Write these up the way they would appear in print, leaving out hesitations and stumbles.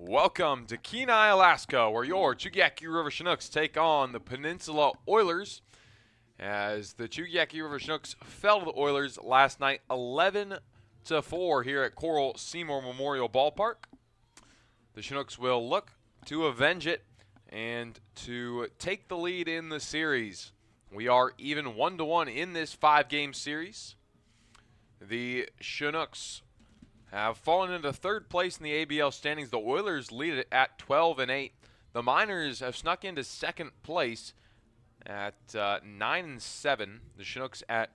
Welcome to Kenai, Alaska, where your Chugiak-Eagle River Chinooks take on the Peninsula Oilers, as the Chugiak-Eagle River Chinooks fell to the Oilers last night 11-4 here at Coral Seymour Memorial Ballpark. The Chinooks will look to avenge it and to take the lead in the series. We are even 1-1 in this 5-game series. The Chinooks have fallen into third place in the ABL standings. The Oilers lead it at 12-8. The Miners have snuck into second place at 9-7. The Chinooks at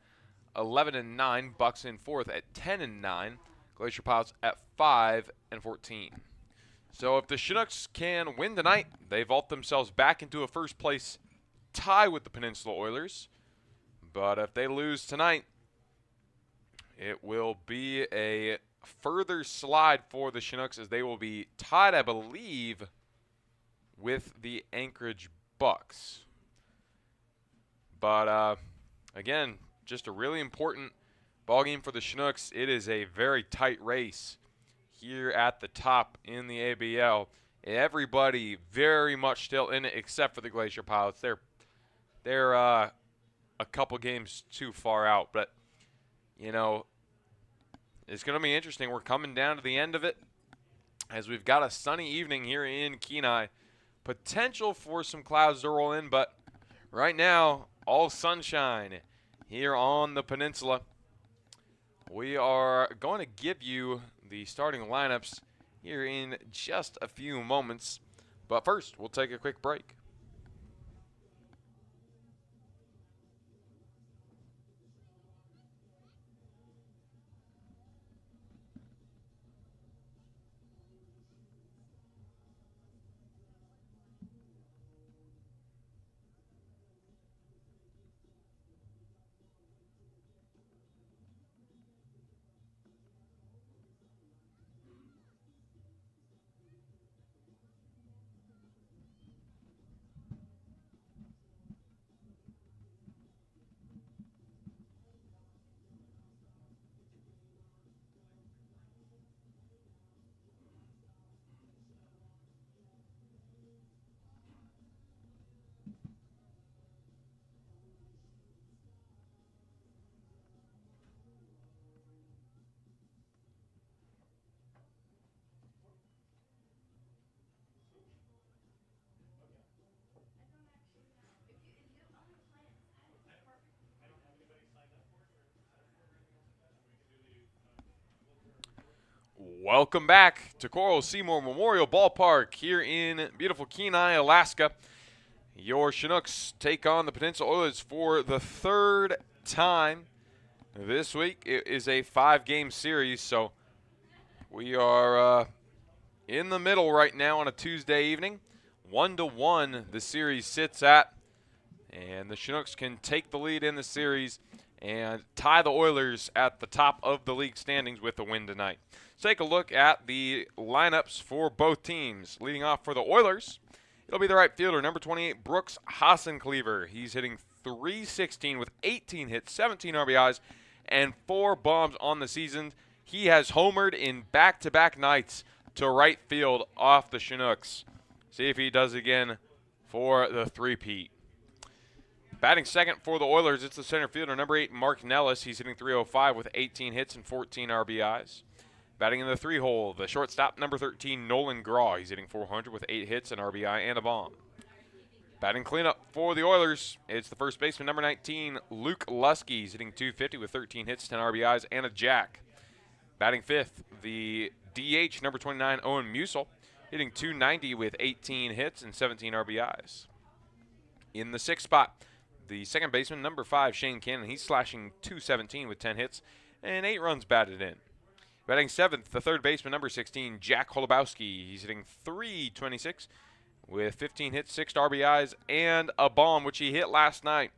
11-9. Bucks in fourth at 10-9. Glacier Pilots at 5-14. So if the Chinooks can win tonight, they vault themselves back into a first place tie with the Peninsula Oilers. But if they lose tonight, it will be a further slide for the Chinooks, as they will be tied, I believe, with the Anchorage Bucks. But again, just a really important ball game for the Chinooks. It is a very tight race here at the top in the ABL. Everybody very much still in it, except for the Glacier Pilots. They're a couple games too far out, but you know, it's going to be interesting. We're coming down to the end of it, as we've got a sunny evening here in Kenai. Potential for some clouds to roll in, but right now, all sunshine here on the peninsula. We are going to give you the starting lineups here in just a few moments. But first, we'll take a quick break. Welcome back to Coral Seymour Memorial Ballpark here in beautiful Kenai, Alaska. Your Chinooks take on the Peninsula Oilers for the third time this week. It is a 5-game series, so we are in the middle right now on a Tuesday evening. 1-1 the series sits at, and the Chinooks can take the lead in the series and tie the Oilers at the top of the league standings with a win tonight. Let's take a look at the lineups for both teams. Leading off for the Oilers, it'll be the right fielder, number 28, Brooks Hassencleaver. He's hitting .316 with 18 hits, 17 RBIs, and 4 bombs on the season. He has homered in back-to-back nights to right field off the Chinooks. See if he does again for the three-peat. Batting second for the Oilers, it's the center fielder, number 8, Mark Nellis. He's hitting .305 with 18 hits and 14 RBIs. Batting in the 3-hole, the shortstop, number 13, Nolan Graw. He's hitting .400 with 8 hits, an RBI, and a bomb. Batting cleanup for the Oilers, it's the first baseman, number 19, Luke Lusky. He's hitting .250 with 13 hits, 10 RBIs, and a jack. Batting fifth, the DH, number 29, Owen Musel. Hitting .290 with 18 hits and 17 RBIs. In the 6th spot, the second baseman, number 5, Shane Cannon. He's slashing .217 with 10 hits and 8 runs batted in. Batting 7th, the third baseman, number 16, Jack Holubowski. He's hitting .326 with 15 hits, 6 RBIs, and a bomb, which he hit last night.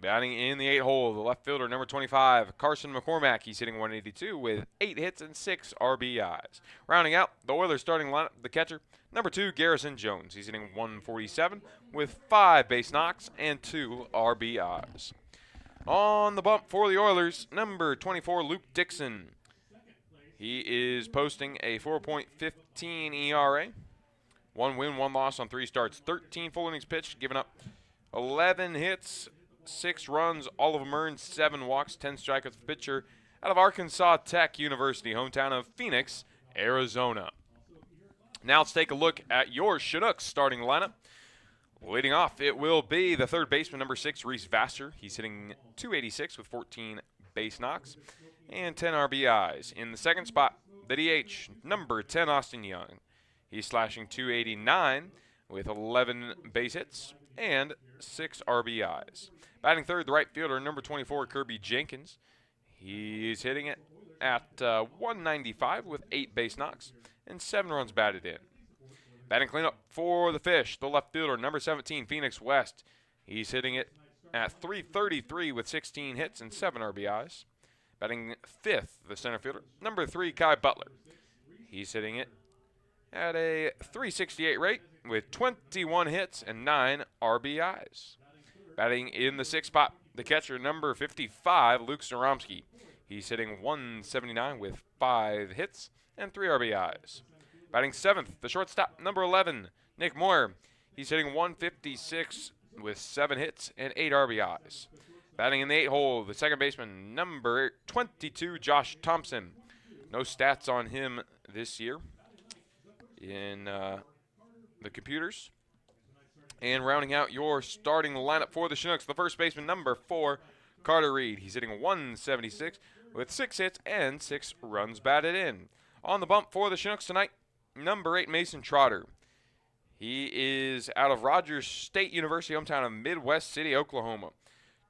Batting in the 8-hole, the left fielder, number 25, Carson McCormack. He's hitting .182 with 8 hits and 6 RBIs. Rounding out the Oilers starting lineup, the catcher, number 2, Garrison Jones. He's hitting .147 with 5 base knocks and 2 RBIs. On the bump for the Oilers, number 24, Luke Dixon. He is posting a 4.15 ERA. 1 win, 1 loss on 3 starts. 13 full innings pitched, giving up 11 hits, 6 runs, all of them earned, 7 walks, 10 strikeouts. Pitcher out of Arkansas Tech University, hometown of Phoenix, Arizona. Now let's take a look at your Chinooks starting lineup. Leading off, it will be the third baseman, number 6, Reese Vassar. He's hitting .286 with 14 base knocks and 10 RBIs. In the second spot, the DH, number 10, Austin Young. He's slashing .289 with 11 base hits and 6 RBIs. Batting third, the right fielder, number 24, Kirby Jenkins. He's hitting it at 195 with 8 base knocks and 7 runs batted in. Batting cleanup for the Fish, the left fielder, number 17, Phoenix West. He's hitting it at 333 with 16 hits and 7 RBIs. Batting fifth, the center fielder, number 3, Kai Butler. He's hitting it at a 368 rate with 21 hits and 9 RBIs. Batting in the sixth spot, the catcher, number 55, Luke Staromsky. He's hitting 179 with 5 hits and 3 RBIs. Batting seventh, the shortstop, number 11, Nick Moyer. He's hitting 156 with 7 hits and 8 RBIs. Batting in the 8 hole, the second baseman, number 22, Josh Thompson. No stats on him this year in the computers. And rounding out your starting lineup for the Chinooks, the first baseman, number 4, Carter Reed. He's hitting 176 with 6 hits and 6 runs batted in. On the bump for the Chinooks tonight, number 8, Mason Trotter. He is out of Rogers State University, hometown of Midwest City, Oklahoma.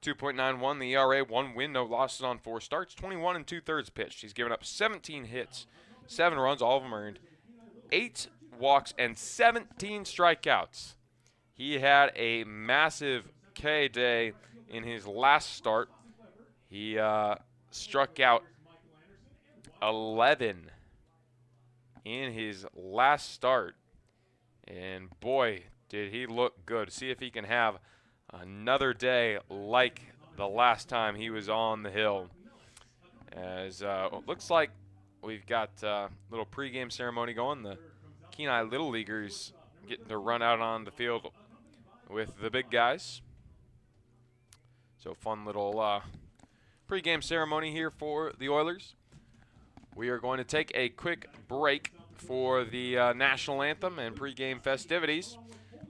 2.91 the ERA, 1 win, no losses on 4 starts, 21 2/3 pitched. He's given up 17 hits, 7 runs, all of them earned, 8 walks, and 17 strikeouts. He had a massive K day in his last start. He struck out 11 in his last start. And boy, did he look good. See if he can have another day like the last time he was on the hill. As it looks like we've got a little pregame ceremony going. The Kenai Little Leaguers getting to run out on the field with the big guys. So fun little pregame ceremony here for the Oilers. We are going to take a quick break for the national anthem and pregame festivities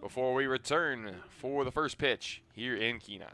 before we return for the first pitch here in Kenai.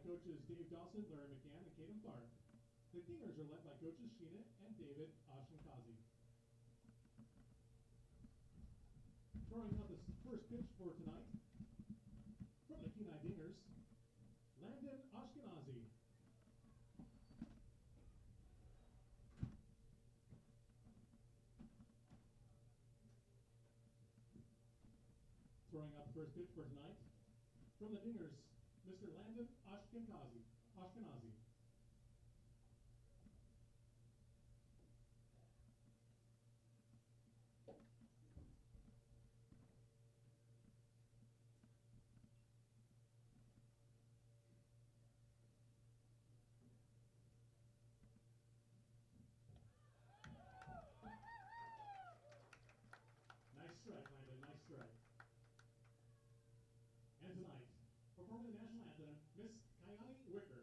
Coaches Dave Dawson, Larry McCann, and Caden Clark. The Dingers are led by coaches Sheena and David Ashkenkazi. Throwing out the first pitch for tonight from the Kenai Dingers, Landon Ashkenazi. Throwing out the first pitch for tonight from the Dingers, Mr. Landon Ashkenazi. Nice strike, Landon, nice strike. And tonight, performing the national anthem, Miss Kayani Wicker.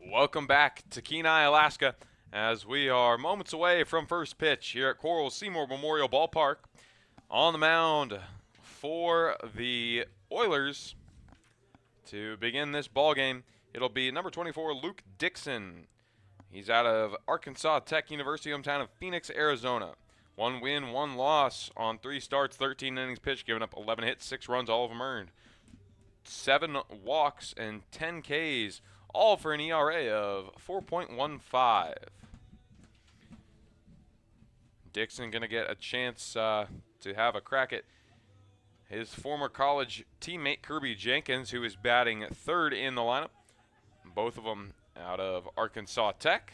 Welcome back to Kenai, Alaska, as we are moments away from first pitch here at Seymour Memorial Ballpark. On the mound for the Oilers to begin this ball game, it'll be number 24, Luke Dixon. He's out of Arkansas Tech University, hometown of Phoenix, Arizona. 1 win, 1 loss on 3 starts, 13 innings pitched, giving up 11 hits, 6 runs, all of them earned. 7 walks and 10 Ks, all for an ERA of 4.15. Dixon going to get a chance to have a crack at his former college teammate Kirby Jenkins, who is batting third in the lineup. Both of them out of Arkansas Tech.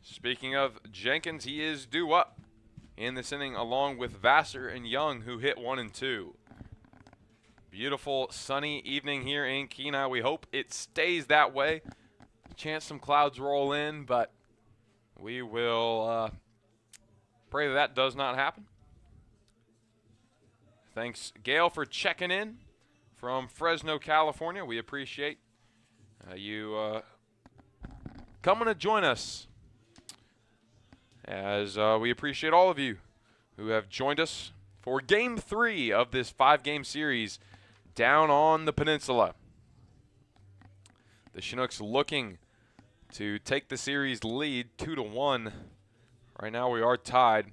Speaking of Jenkins, he is due up in this inning along with Vassar and Young, who hit 1 and 2. Beautiful sunny evening here in Kenai. We hope it stays that way. Chance some clouds roll in, but we will pray that does not happen. Thanks, Gail, for checking in from Fresno, California. We appreciate you coming to join us, as we appreciate all of you who have joined us for Game 3 of this 5-game series down on the peninsula. The Chinooks looking to take the series lead 2-1. Right now we are tied.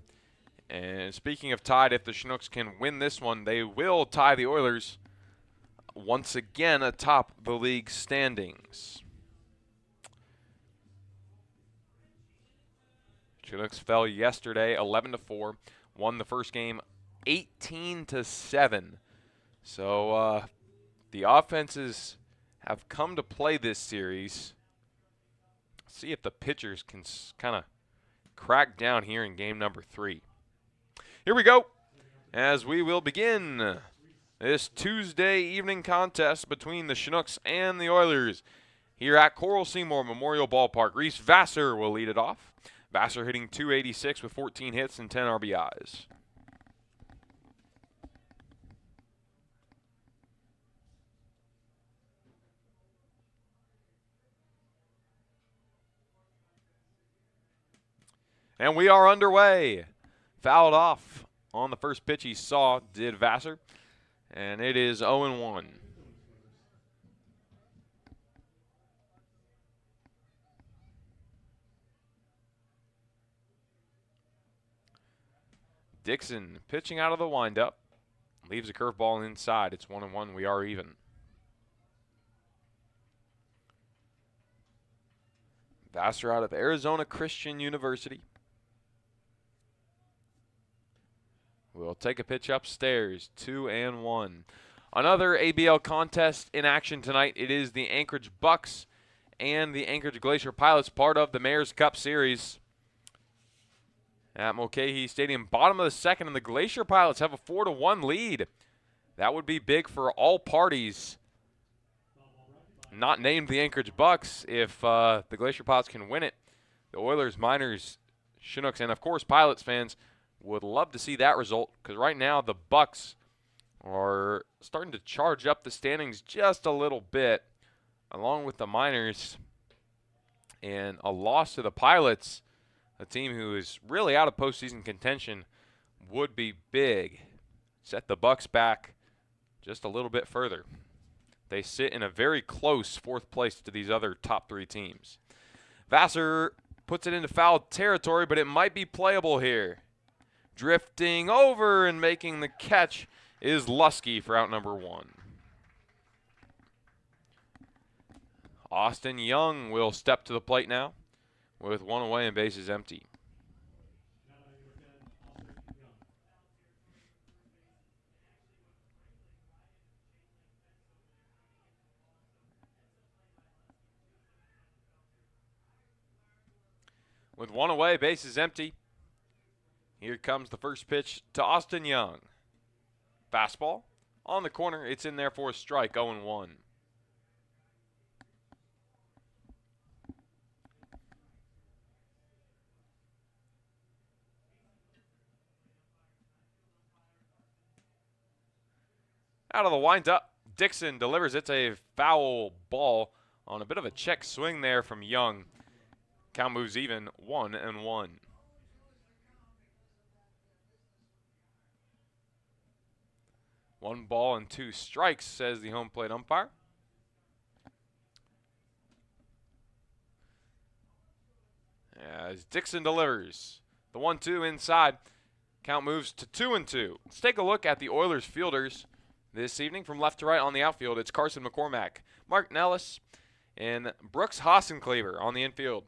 And speaking of tied, if the Chinooks can win this one, they will tie the Oilers once again atop the league standings. Chinooks fell yesterday 11-4, won the first game 18-7. So the offenses have come to play this series. See if the pitchers can kind of crack down here in game number 3. Here we go, as we will begin this Tuesday evening contest between the Chinooks and the Oilers here at Seymour Memorial Ballpark. Reese Vassar will lead it off. Vassar hitting .286 with 14 hits and 10 RBIs. And we are underway. Fouled off on the first pitch he saw, did Vassar. And it is 0-1. Dixon pitching out of the windup. Leaves a curveball inside. It's 1-1. We are even. Vassar out of Arizona Christian University. We'll take a pitch upstairs, 2-1. Another ABL contest in action tonight. It is the Anchorage Bucks and the Anchorage Glacier Pilots, part of the Mayor's Cup Series. At Mulcahy Stadium, bottom of the second, and the Glacier Pilots have a 4-1 lead. That would be big for all parties. Not named the Anchorage Bucks if the Glacier Pilots can win it. The Oilers, Miners, Chinooks, and of course Pilots fans would love to see that result, because right now the Bucks are starting to charge up the standings just a little bit, along with the Miners. And a loss to the Pilots, a team who is really out of postseason contention, would be big. Set the Bucks back just a little bit further. They sit in a very close 4th place to these other top 3 teams. Vassar puts it into foul territory, but it might be playable here. Drifting over and making the catch is Lusky for out number 1. Austin Young will step to the plate now with 1 away and bases empty. With 1 away, bases empty. Here comes the first pitch to Austin Young. Fastball on the corner. It's in there for a strike, 0-1. Out of the windup, Dixon delivers. It's a foul ball on a bit of a check swing there from Young. Count moves even 1-1. One ball and 2 strikes, says the home plate umpire. As Dixon delivers the 1-2 inside, count moves to 2-2. Let's take a look at the Oilers fielders this evening from left to right on the outfield. It's Carson McCormack, Mark Nellis, and Brooks Hassenkleber on the infield.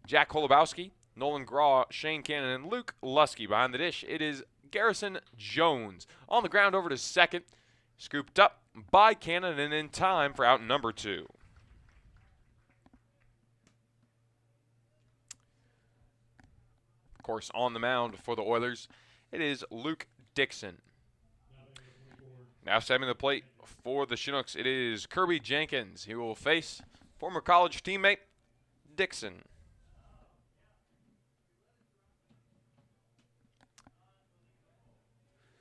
Jack Holubowski, Nolan Graw, Shane Cannon, and Luke Lusky behind the dish. It is Garrison Jones on the ground over to second, scooped up by Cannon and in time for out number 2. Of course, on the mound for the Oilers, it is Luke Dixon. Now stepping to the plate for the Chinooks, it is Kirby Jenkins. He will face former college teammate Dixon.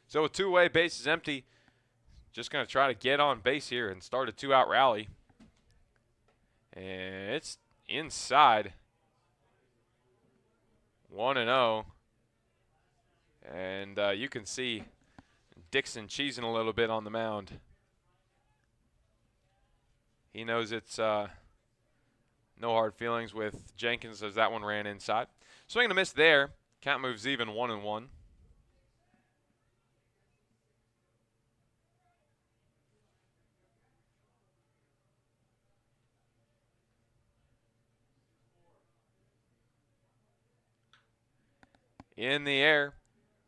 So with two away, bases empty, just going to try to get on base here and start a 2-out rally. And it's inside. 1-0. And you can see Dixon cheesing a little bit on the mound. He knows it's no hard feelings with Jenkins as that one ran inside. Swing and a miss there. Count moves even 1-1. In the air,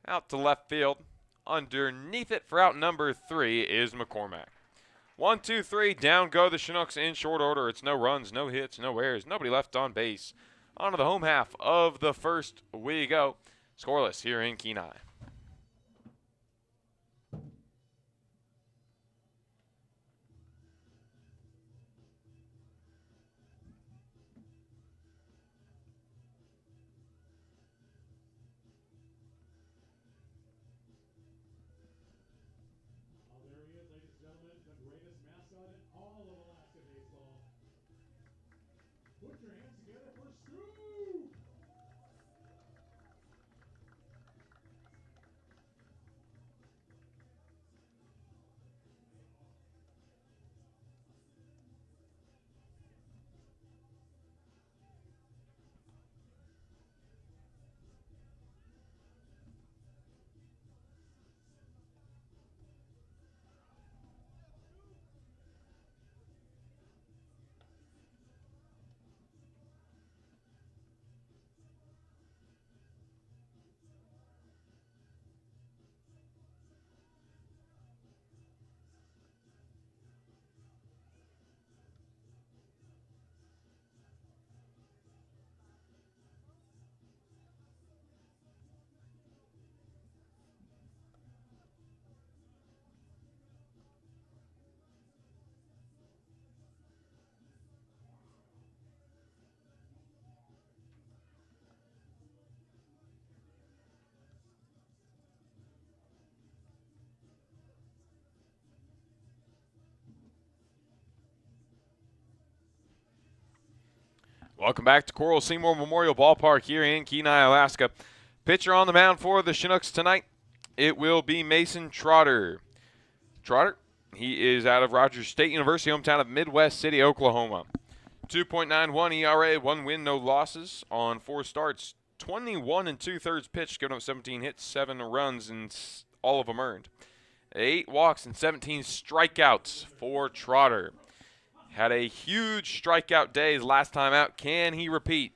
out to left field. Underneath it for out number 3 is McCormack. 1, 2, 3, down go the Chinooks in short order. It's no runs, no hits, no errors, nobody left on base. On to the home half of the first we go. Scoreless here in Kenai. Put your hands together for Stu! Welcome back to Coral Seymour Memorial Ballpark here in Kenai, Alaska. Pitcher on the mound for the Chinooks tonight, it will be Mason Trotter. Trotter, he is out of Rogers State University, hometown of Midwest City, Oklahoma. 2.91 ERA, 1 win, no losses on 4 starts. 21 2/3 pitched, giving up 17 hits, 7 runs, and all of them earned. 8 walks and 17 strikeouts for Trotter. Had a huge strikeout day his last time out. Can he repeat?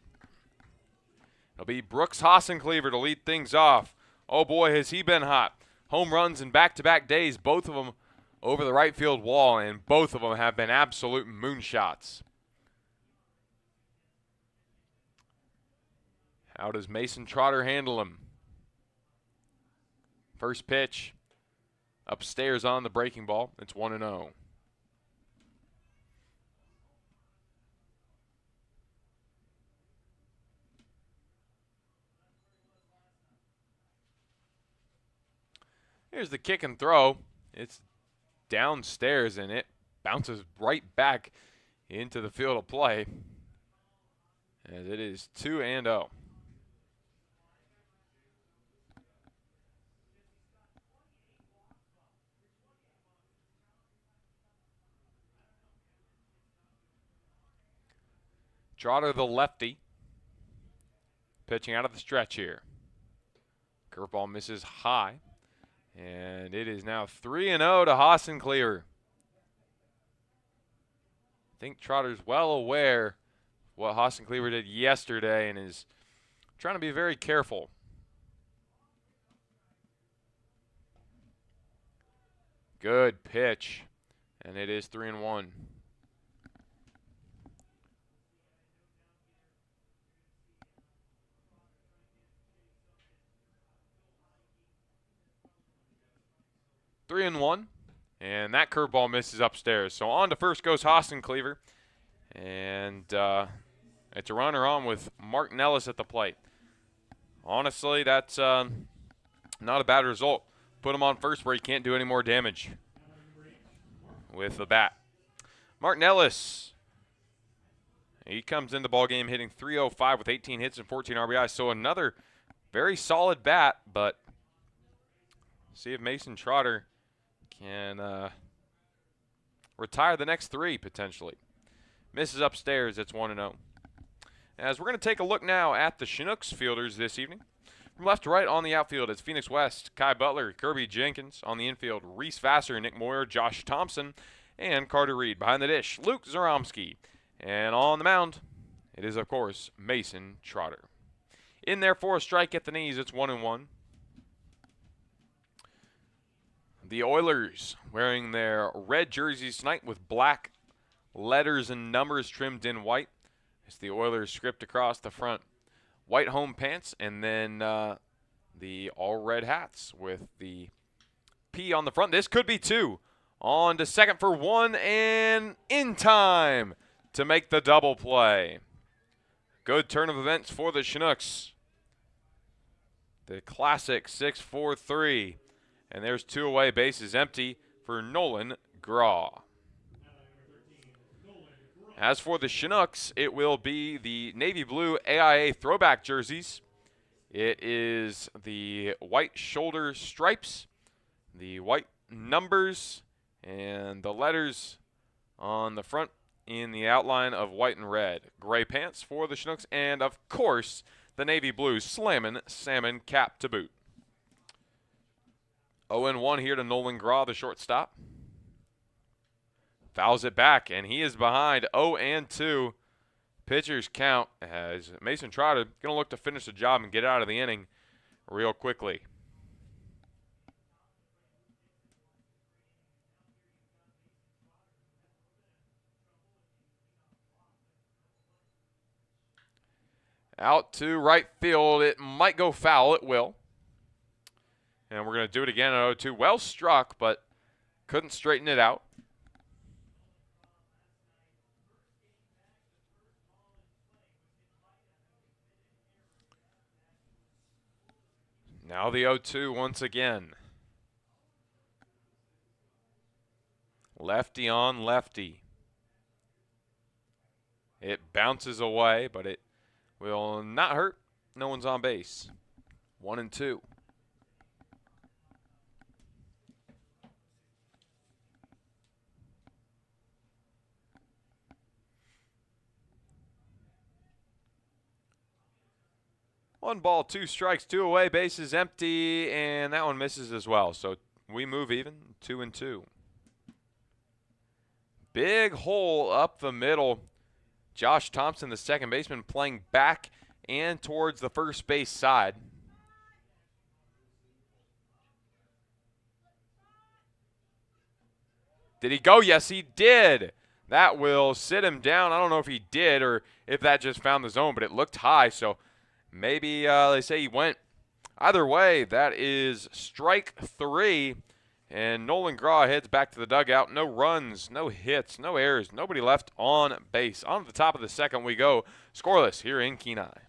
It'll be Brooks Hassenkleber to lead things off. Oh boy, has he been hot. Home runs in back-to-back days, both of them over the right field wall, and both of them have been absolute moonshots. How does Mason Trotter handle him? First pitch, upstairs on the breaking ball. It's 1-0. Here's the kick and throw. It's downstairs, and it bounces right back into the field of play, as it is 2-0. Trotter, the lefty, pitching out of the stretch here. Curveball misses high, and it is now 3-0 to Hassencleaver. I think Trotter's well aware of what Hassencleaver did yesterday and is trying to be very careful. Good pitch, and it is 3-1. Three and one, and that curveball misses upstairs. So on to first goes Hassencleaver, and it's a runner on with Martin Ellis at the plate. Honestly, that's not a bad result. Put him on first where he can't do any more damage with the bat. Martin Ellis, he comes in the ball game hitting .305 with 18 hits and 14 RBIs. So another very solid bat, but see if Mason Trotter can retire the next three potentially. Misses upstairs, it's 1-0. As we're going to take a look now at the Chinooks fielders this evening. From left to right on the outfield, it's Phoenix West, Kai Butler, Kirby Jenkins. On the infield, Reese Vassar, Nick Moyer, Josh Thompson, and Carter Reed. Behind the dish, Luke Zaromsky. And on the mound, it is, of course, Mason Trotter. In there for a strike at the knees, it's 1-1. The Oilers wearing their red jerseys tonight with black letters and numbers trimmed in white. It's the Oilers script across the front. White home pants, and then the all-red hats with the P on the front. This could be two. On to second for one, and in time to make the double play. Good turn of events for the Chinooks. The classic 6-4-3. And there's two away, bases empty for Nolan Graw. As for the Chinooks, it will be the navy blue AIA throwback jerseys. It is the white shoulder stripes, the white numbers, and the letters on the front in the outline of white and red. Gray pants for the Chinooks, and of course, the navy blue slammin' salmon cap to boot. 0-1 here to Nolan Graw, the shortstop. Fouls it back, and he is behind 0-2. Pitchers count as Mason Trotter going to look to finish the job and get out of the inning real quickly. Out to right field. It might go foul. It will. And we're going to do it again at 0-2. Well struck, but couldn't straighten it out. Now the 0-2 once again. Lefty on lefty. It bounces away, but it will not hurt. No one's on base. 1-2. One ball, two strikes, two away, bases empty, and that one misses as well. So we move even, 2-2. Big hole up the middle. Josh Thompson, the second baseman, playing back and towards the first base side. Did he go? Yes, he did. That will sit him down. I don't know if he did or if that just found the zone, but it looked high, so maybe they say he went. Either way, that is strike three, and Nolan Graw heads back to the dugout. No runs, no hits, no errors, nobody left on base. On to the top of the second we go. Scoreless here in Kenai.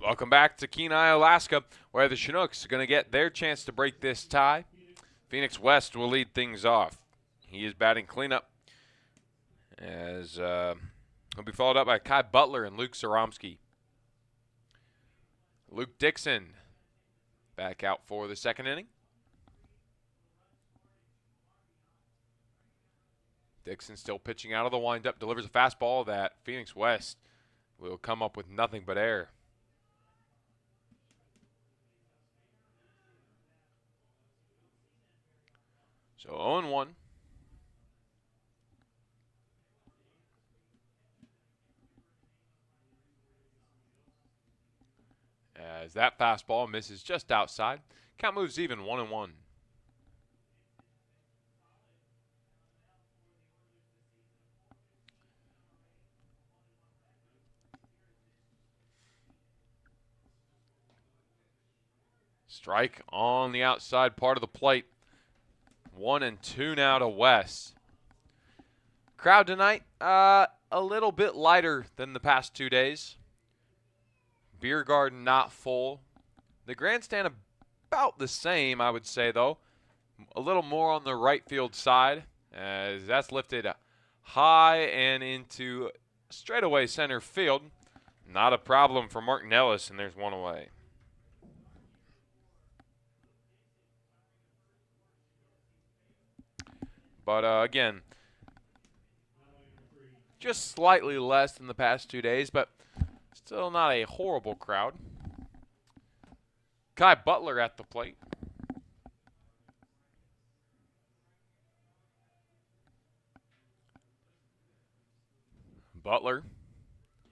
Welcome back to Kenai, Alaska, where the Chinooks are going to get their chance to break this tie. Phoenix West will lead things off. He is batting cleanup as he'll be followed up by Kai Butler and Luke Zaromsky. Luke Dixon back out for the second inning. Dixon still pitching out of the windup, delivers a fastball that Phoenix West will come up with nothing but air. So 0-1. As that fastball misses just outside. Count moves even, 1-1. Strike on the outside part of the plate. 1-2 now to West. Crowd tonight, a little bit lighter than the past 2 days. Beer garden not full. The grandstand about the same, I would say, though. A little more on the right field side, as that's lifted high and into straightaway center field. Not a problem for Martin Ellis, and there's one away. But again, just slightly less than the past 2 days, but still not a horrible crowd. Kai Butler at the plate. Butler,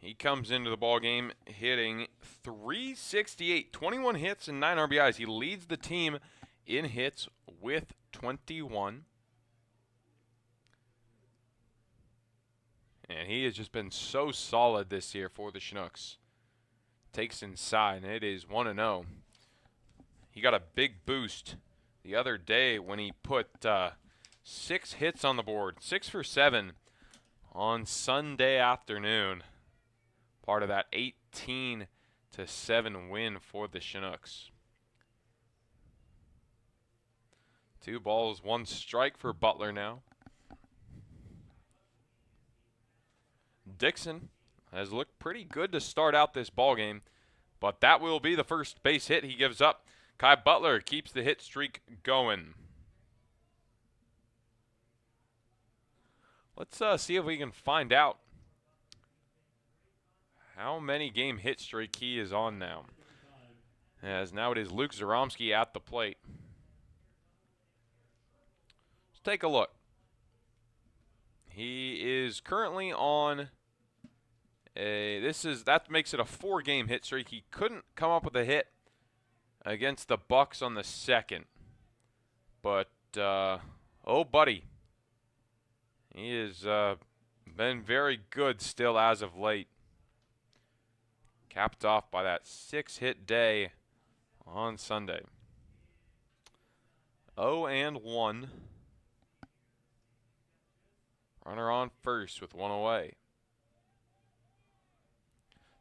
he comes into the ballgame hitting .368, 21 hits and 9 RBIs. He leads the team in hits with 21. And he has just been so solid this year for the Chinooks. Takes inside, and it is 1-0. He got a big boost the other day when he put 6 hits on the board, 6 for 7 on Sunday afternoon. Part of that 18-7 win for the Chinooks. 2 balls, 1 strike for Butler now. Dixon has looked pretty good to start out this ballgame, but that will be the first base hit he gives up. Kai Butler keeps the hit streak going. Let's see if we can find out how many game hit streak he is on now. As now it is Luke Zaromsky at the plate. Let's take a look. He is currently on that makes it a 4-game hit streak. He couldn't come up with a hit against the Bucks on the 2nd. But oh buddy, he has been very good still as of late. Capped off by that 6-hit day on Sunday. 0-1. Runner on first with 1 away.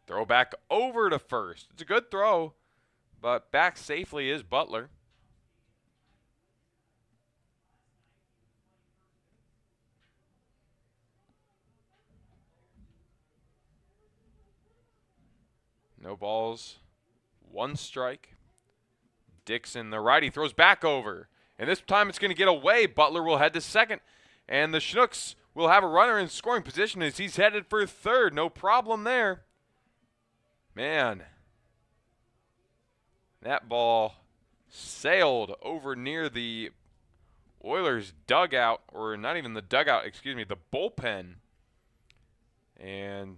Throw back over to first. It's a good throw, but back safely is Butler. No balls, 1 strike. Dixon, the righty, throws back over. And this time it's going to get away. Butler will head to second. And the Chinooks will have a runner in scoring position as he's headed for third. No problem there. Man, that ball sailed over near the Oilers dugout, or not even the dugout, excuse me, the bullpen. And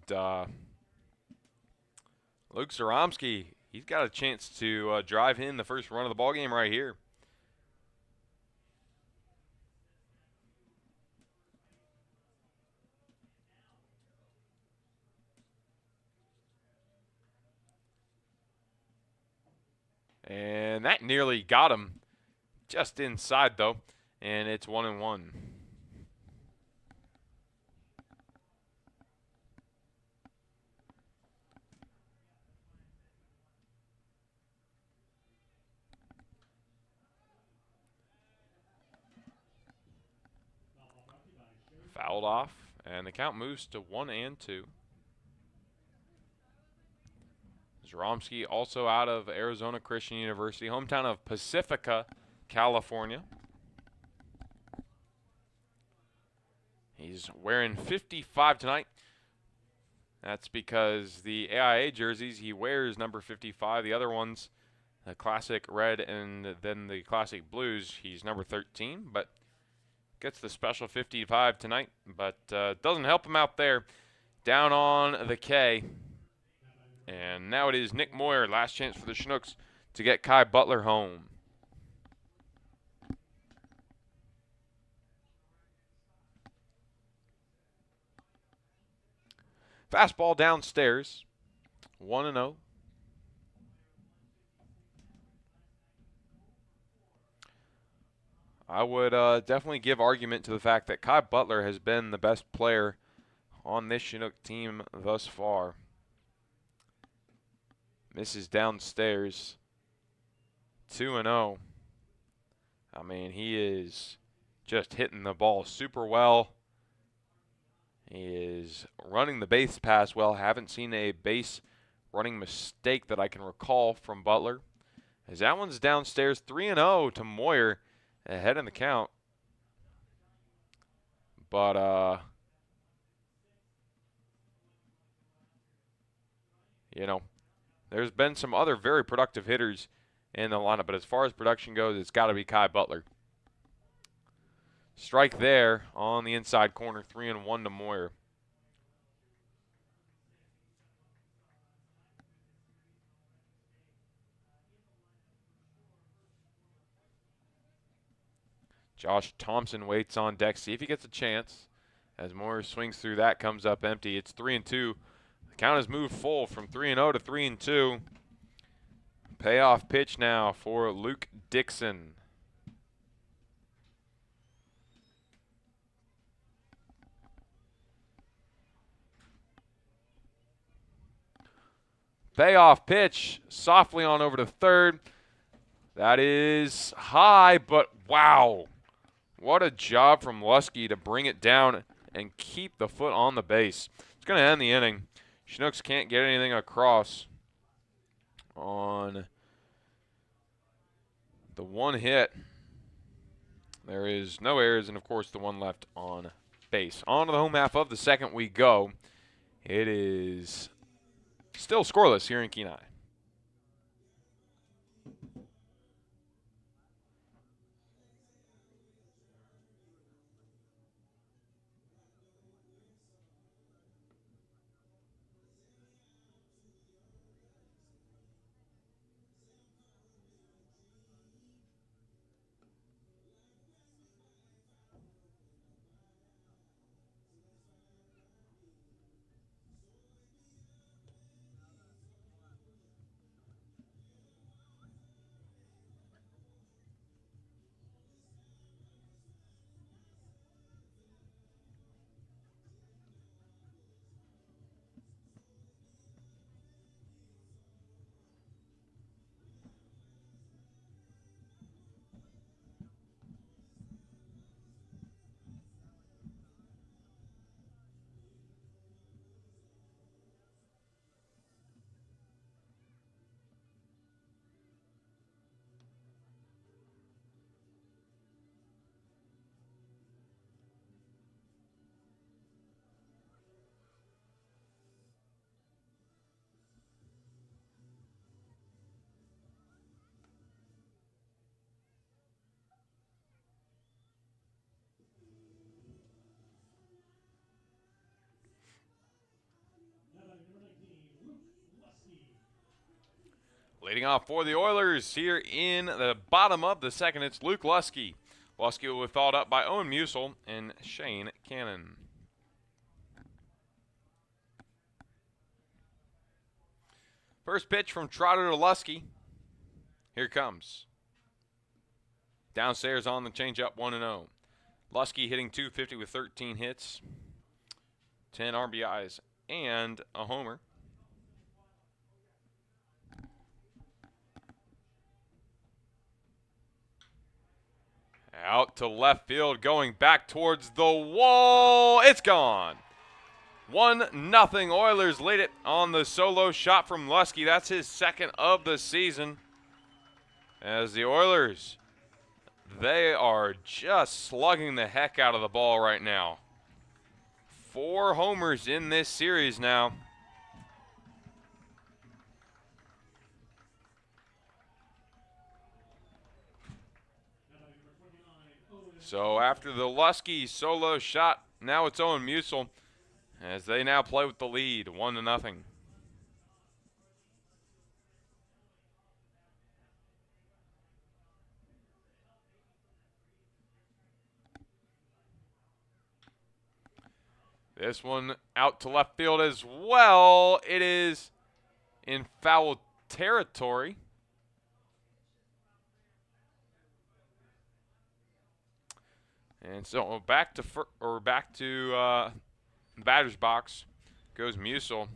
Luke Zaromsky, he's got a chance to drive in the first run of the ballgame right here. And that nearly got him just inside, though. And it's 1-1. Fouled off, and the count moves to 1-2. Zaromsky also out of Arizona Christian University, hometown of Pacifica, California. He's wearing 55 tonight. That's because the AIA jerseys, he wears number 55. The other ones, the classic red and then the classic blues, he's number 13, but gets the special 55 tonight, but doesn't help him out there. Down on the K. And now it is Nick Moyer, last chance for the Chinooks to get Kai Butler home. Fastball downstairs, 1-0. I would definitely give argument to the fact that Kai Butler has been the best player on this Chinook team thus far. Misses downstairs, 2-0. I mean, he is just hitting the ball super well. He is running the base pass well. Haven't seen a base running mistake that I can recall from Butler. As that one's downstairs, 3-0 to Moyer, ahead in the count. But, you know, there's been some other very productive hitters in the lineup, but as far as production goes, it's got to be Kai Butler. Strike there on the inside corner, 3-1 to Moyer. Josh Thompson waits on deck, see if he gets a chance. As Moyer swings through that, comes up empty. It's 3-2. The count has moved full from 3-0 to 3-2. Payoff pitch now for Luke Dixon. Payoff pitch, softly on over to third. That is high, but wow. What a job from Lusky to bring it down and keep the foot on the base. It's going to end the inning. Chinooks can't get anything across on the one hit. There is no errors, and of course the one left on base. On to the home half of the second we go. It is still scoreless here in Kenai. Leading off for the Oilers here in the bottom of the second, it's Luke Lusky. Lusky will be followed up by Owen Musil and Shane Cannon. First pitch from Trotter to Lusky. Here it comes. Downstairs on the changeup, 1-0. Lusky hitting .250 with 13 hits, 10 RBIs, and a homer. Out to left field, going back towards the wall. It's gone. 1-0. Oilers lead it on the solo shot from Lusky. That's his second of the season. As the Oilers, they are just slugging the heck out of the ball right now. 4 homers in this series now. So after the Lusky solo shot, now it's Owen Musil as they now play with the lead, 1-0. This one out to left field as well. It is in foul territory. And so back to batter's box goes Musil.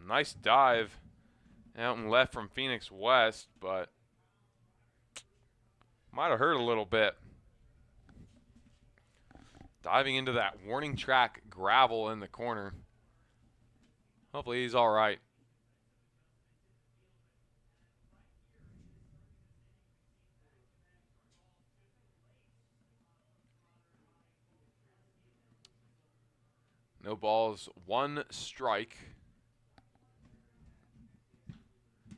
Nice dive out and left from Phoenix West, but might have hurt a little bit. Diving into that warning track gravel in the corner. Hopefully he's all right. No balls, 1 strike.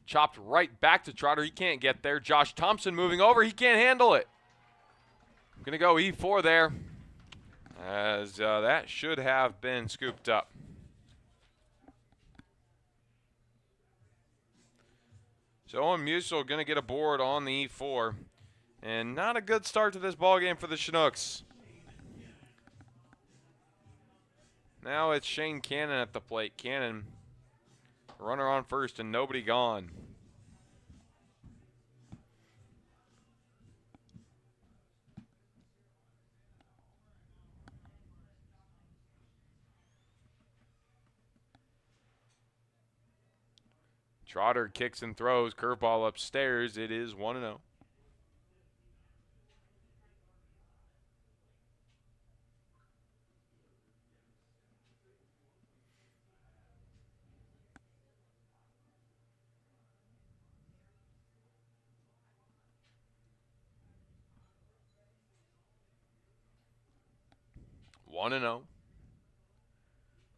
Chopped right back to Trotter. He can't get there. Josh Thompson moving over. He can't handle it. I'm going to go E4 there, as that should have been scooped up. So Owen Musil going to get a board on the E4. And not a good start to this ballgame for the Chinooks. Now it's Shane Cannon at the plate. Cannon, runner on first and nobody gone. Trotter kicks and throws, curveball upstairs. It is 1-0.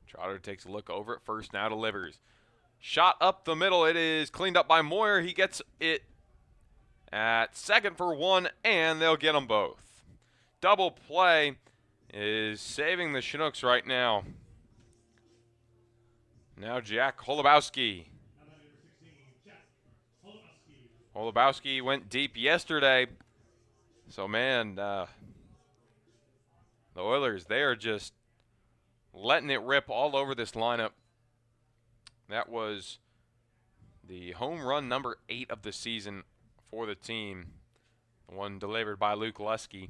Trotter takes a look over at first, now delivers. Shot up the middle. It is cleaned up by Moyer. He gets it at second for 1, and they'll get them both. Double play is saving the Chinooks right now. Now Jack Holubowski. Holubowski went deep yesterday. So, man, the Oilers, they are just letting it rip all over this lineup. That was the home run number 8 of the season for the team. The one delivered by Luke Lusky.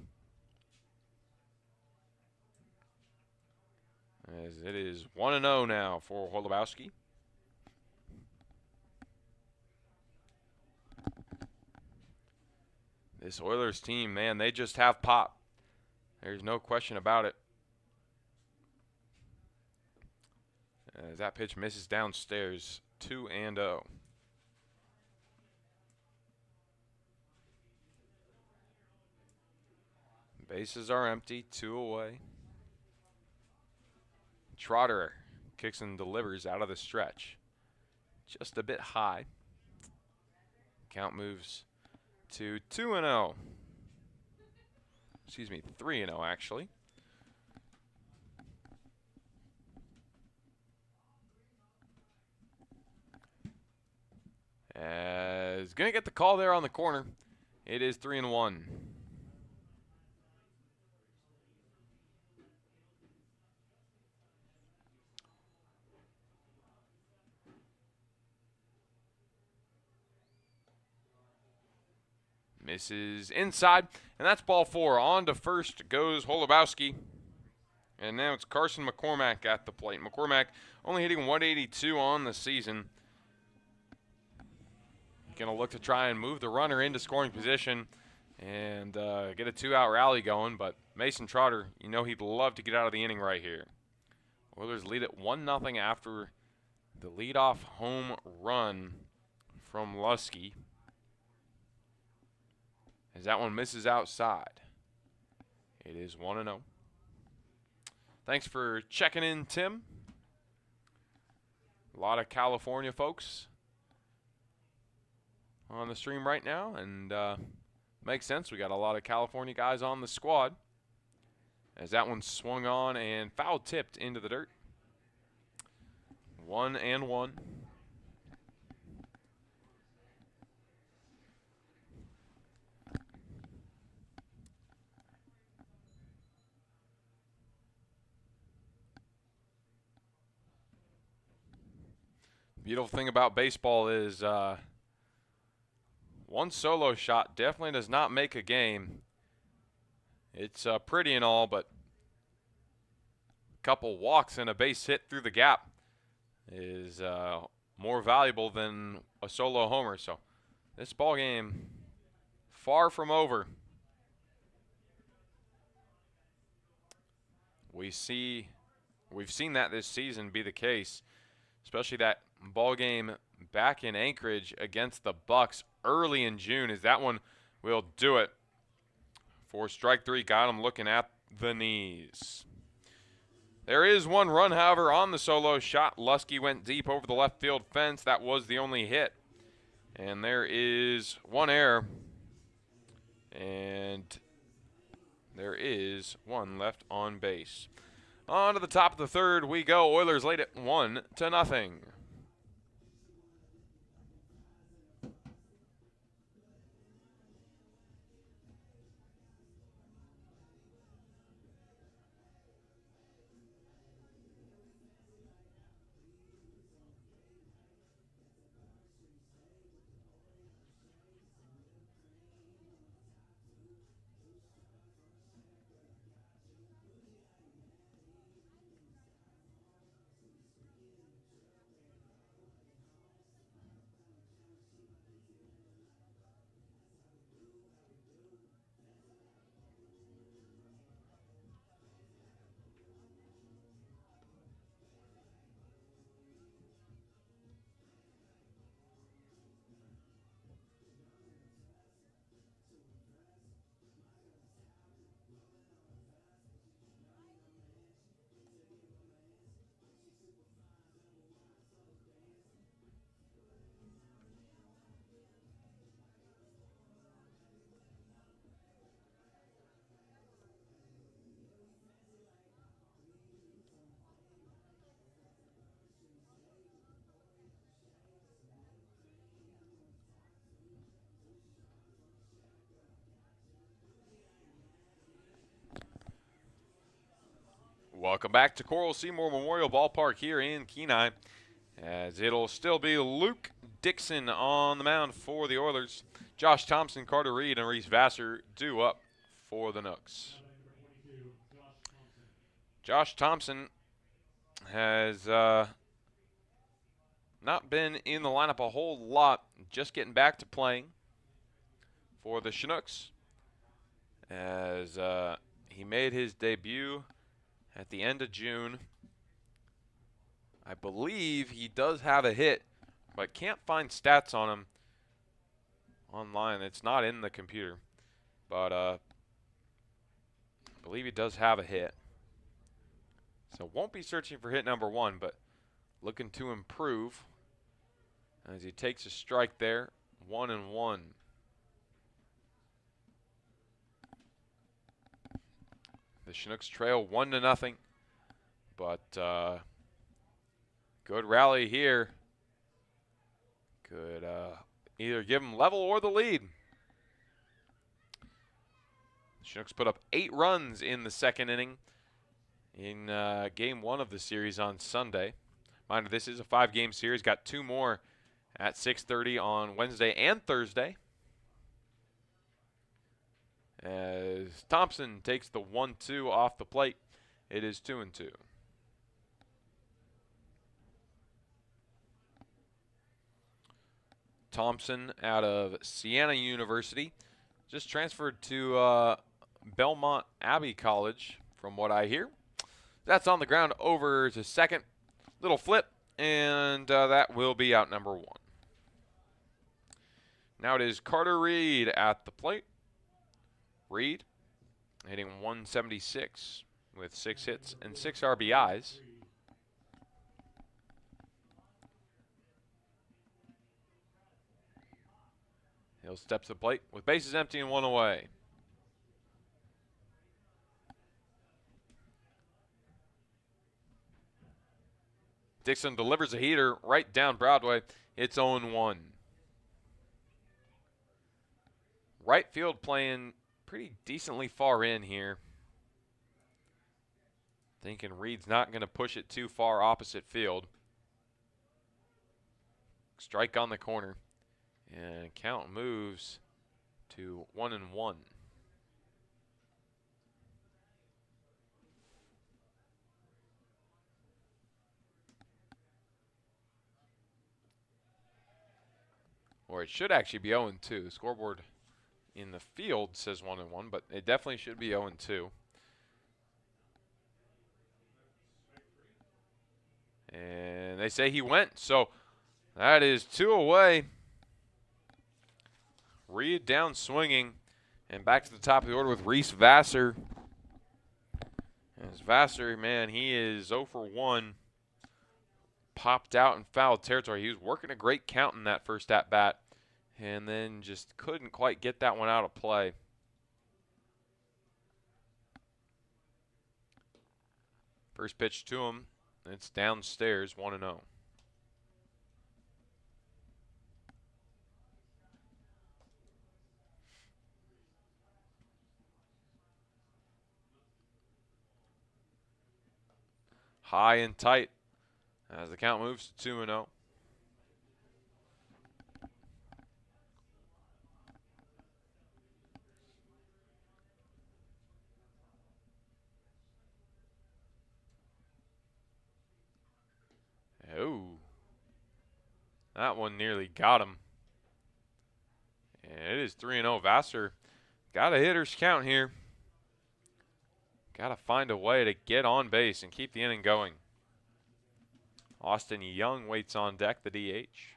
As it is 1-0 now for Holubowski. This Oilers team, man, they just have pop. There's no question about it. As that pitch misses downstairs, 2-0. Bases are empty, 2 away. Trotter kicks and delivers out of the stretch. Just a bit high. Count moves to 2-0. Excuse me, 3-0 actually. As going to get the call there on the corner. It is 3-1. Misses inside, and that's ball 4. On to first goes Holubowski. And now it's Carson McCormack at the plate. McCormack only hitting 182 on the season. going to look to try and move the runner into scoring position and get a 2-out rally going. But Mason Trotter, you know he'd love to get out of the inning right here. Oilers lead it 1-0 after the leadoff home run from Lusky. As that one misses outside. It is 1-0. Thanks for checking in, Tim. A lot of California folks on the stream right now, and makes sense. We got a lot of California guys on the squad. As that one swung on and foul tipped into the dirt. 1-1. Beautiful thing about baseball is one solo shot definitely does not make a game. It's pretty and all, but a couple walks and a base hit through the gap is more valuable than a solo homer. So this ball game far from over. We've seen that this season be the case, especially that ball game back in Anchorage against the Bucks early in June. As that one will do it for strike three. Got him looking at the knees. There is one run, however, on the solo shot. Lusky went deep over the left field fence. That was the only hit. And there is one error. And there is one left on base. On to the top of the third we go. Oilers lead it 1-0. Welcome back to Coral Seymour Memorial Ballpark here in Kenai, as it'll still be Luke Dixon on the mound for the Oilers. Josh Thompson, Carter Reed, and Reese Vassar due up for the Nooks. Josh Thompson has not been in the lineup a whole lot, just getting back to playing for the Chinooks, as he made his debut at the end of June. I believe he does have a hit, but can't find stats on him online. It's not in the computer, but I believe he does have a hit. So won't be searching for hit number one, but looking to improve as he takes a strike there. 1-1. The Chinooks trail 1-0, but good rally here. Could either give them level or the lead. The Chinooks put up 8 runs in the second inning in game 1 of the series on Sunday. Mind you, this is a 5-game series. Got 2 more at 6:30 on Wednesday and Thursday. As Thompson takes the 1-2 off the plate, it is 2-2. Thompson out of Siena University. Just transferred to Belmont Abbey College, from what I hear. That's on the ground over to second. Little flip, and that will be out number 1. Now it is Carter Reed at the plate. Reed hitting .176 with 6 hits and 6 RBIs. He'll step to the plate with bases empty and 1 away. Dixon delivers a heater right down Broadway. It's 0-1. Right field playing pretty decently far in here. Thinking Reed's not going to push it too far opposite field. Strike on the corner. And count moves to 1-1. Or it should actually be 0-2. The scoreboard in the field says 1-1, but it definitely should be 0-2. And they say he went, so that is 2 away. Reed down swinging, and back to the top of the order with Reese Vassar. As Vassar, man, he is 0 for 1. Popped out in foul territory. He was working a great count in that first at-bat, and then just couldn't quite get that one out of play. First pitch to him, it's downstairs, 1-0. High and tight as the count moves to 2-0. Oh, that one nearly got him. And it is 3-0. Vassar got a hitter's count here. Got to find a way to get on base and keep the inning going. Austin Young waits on deck, the DH.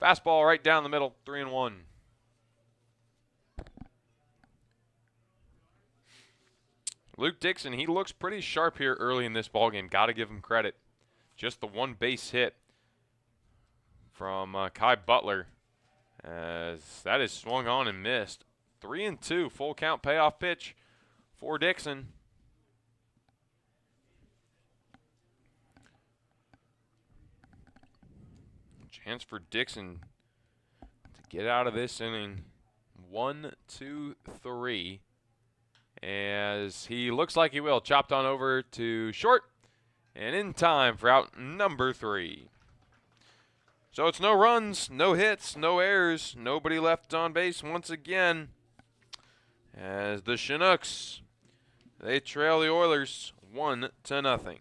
Fastball right down the middle, 3-1. Luke Dixon, he looks pretty sharp here early in this ballgame. Got to give him credit. Just the 1 base hit from Kai Butler, as that is swung on and missed. 3-2, full count payoff pitch for Dixon. Chance for Dixon to get out of this inning. 1, 2, 3. As he looks like he will. Chopped on over to short. And in time for out number 3. So it's no runs, no hits, no errors. Nobody left on base once again. As the Chinooks, they trail the Oilers 1-0.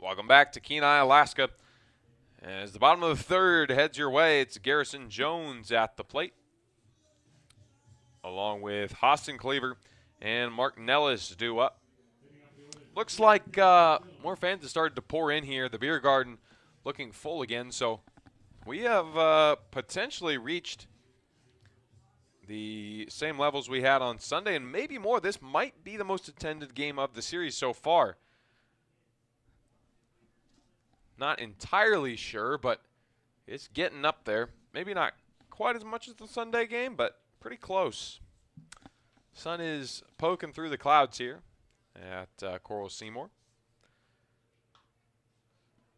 Welcome back to Kenai, Alaska. As the bottom of the third heads your way, it's Garrison Jones at the plate, along with Austin Cleaver and Mark Nellis due up. Looks like more fans have started to pour in here. The beer garden looking full again, so we have potentially reached the same levels we had on Sunday, and maybe more. This might be the most attended game of the series so far. Not entirely sure, but it's getting up there. Maybe not quite as much as the Sunday game, but pretty close. Sun is poking through the clouds here at Coral Seymour.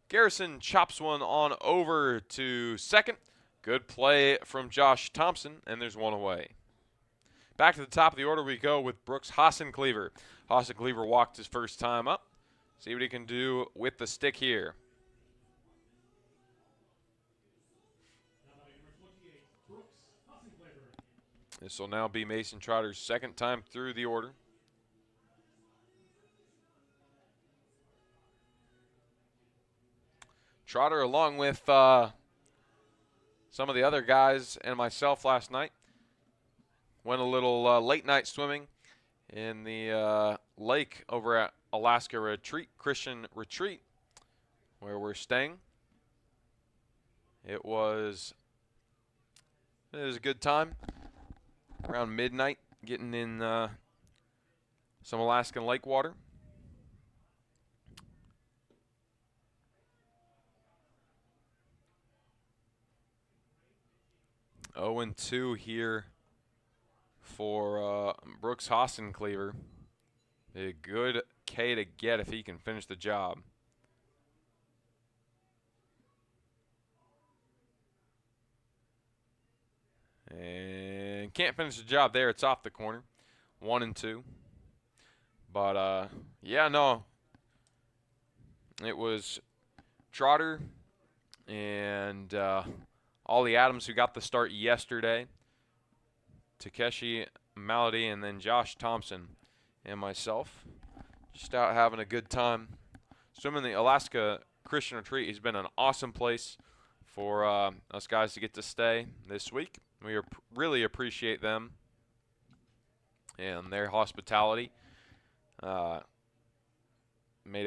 Garrison chops one on over to second. Good play from Josh Thompson, and there's one away. Back to the top of the order we go with Brooks Hassencleaver. Hassencleaver walked his first time up. See what he can do with the stick here. This will now be Mason Trotter's second time through the order. Trotter, along with some of the other guys and myself last night, went a little late night swimming in the lake over at Alaska Retreat, Christian Retreat, where we're staying. It was a good time. Around midnight, getting in some Alaskan lake water. Oh, and 2 here for Brooks Hassencleaver. A good K to get if he can finish the job. And can't finish the job there. It's off the corner. 1 and 2. But, yeah, no. It was Trotter and Ollie Adams who got the start yesterday. Takeshi Malady and then Josh Thompson and myself. Just out having a good time. Swimming the Alaska Christian Retreat has been an awesome place for us guys to get to stay this week. We really appreciate them and their hospitality. Made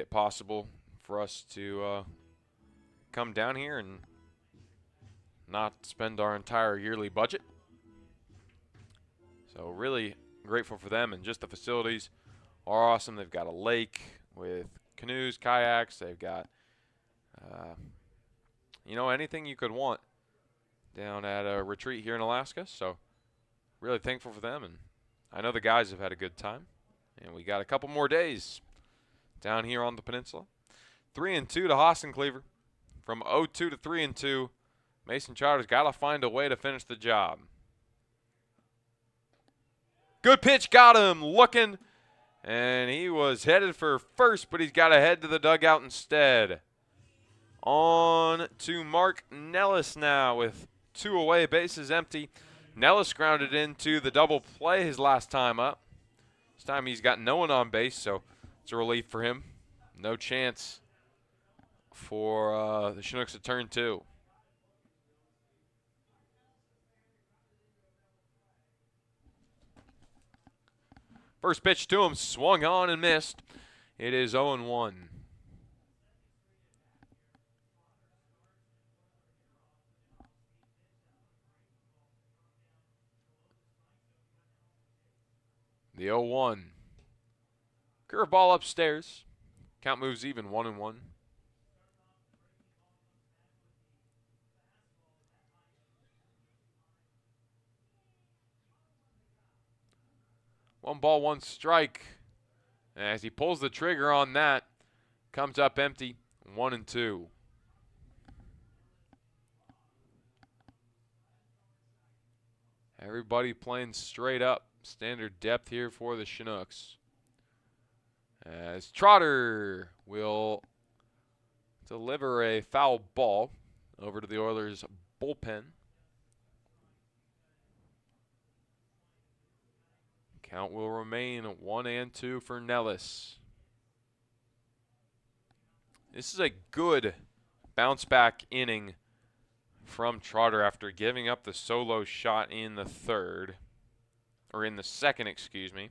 it possible for us to come down here and not spend our entire yearly budget. So really grateful for them, and just the facilities are awesome. They've got a lake with canoes, kayaks. They've got, anything you could want down at a retreat here in Alaska. So really thankful for them, and I know the guys have had a good time. And we got a couple more days down here on the peninsula. 3 and 2 to Hassencleaver. From 0-2 to 3 and 2, Mason Trotter's got to find a way to finish the job. Good pitch, got him looking, and he was headed for first, but he's got to head to the dugout instead. On to Mark Nellis now with 2 away, bases empty. Nellis grounded into the double play his last time up. This time he's got no one on base, so it's a relief for him. No chance for the Chinooks to turn 2. First pitch to him, swung on and missed. It is 0-1. The 0-1. Curveball upstairs. Count moves even, 1-1. One ball, one strike. As he pulls the trigger on that, comes up empty, 1-2. Everybody playing straight up. Standard depth here for the Chinooks. As Trotter will deliver a foul ball over to the Oilers bullpen. Count will remain 1-2 for Nellis. This is a good bounce back inning from Trotter after giving up the solo shot in the third, or in the second, excuse me.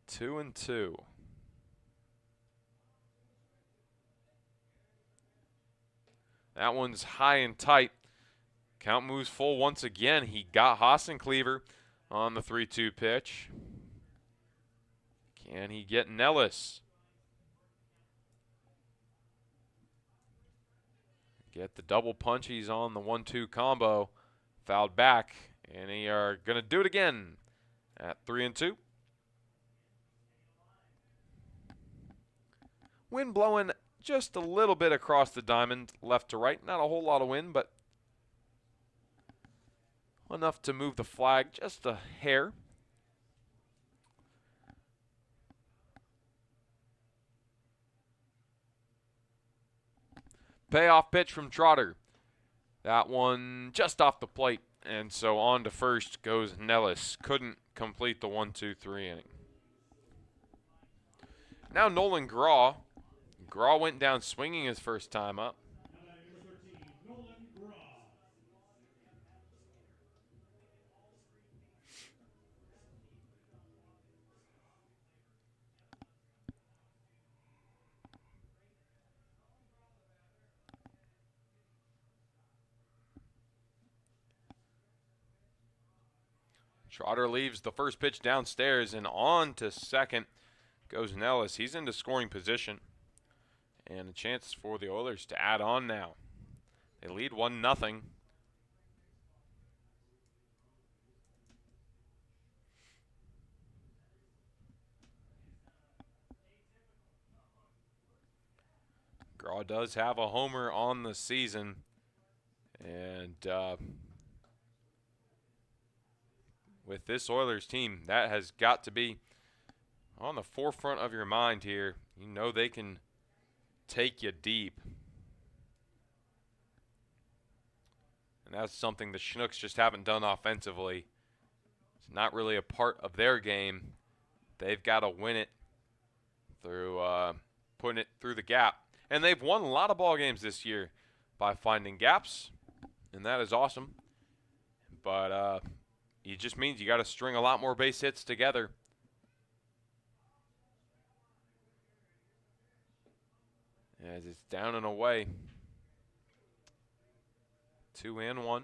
2-2. That one's high and tight. Count moves full once again. He got Cleaver on the 3-2 pitch. Can he get Nellis? Get the double punch. He's on the 1-2 combo. Fouled back, and they are going to do it again at 3-2. Wind blowing just a little bit across the diamond, left to right. Not a whole lot of wind, but enough to move the flag just a hair. Payoff pitch from Trotter. That one just off the plate, and so on to first goes Nellis. Couldn't complete the 1-2-3 inning. Now Nolan Graw. Graw went down swinging his first time up. Trotter leaves the first pitch downstairs, and on to second goes Nellis. He's into scoring position, and a chance for the Oilers to add on now. They lead 1-0. Graw does have a homer on the season, and with this Oilers team, that has got to be on the forefront of your mind here. You know they can take you deep. And that's something the Chinooks just haven't done offensively. It's not really a part of their game. They've got to win it through putting it through the gap. And they've won a lot of ball games this year by finding gaps, and that is awesome. But it just means you got to string a lot more base hits together. As it's down and away. 2-1.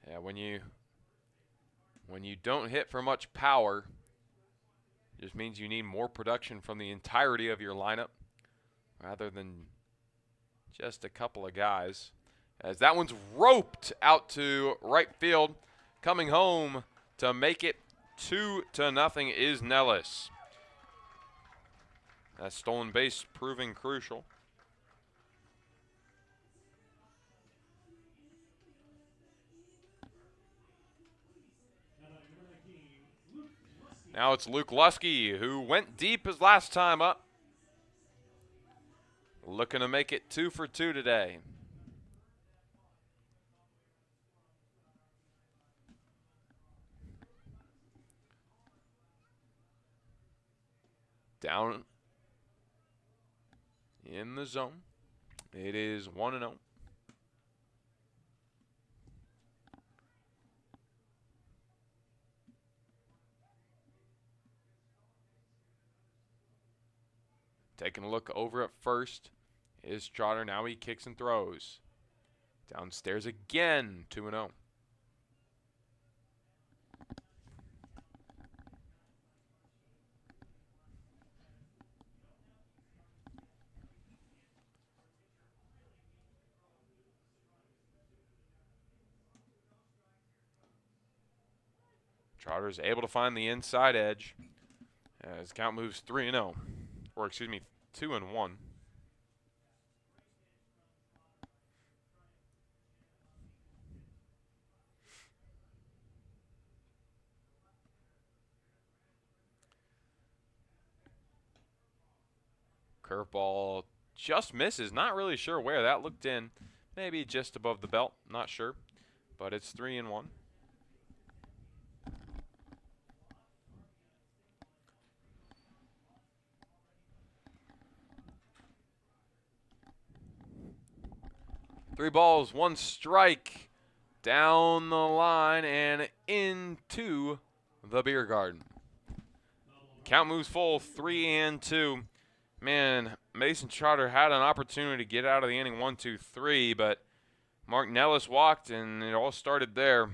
Yeah, when you don't hit for much power, it just means you need more production from the entirety of your lineup rather than just a couple of guys. As that one's roped out to right field. Coming home to make it 2-0 is Nellis. That stolen base proving crucial. Now it's Luke Lusky, who went deep his last time up. Looking to make it 2 for 2 today. Down in the zone. It is 1-0. Taking a look over at first is Trotter. Now he kicks and throws. Downstairs again, 2-0. Trotter is able to find the inside edge as count moves 3-0. Or excuse me, 2-1. Curveball just misses. Not really sure where that looked in. Maybe just above the belt. Not sure. But it's 3-1. 3 balls, 1 strike. Down the line and into the beer garden. Count moves full, 3-2. Man, Mason Trotter had an opportunity to get out of the inning 1-2-3, but Mark Nellis walked, and it all started there.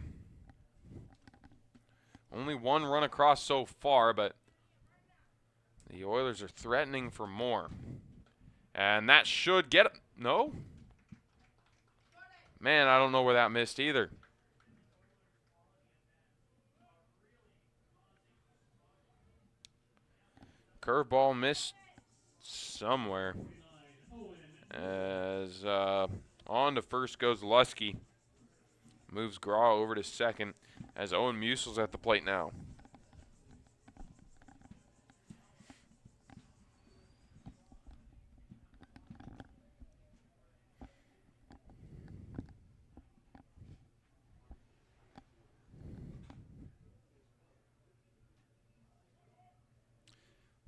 Only 1 run across so far, but the Oilers are threatening for more. And that should get it. No? Man, I don't know where that missed either. Curveball missed somewhere. As on to first goes Lusky. Moves Graw over to second as Owen Musel's at the plate now.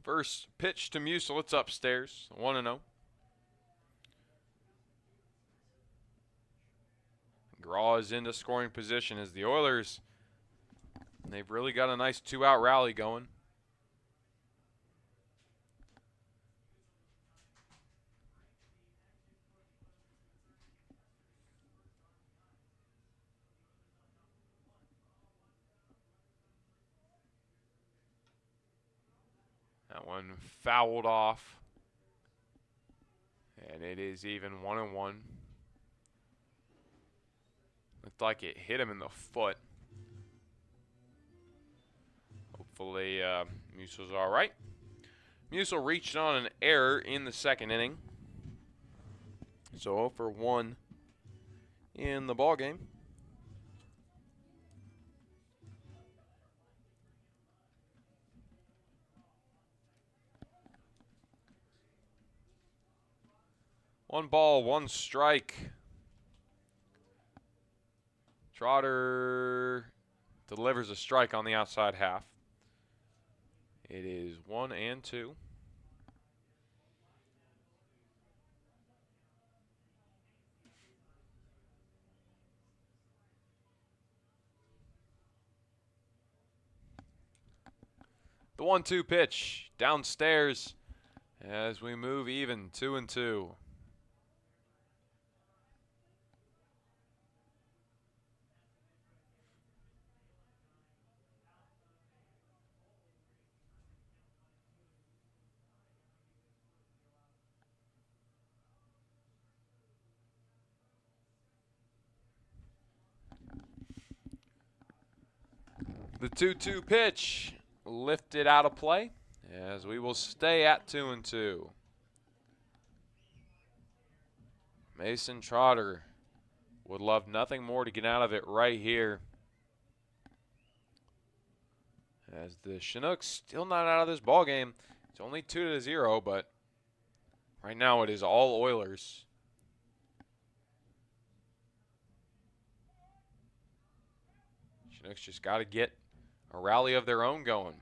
First pitch to Musel, it's upstairs, 1-0. Graw is into scoring position as the Oilers, they've really got a nice 2-out rally going. That one fouled off. And it is even 1-1. Looked like it hit him in the foot. Hopefully Musel's all right. Musel reached on an error in the second inning. So 0 for 1 in the ball game. One ball, 1 strike. Trotter delivers a strike on the outside half. It is 1-2. The 1-2 pitch downstairs as we move even, 2-2. The 2-2 pitch lifted out of play as we will stay at 2-2. Mason Trotter would love nothing more to get out of it right here. As the Chinooks still not out of this ball game. It's only 2-0, but right now it is all Oilers. Chinooks just got to get a rally of their own going.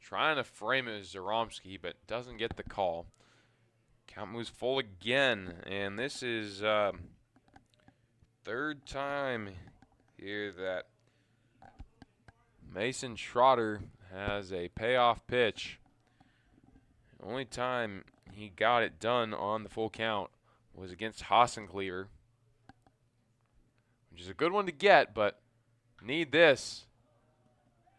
Trying to frame it as Zaromsky, but doesn't get the call. Count moves full again, and this is third time here that Mason Trotter has a payoff pitch. The only time he got it done on the full count was against Hassencleaver, which is a good one to get, but need this.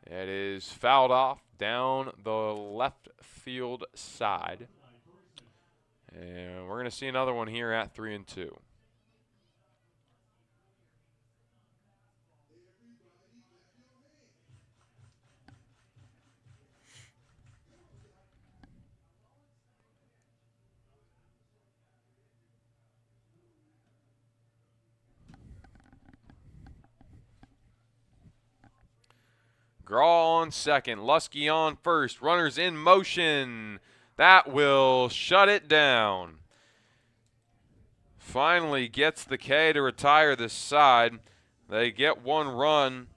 It is fouled off down the left field side. And we're going to see another one here at 3-2. Graw on second, Lusky on first, runners in motion. That will shut it down. Finally gets the K to retire this side. They get 1 run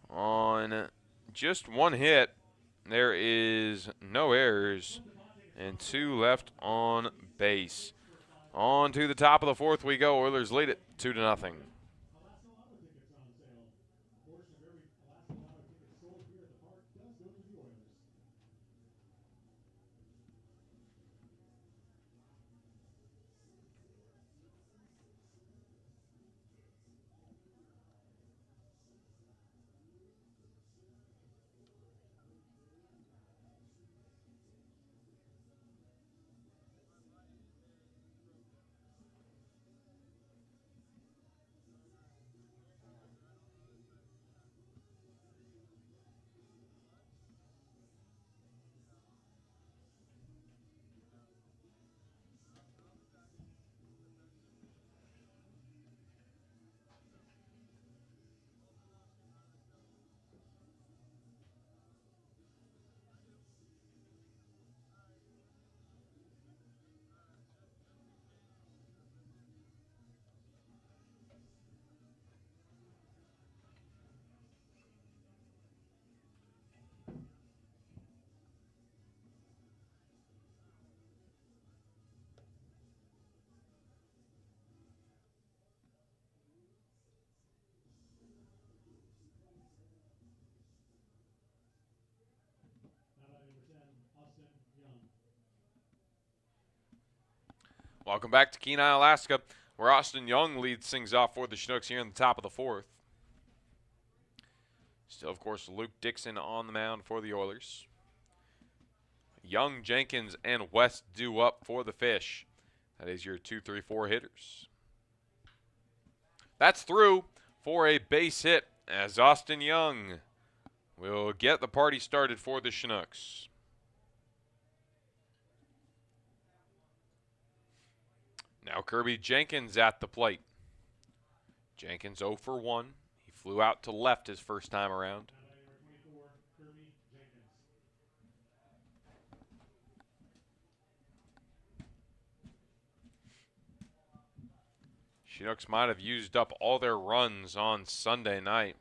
on just 1 hit. There is no errors and 2 left on base. On to the top of the fourth we go. Oilers lead it 2-0. Alaska Lotto tickets on sale. A portion of every Alaska Lotto ticket sold here at the park does go to the Oilers. Welcome back to Kenai, Alaska, where Austin Young leads things off for the Chinooks here in the top of the fourth. Still, of course, Luke Dixon on the mound for the Oilers. Young, Jenkins, and West due up for the Fish. That is your 2, 3, 4 hitters. That's through for a base hit as Austin Young will get the party started for the Chinooks. Now Kirby Jenkins at the plate. Jenkins 0 for 1. He flew out to left his first time around. Chinooks might have used up all their runs on Sunday night.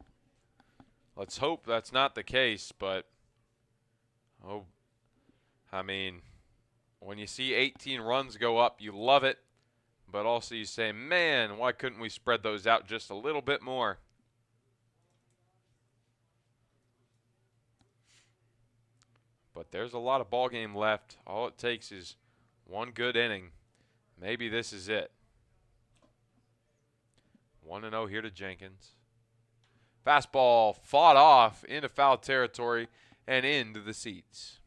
Let's hope that's not the case, but I mean, when you see 18 runs go up, you love it. But also you say, man, why couldn't we spread those out just a little bit more? But there's a lot of ball game left. All it takes is one good inning. Maybe this is it. 1-0 here to Jenkins. Fastball fought off into foul territory and into the seats.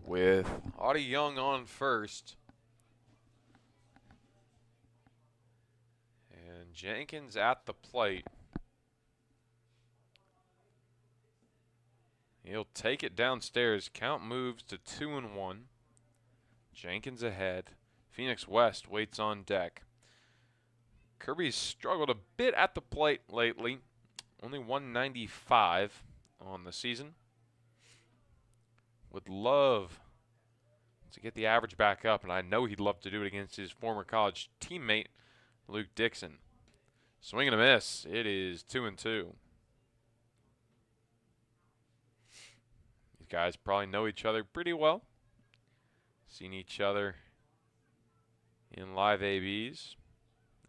With Audie Young on first. And Jenkins at the plate. He'll take it downstairs. Count moves to 2-1. Jenkins ahead. Phoenix West waits on deck. Kirby's struggled a bit at the plate lately. Only 195 on the season. Would love to get the average back up, and I know he'd love to do it against his former college teammate, Luke Dixon. Swing and a miss. It is 2-2. These guys probably know each other pretty well. Seen each other in live ABs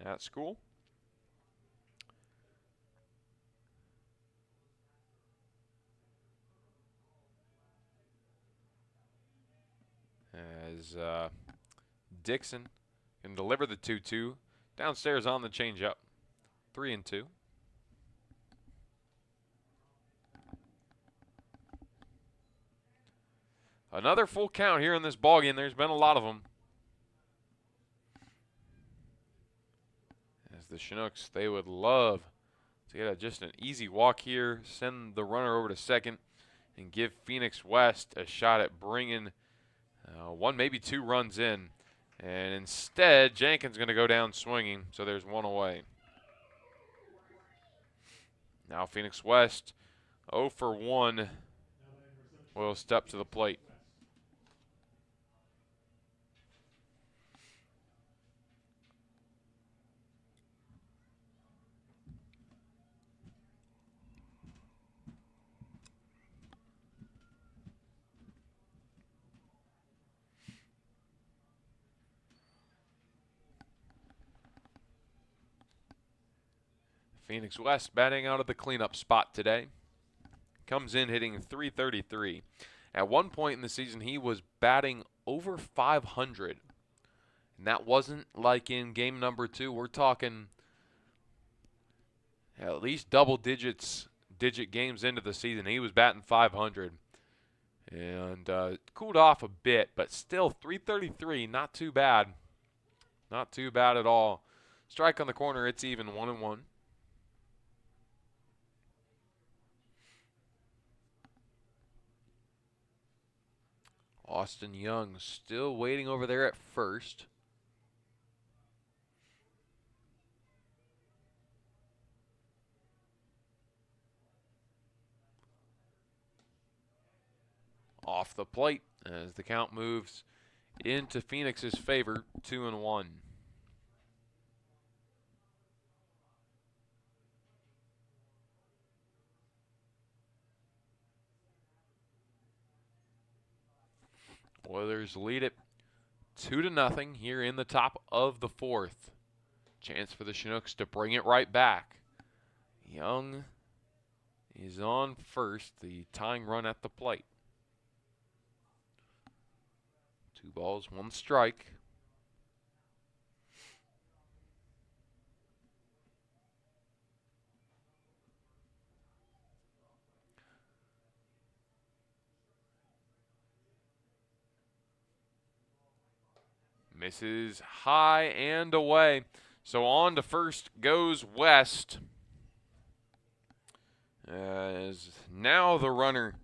at school. As Dixon can deliver the 2-2 downstairs on the changeup. 3-2. Another full count here in this ballgame. There's been a lot of them. As the Chinooks, they would love to get just an easy walk here, send the runner over to second, and give Phoenix West a shot at bringing one, maybe 2 runs in. And instead, Jenkins going to go down swinging, so there's 1 away. Now Phoenix West 0 for 1 will step to the plate. Phoenix West batting out of the cleanup spot today. Comes in hitting .333. At one point in the season, he was batting over 500. And that wasn't like in game number 2. We're talking at least digit games into the season. He was batting 500. And cooled off a bit, but still .333, not too bad. Not too bad at all. Strike on the corner, it's even 1-1. Austin Young still waiting over there at first. Off the plate as the count moves into Phoenix's favor, 2-1. Oilers lead it 2-0 here in the top of the 4th. Chance for the Chinooks to bring it right back. Young is on first, the tying run at the plate. 2 balls, 1 strike. Misses high and away. So on to first goes West. As now the runner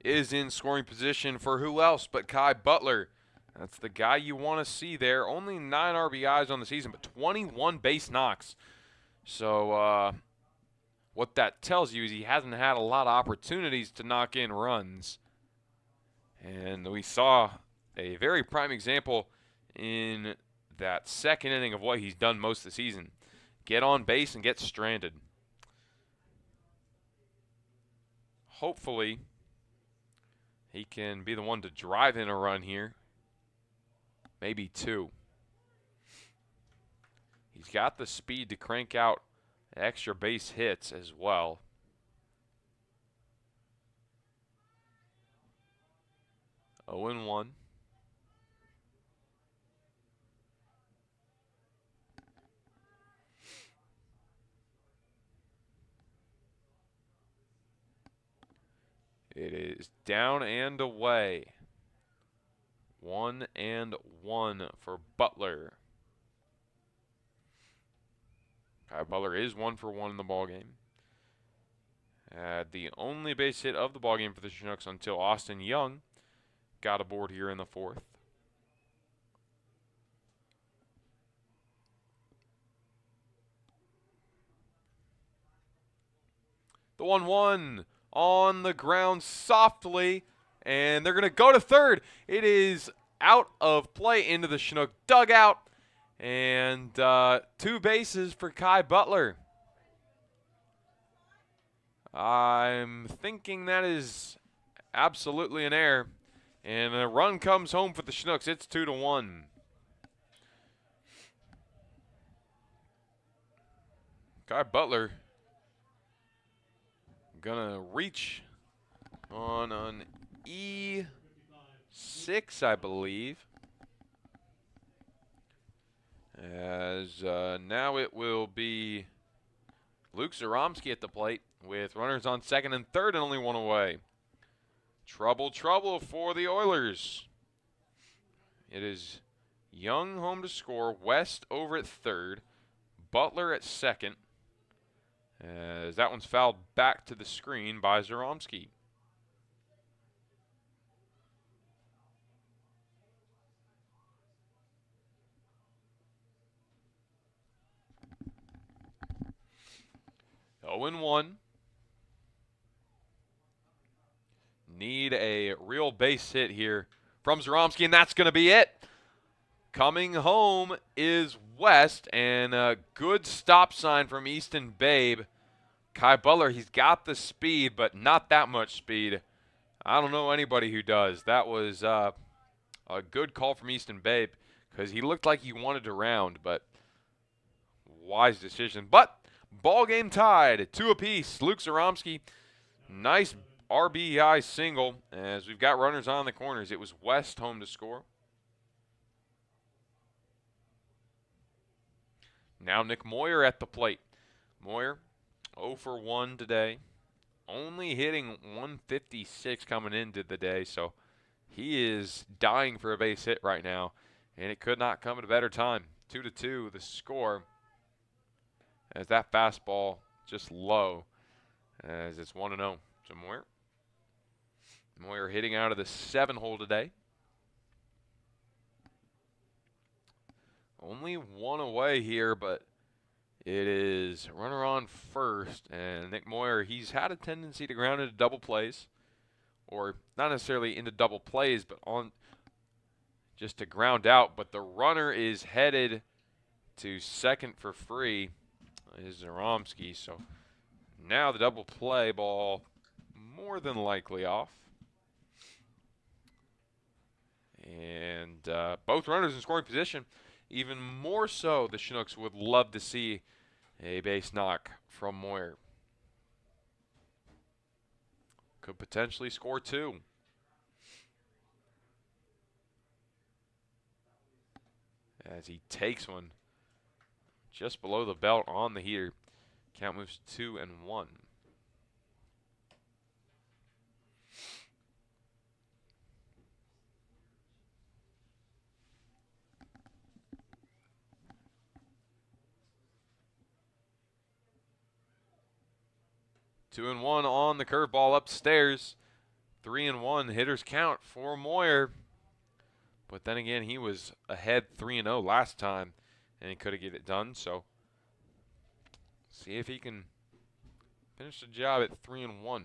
is in scoring position for who else but Kai Butler. That's the guy you want to see there. Only 9 RBIs on the season, but 21 base knocks. So what that tells you is he hasn't had a lot of opportunities to knock in runs. And we saw a very prime example in that second inning of what he's done most of the season. Get on base and get stranded. Hopefully, he can be the one to drive in a run here. Maybe 2. He's got the speed to crank out extra base hits as well. Oh and 1. It is down and away. 1-1 for Butler. Kai Butler is 1 for 1 in the ballgame. The only base hit of the ballgame for the Chinooks until Austin Young got aboard here in the 4th. The 1-1 on the ground softly, and they're going to go to third. It is out of play into the Chinook dugout, and 2 bases for Kai Butler. I'm thinking that is absolutely an error, and a run comes home for the Chinooks. It's 2-1. Kai Butler gonna reach on an E6, I believe. As now it will be Luke Zaromsky at the plate with runners on second and third and only 1 away. Trouble for the Oilers. It is Young home to score, West over at third, Butler at second, as that one's fouled back to the screen by Zaromsky. Oh and 1. Need a real base hit here from Zaromsky, and that's going to be it. Coming home is West, and a good stop sign from Easton Babe. Kai Butler, he's got the speed, but not that much speed. I don't know anybody who does. That was a good call from Easton Babe because he looked like he wanted to round, but wise decision. But Ball game tied, 2 apiece. Luke Zaromski, nice RBI single. As we've got runners on the corners, it was West home to score. Now Nick Moyer at the plate. Moyer 0 for 1 today. Only hitting 156 coming into the day, so he is dying for a base hit right now, and it could not come at a better time. 2-2 the score, as that fastball just low, as it's 1-0. So Moyer hitting out of the 7-hole today. Only one away here, but it is runner on first, and Nick Moyer, he's had a tendency to ground into double plays, or not necessarily into double plays, but on just to ground out. But the runner is headed to second for free, is Zaromski. So now the double play ball more than likely off. And both runners in scoring position. Even more so, the Chinooks would love to see a base knock from Moyer. Could potentially score 2. As he takes one just below the belt on the heater. Count moves 2-1. Two and one on the curveball upstairs. 3-1 hitters count for Moyer. But then again, he was ahead 3-0 last time, and he could have get it done. So see if he can finish the job at 3-1.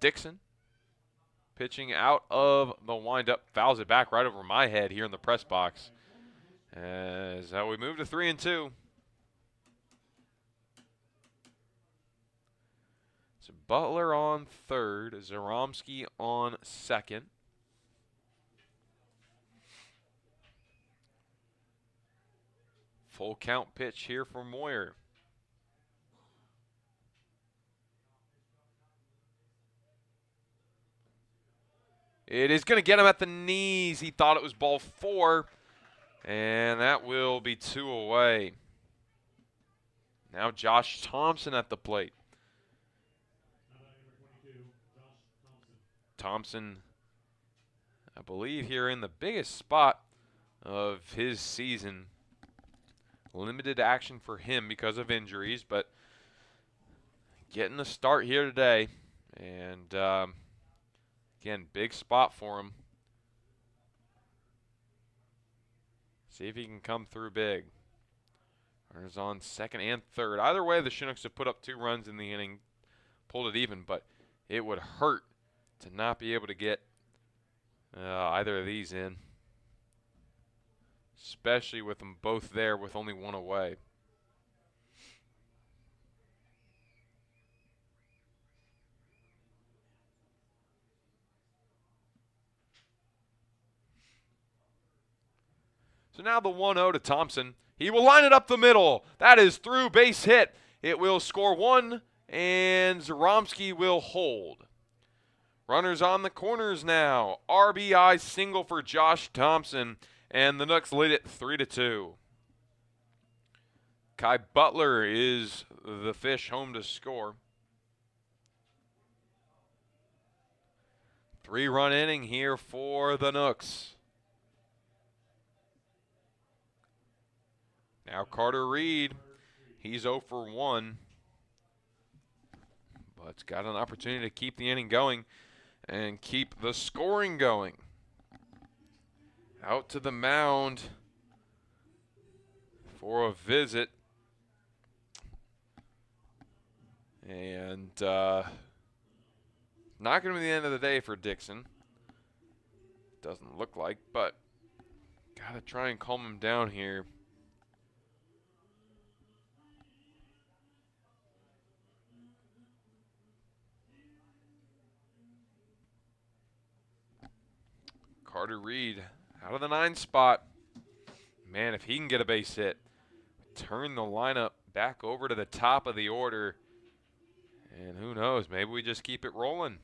Dixon pitching out of the windup, fouls it back right over my head here in the press box. As we move to 3-2. So Butler on third, Zaromski on second. Full count pitch here for Moyer. It is going to get him at the knees. He thought it was ball 4, and that will be 2 away. Now Josh Thompson at the plate. Thompson, I believe, here in the biggest spot of his season. Limited action for him because of injuries, but getting a start here today. And again, big spot for him. See if he can come through big. Runners on second and third. Either way, the Chinooks have put up 2 runs in the inning, pulled it even, but it would hurt to not be able to get either of these in, especially with them both there with only 1 away. So now the 1-0 to Thompson. He will line it up the middle. That is through, base hit. It will score 1, and Zaromski will hold. Runners on the corners now. RBI single for Josh Thompson, and the Nooks lead it 3-2. Kai Butler is the fish home to score. 3-run inning here for the Nooks. Now Carter Reed, he's 0 for 1, but's got an opportunity to keep the inning going and keep the scoring going. Out to the mound for a visit. And not going to be the end of the day for Dixon. Doesn't look like, but got to try and calm him down here. Carter Reed out of the 9 spot. man, if he can get a base hit, turn the lineup back over to the top of the order. And who knows, maybe we just keep it rolling.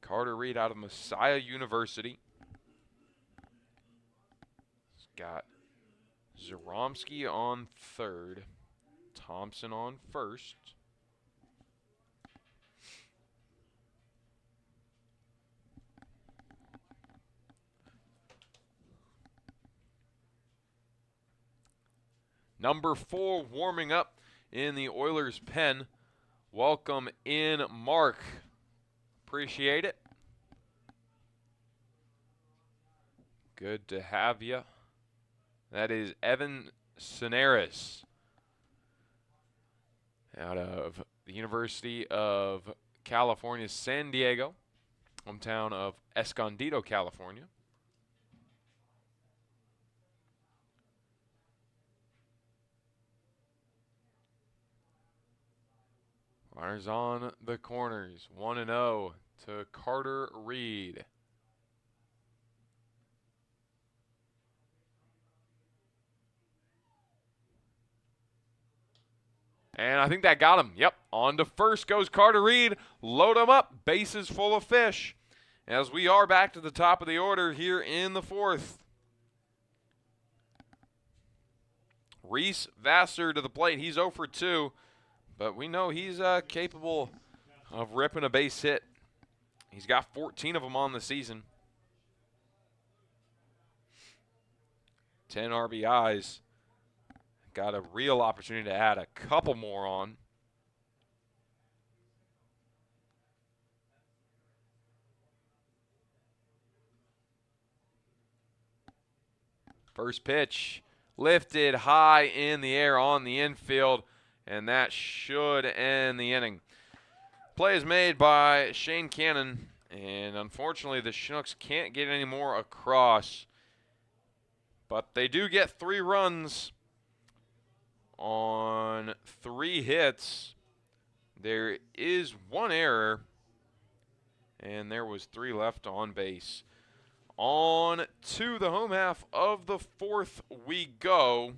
Carter Reed out of Messiah University. He's got Zaromsky on third, Thompson on first. Number 4 warming up in the Oilers' pen. Welcome in, Mark. Appreciate it. Good to have you. That is Evan Cineris out of the University of California, San Diego, hometown of Escondido, California. Runners on the corners, 1-0 to Carter Reed. And I think that got him. Yep, on to first goes Carter Reed. Load him up, bases full of fish. As we are back to the top of the order here in the 4th. Reese Vassar to the plate. He's 0 for 2. But we know he's capable of ripping a base hit. He's got 14 of them on the season. 10 RBIs. Got a real opportunity to add a couple more on. First pitch lifted high in the air on the infield. And that should end the inning. Play is made by Shane Cannon, and unfortunately the Chinooks can't get any more across. But they do get 3 runs on 3 hits. There is 1 error, and there was 3 left on base. On to the home half of the 4th we go.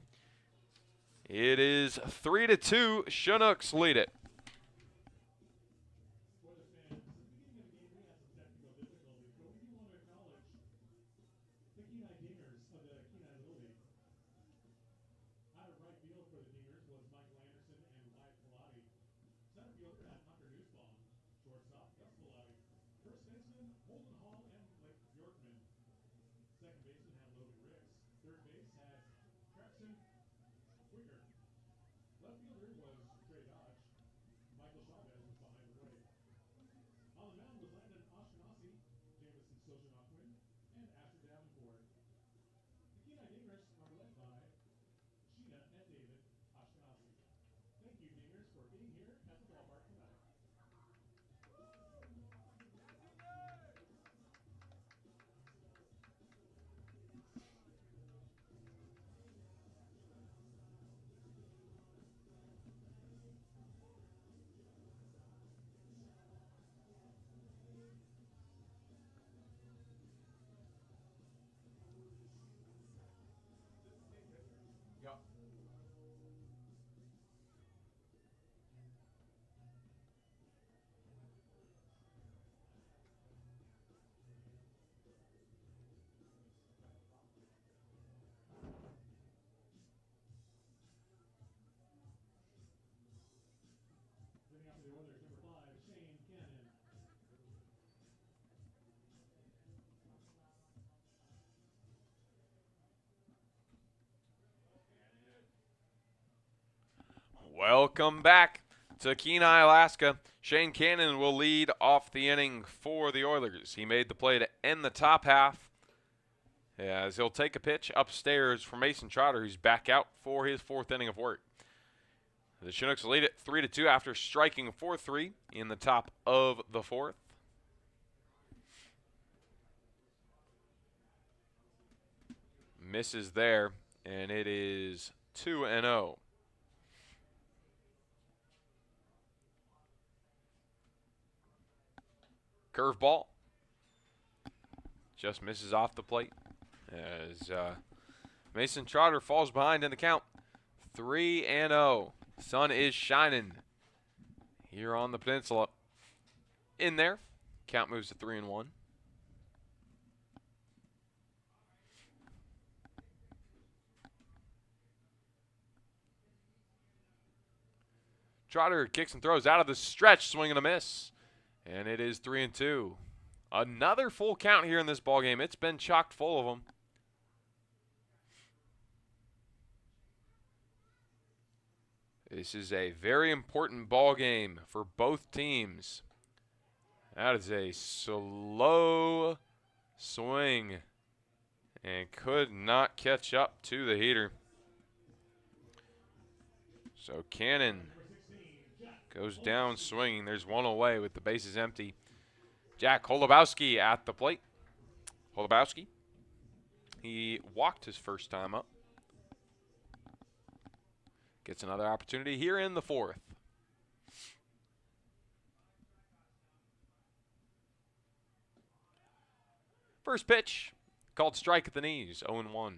It is 3-2. Chinooks lead it. Welcome back to Kenai, Alaska. Shane Cannon will lead off the inning for the Oilers. He made the play to end the top half as he'll take a pitch upstairs for Mason Trotter, who's back out for his 4th inning of work. The Chinooks lead it 3-2 after striking 4-3 in the top of the 4th. Misses there, and it is 2-0. Curveball just misses off the plate as Mason Trotter falls behind in the count. 3-0. Sun is shining here on the peninsula. In there. Count moves to 3-1. Trotter kicks and throws out of the stretch, swing and a miss. And it is 3-2. Another full count here in this ballgame. It's been chock full of them. This is a very important ball game for both teams. That is a slow swing and could not catch up to the heater. So Cannon goes down swinging. There's one away with the bases empty. Jack Holubowski at the plate. Holubowski, he walked his first time up. Gets another opportunity here in the fourth. First pitch, called strike at the knees, 0-1.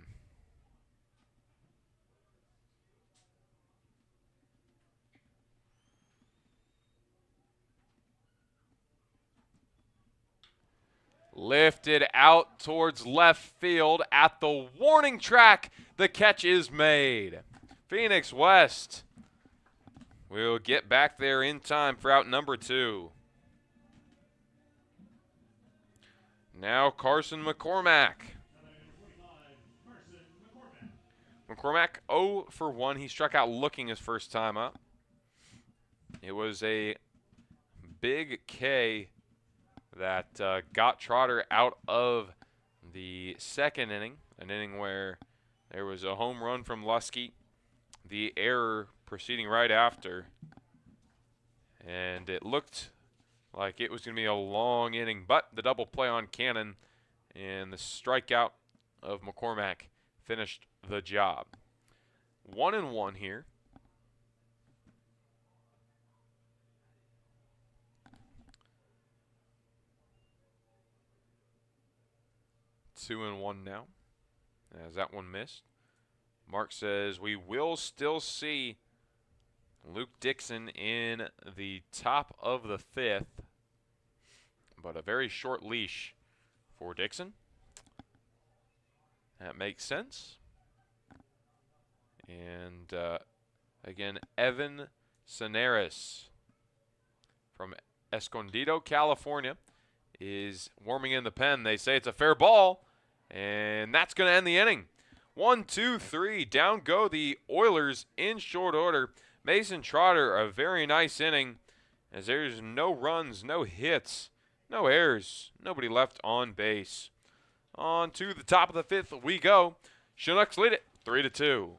Lifted out towards left field at the warning track. The catch is made. Phoenix West will get back there in time for out number 2. Now Carson McCormack. McCormack 0 for 1. He struck out looking his first time up. It was a big K that got Trotter out of the second inning, an inning where there was a home run from Lusky, the error proceeding right after, and it looked like it was going to be a long inning, but the double play on Cannon and the strikeout of McCormack finished the job. 1-1 here. Two and one now, as that one missed. Mark says we will still see Luke Dixon in the top of the 5th, but a very short leash for Dixon. That makes sense. And again, Evan Sonaris from Escondido, California, is warming in the pen. They say it's a fair ball, and that's going to end the inning. 1, 2, 3. Down go the Oilers in short order. Mason Trotter, a very nice inning, as there's no runs, no hits, no errors, nobody left on base. On to the top of the 5th we go. Chinooks lead it 3-2.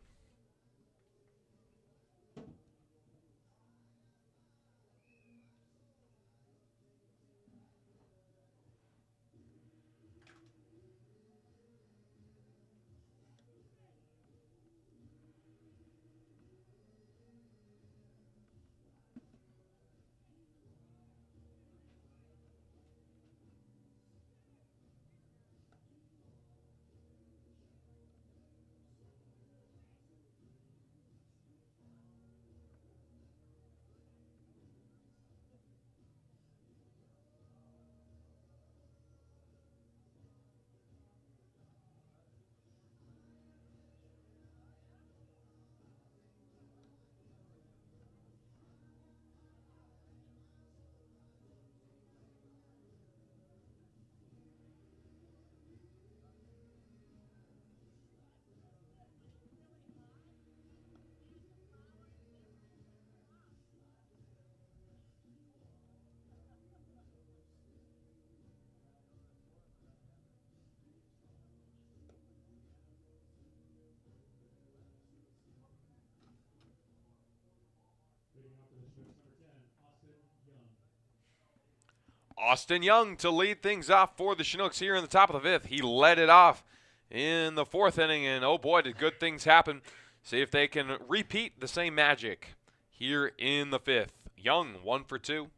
Austin Young to lead things off for the Chinooks here in the top of the 5th. He led it off in the 4th inning, and oh boy, did good things happen. See if they can repeat the same magic here in the 5th. Young, 1 for 2.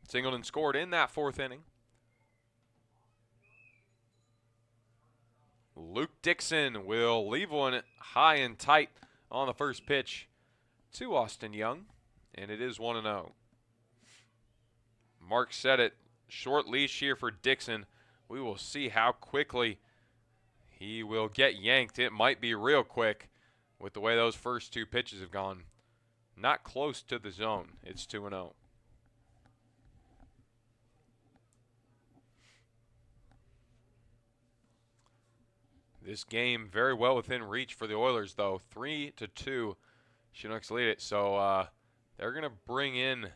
Singleton scored in that 4th inning. Luke Dixon will leave one high and tight on the first pitch to Austin Young, and it is 1-0. Mark said it, short leash here for Dixon. We will see how quickly he will get yanked. It might be real quick with the way those first two pitches have gone. Not close to the zone. It's 2-0. This game very well within reach for the Oilers, though. 3-2. Chinooks lead it. So they're going to bring in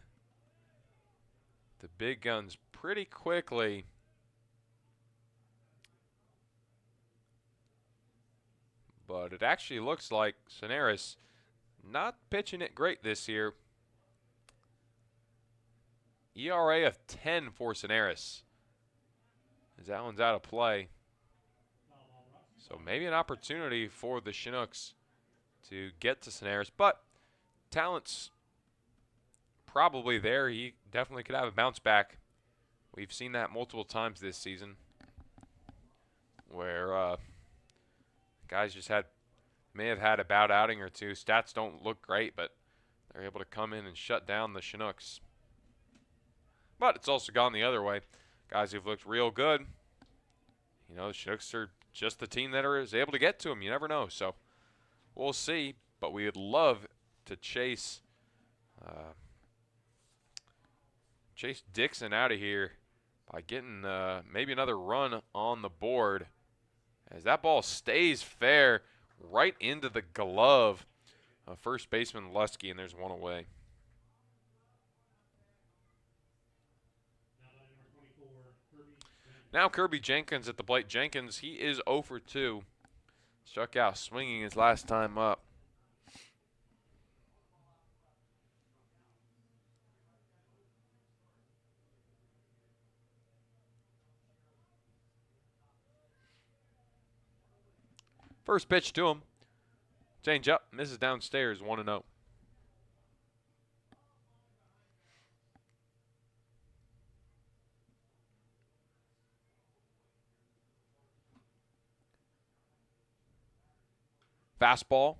the big guns pretty quickly. But it actually looks like Soneris not pitching it great this year. ERA of 10 for Soneris, as that one's out of play. So maybe an opportunity for the Chinooks to get to Soneris, but talent's probably there. He definitely could have a bounce back. We've seen that multiple times this season, where guys just may have had a bad outing or two. Stats don't look great, but they're able to come in and shut down the Chinooks. But it's also gone the other way. Guys who've looked real good, you know, the Chinooks are just the team that is able to get to them. You never know. So we'll see. But we would love to chase Dixon out of here by getting maybe another run on the board, as that ball stays fair right into the glove of first baseman Lusky, and there's one away. Now Kirby Jenkins at the plate. Jenkins, he is 0 for 2. Struck out swinging his last time up. First pitch to him. Change up, misses downstairs, 1-0. Fastball,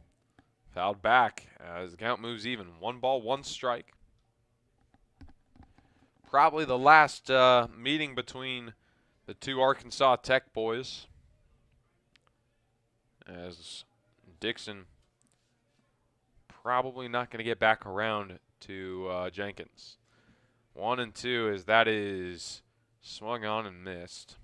fouled back as the count moves even. 1 ball, 1 strike. Probably the last meeting between the two Arkansas Tech boys, as Dixon probably not going to get back around to Jenkins. 1-2, as that is swung on and missed.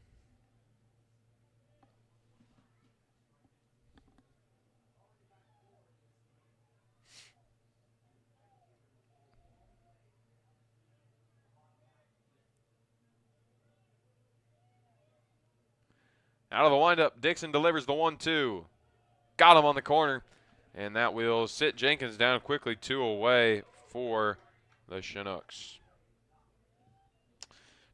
Out of the windup, Dixon delivers the 1-2. Got him on the corner, and that will sit Jenkins down quickly, 2 away for the Chinooks.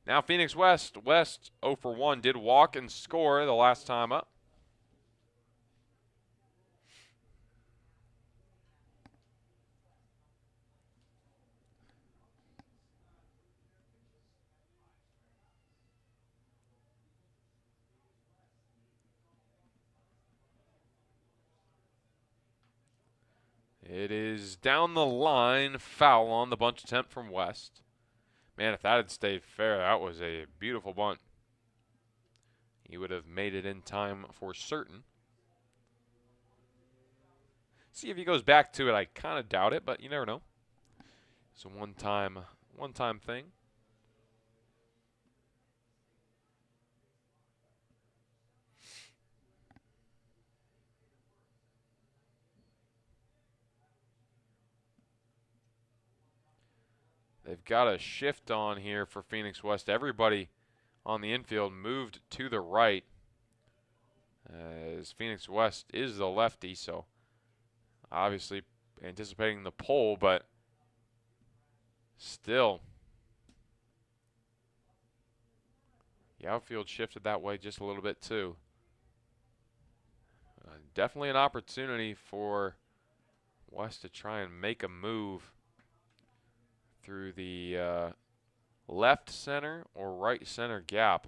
Now Phoenix West. West 0 for 1. Did walk and score the last time up. It is down the line, foul on the bunt attempt from West. Man, if that had stayed fair, that was a beautiful bunt. He would have made it in time for certain. See if he goes back to it. I kind of doubt it, but you never know. It's a one-time thing. They've got a shift on here for Phoenix West. Everybody on the infield moved to the right, as Phoenix West is the lefty, so obviously anticipating the pull, but still. The outfield shifted that way just a little bit too. Definitely an opportunity for West to try and make a move through the left center or right center gap.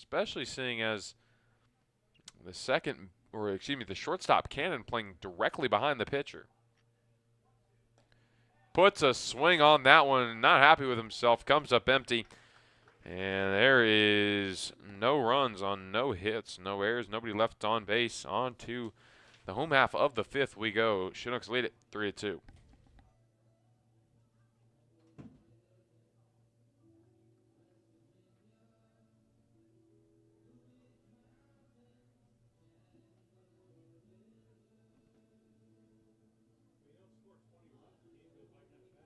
especially seeing as the shortstop Cannon playing directly behind the pitcher. Puts a swing on that one, not happy with himself, comes up empty. And there is no runs on no hits, no errors, nobody left on base. On to the home half of the fifth we go. Chinooks lead it 3-2.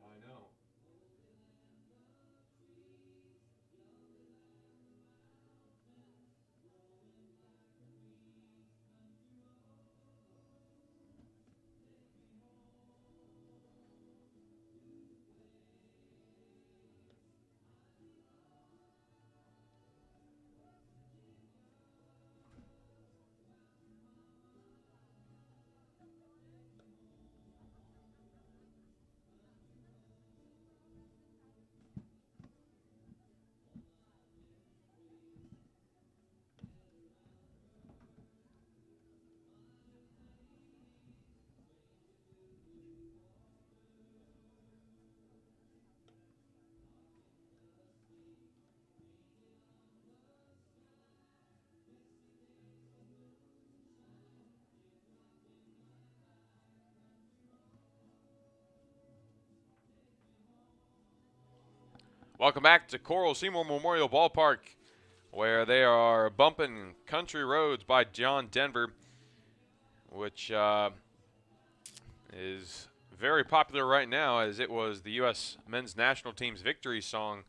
I know. Welcome back to Seymour Memorial Ballpark, where they are bumping Country Roads by John Denver, which is very popular right now, as it was the U.S. men's national team's victory song.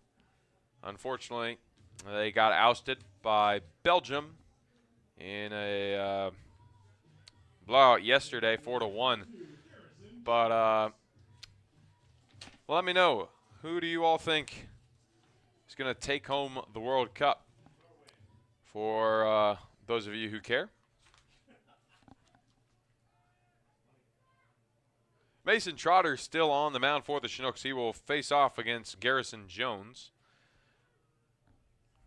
Unfortunately, they got ousted by Belgium in a blowout yesterday, 4-1. But let me know, who do you all think is going to take home the World Cup? For those of you who care. Mason Trotter still on the mound for the Chinooks. He will face off against Garrison Jones.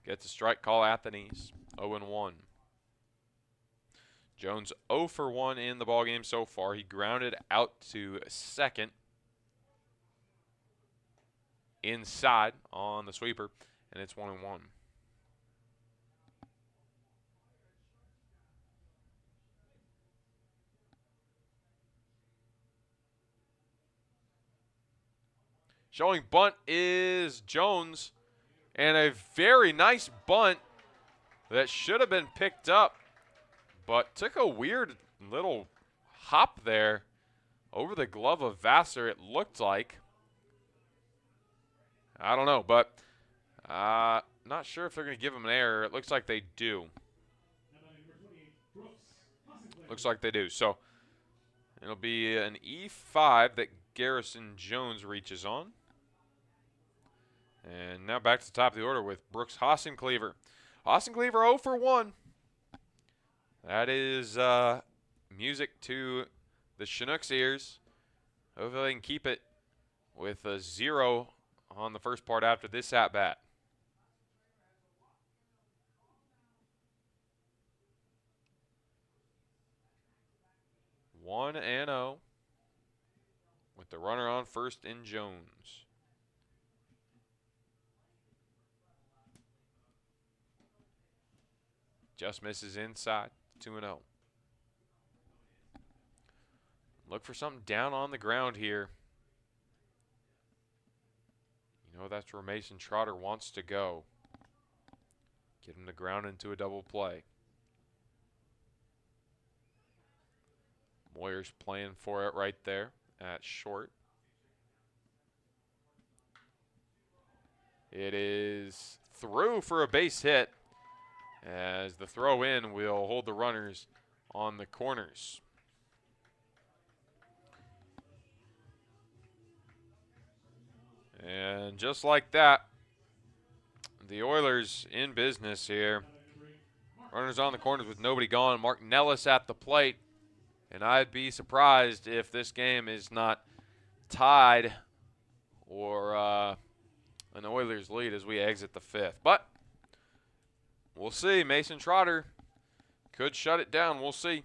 Gets a strike call at the knees. 0-1. Jones 0 for 1 in the ballgame so far. He grounded out to second. Inside on the sweeper, and it's 1-1. Showing bunt is Jones, and a very nice bunt that should have been picked up, but took a weird little hop there over the glove of Vassar, it looked like. I don't know, but not sure if they're going to give him an error. It looks like they do. Looks like they do. So it'll be an E5 that Garrison Jones reaches on. And now back to the top of the order with Brooks Hossencleaver. Hossencleaver 0 for 1. That is music to the Chinooks' ears. Hopefully they can keep it with a 0 on the first part after this at-bat. One and 0 with the runner on first in Jones. Just misses inside. 2-0. Look for something down on the ground here. You know, that's where Mason Trotter wants to go. Get him to ground into a double play. Moyer's playing for it right there at short. It is through for a base hit, as the throw in will hold the runners on the corners. And just like that, the Oilers in business here. Runners on the corners with nobody gone. Mark Nellis at the plate. And I'd be surprised if this game is not tied or an Oilers lead as we exit the fifth. But We'll see. Mason Trotter could shut it down. We'll see.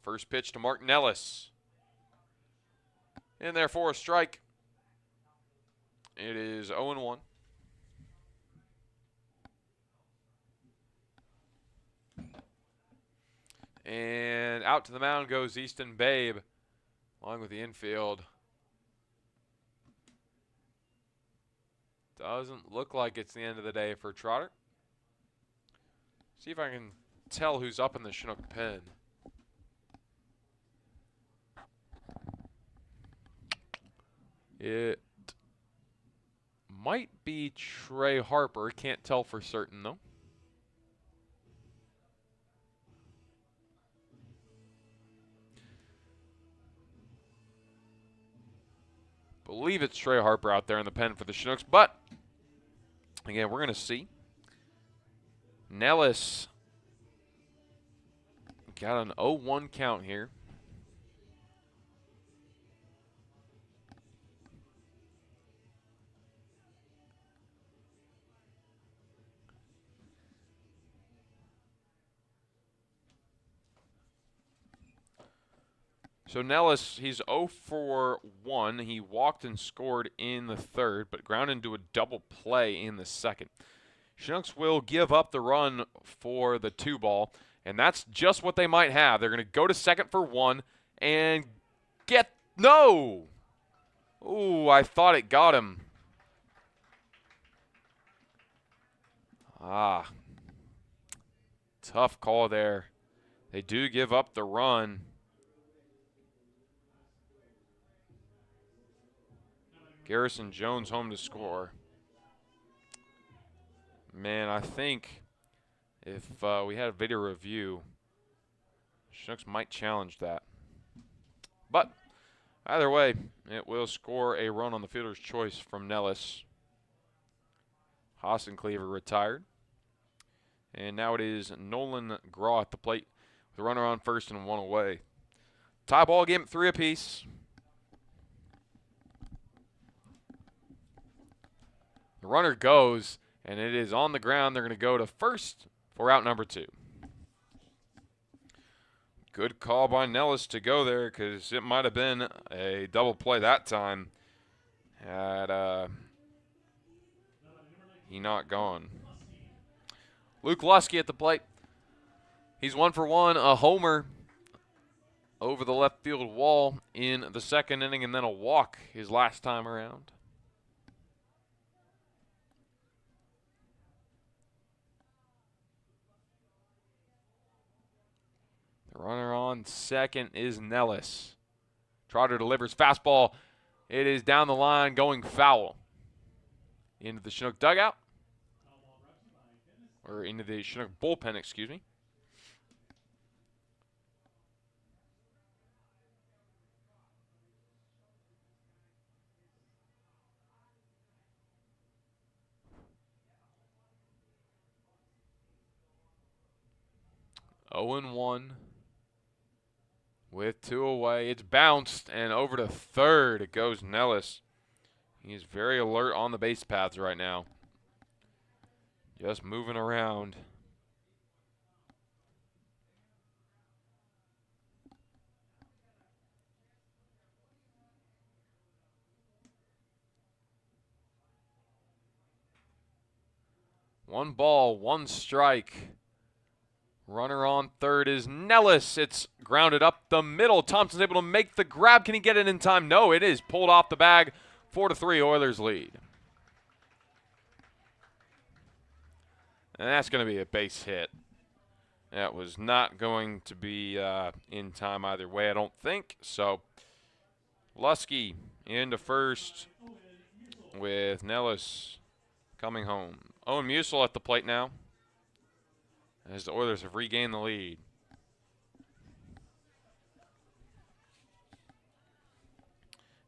First pitch to Mark Nellis. In there for a strike. It is 0-1. And out to the mound goes Easton Babe, along with the infield. Doesn't look like it's the end of the day for Trotter. See if I can tell who's up in the Chinook pen. It might be Trey Harper. Can't tell for certain, though. Believe it's Trey Harper out there in the pen for the Chinooks, but again, we're going to see. Nellis got an 0-1 count here. So Nellis, he's 0 for 1. He walked and scored in the third, but grounded into a double play in the second. Chinooks will give up the run for the 2-ball, and that's just what they might have. They're going to go to second for 1 and get no. Ooh, I thought it got him. Ah, tough call there. They do give up the run. Garrison Jones home to score. Man, I think if we had a video review, Chinooks might challenge that. But either way, it will score a run on the fielder's choice from Nellis. Hassan Cleaver retired. And now it is Nolan Graw at the plate with a runner on first and 1 away. Tie ball game at 3 apiece. The runner goes, and it is on the ground. They're going to go to first for out number 2. Good call by Nellis to go there because it might have been a double play that time had he not gone. Luke Lusky at the plate. He's 1 for 1, a homer over the left field wall in the second inning, and then a walk his last time around. The runner on second is Nellis. Trotter delivers fastball. It is down the line going foul. Into the Chinook dugout. Or into the Chinook bullpen, excuse me. Oh and 1. With 2 away, it's bounced, and over to third it goes Nellis. He's very alert on the base paths right now. Just moving around. One ball, 1 strike. Runner on third is Nellis. It's grounded up the middle. Thompson's able to make the grab. Can he get it in time? No, it is pulled off the bag. 4-3, Oilers lead. And that's going to be a base hit. That was not going to be in time either way, I don't think. So, Lusky into first with Nellis coming home. Owen Musil at the plate now, as the Oilers have regained the lead.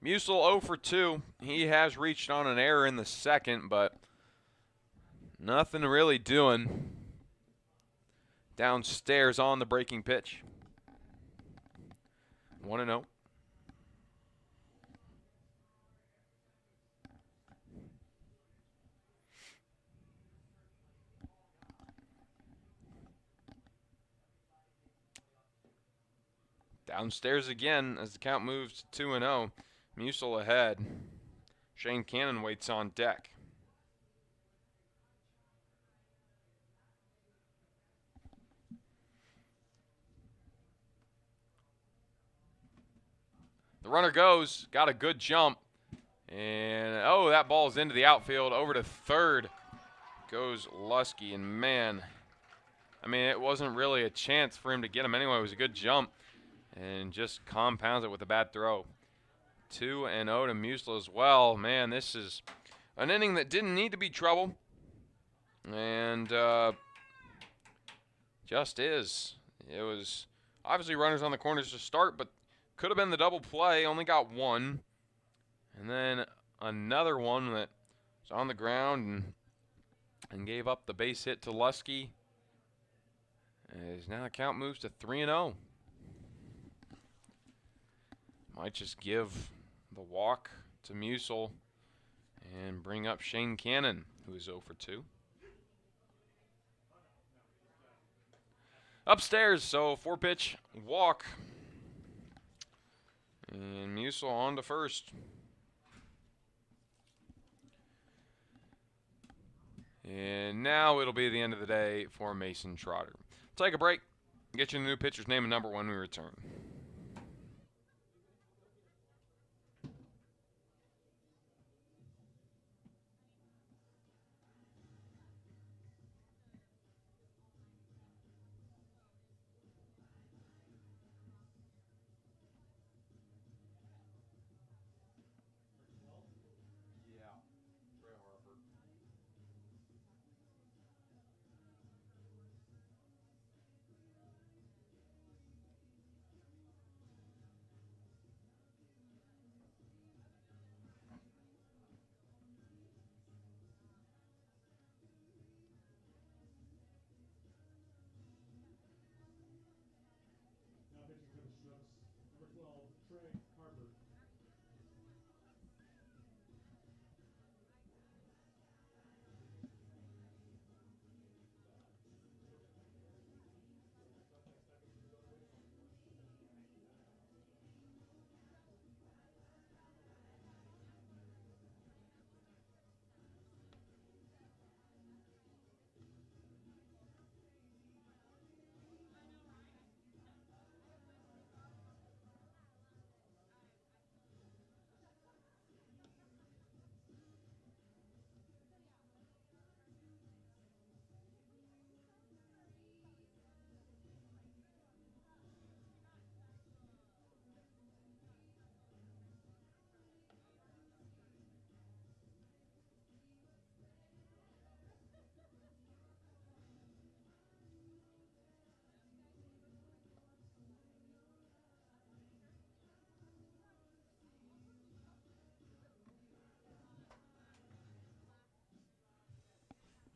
Musil 0 for 2. He has reached on an error in the second, but nothing really doing downstairs on the breaking pitch. 1-0. Downstairs again as the count moves to 2-0. Musil ahead. Shane Cannon waits on deck. The runner goes, got a good jump. And, oh, that ball's into the outfield. Over to third goes Lusky. And, man, I mean, it wasn't really a chance for him to get him anyway. It was a good jump. And just compounds it with a bad throw. 2-0 to Musil as well. Man, this is an inning that didn't need to be trouble. And just is. It was obviously runners on the corners to start, but could have been the double play. Only got one. And then another one that was on the ground and gave up the base hit to Lusky. As now the count moves to 3-0. Might just give the walk to Musil and bring up Shane Cannon, who is 0 for 2. Upstairs, so 4-pitch walk. And Musil on to first. And now it'll be the end of the day for Mason Trotter. Take a break. Get you the new pitcher's name and number when we return. Now pitching for the Chinooks, number 12, Trey Harper.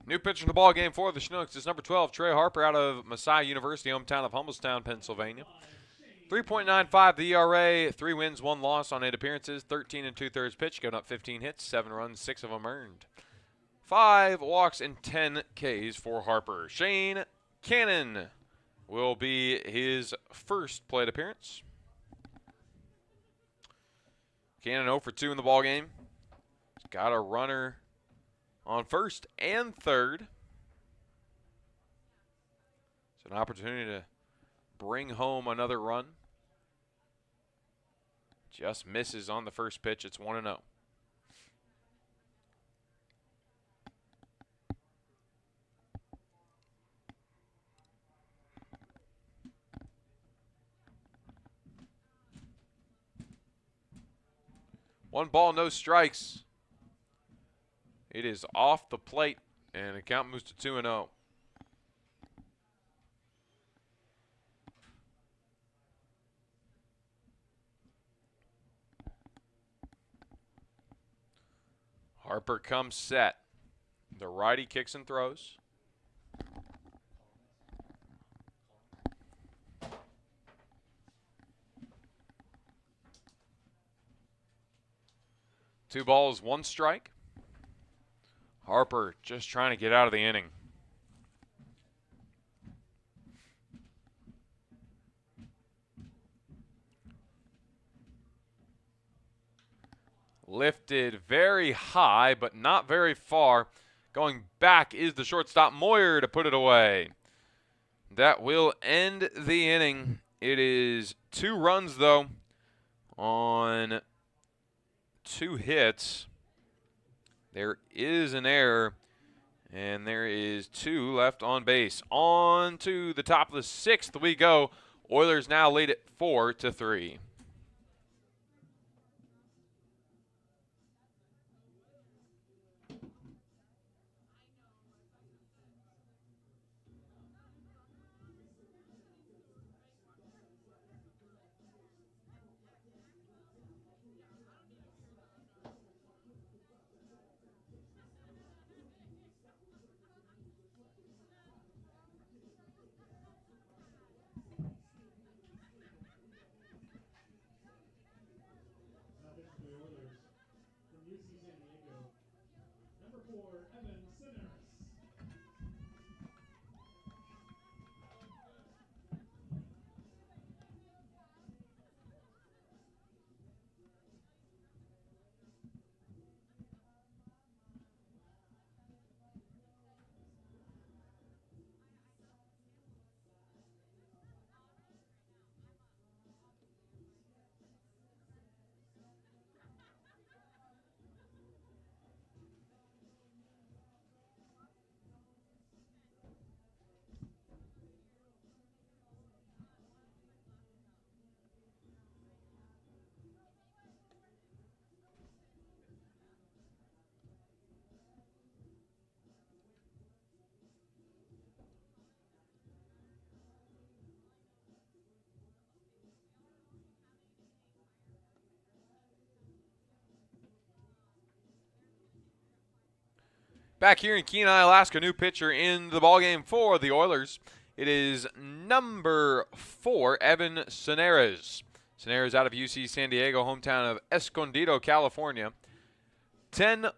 New pitcher in the ball game for the Chinooks is number 12, Trey Harper, out of Messiah University, hometown of Hummelstown, Pennsylvania. 3.95 the ERA, 3 wins, 1 loss on 8 appearances, 13 2/3 pitch, giving up 15 hits, 7 runs, 6 of them earned. 5 walks and 10 Ks for Harper. Shane Cannon will be his first plate appearance. Cannon 0 for 2 in the ball game. He's got a runner on first and third. It's an opportunity to bring home another run. Just misses on the first pitch. It's 1-0. One ball, no strikes. It is off the plate, and the count moves to 2-0. Harper comes set. The righty kicks and throws. Two balls, 1 strike. Harper just trying to get out of the inning. Lifted very high, but not very far. Going back is the shortstop, Moyer, to put it away. That will end the inning. It is 2 runs, though, on 2 hits. There is an error, and there is 2 left on base. On to the top of the 6th we go. Oilers now lead it 4-3. Now pitching for the Oilers from UC San Diego, number 4, Evan Sinners. Back here in Kenai, Alaska, new pitcher in the ballgame for the Oilers. It is number 4, Evan Sinners. Sinners out of UC San Diego, hometown of Escondido, California. 10.0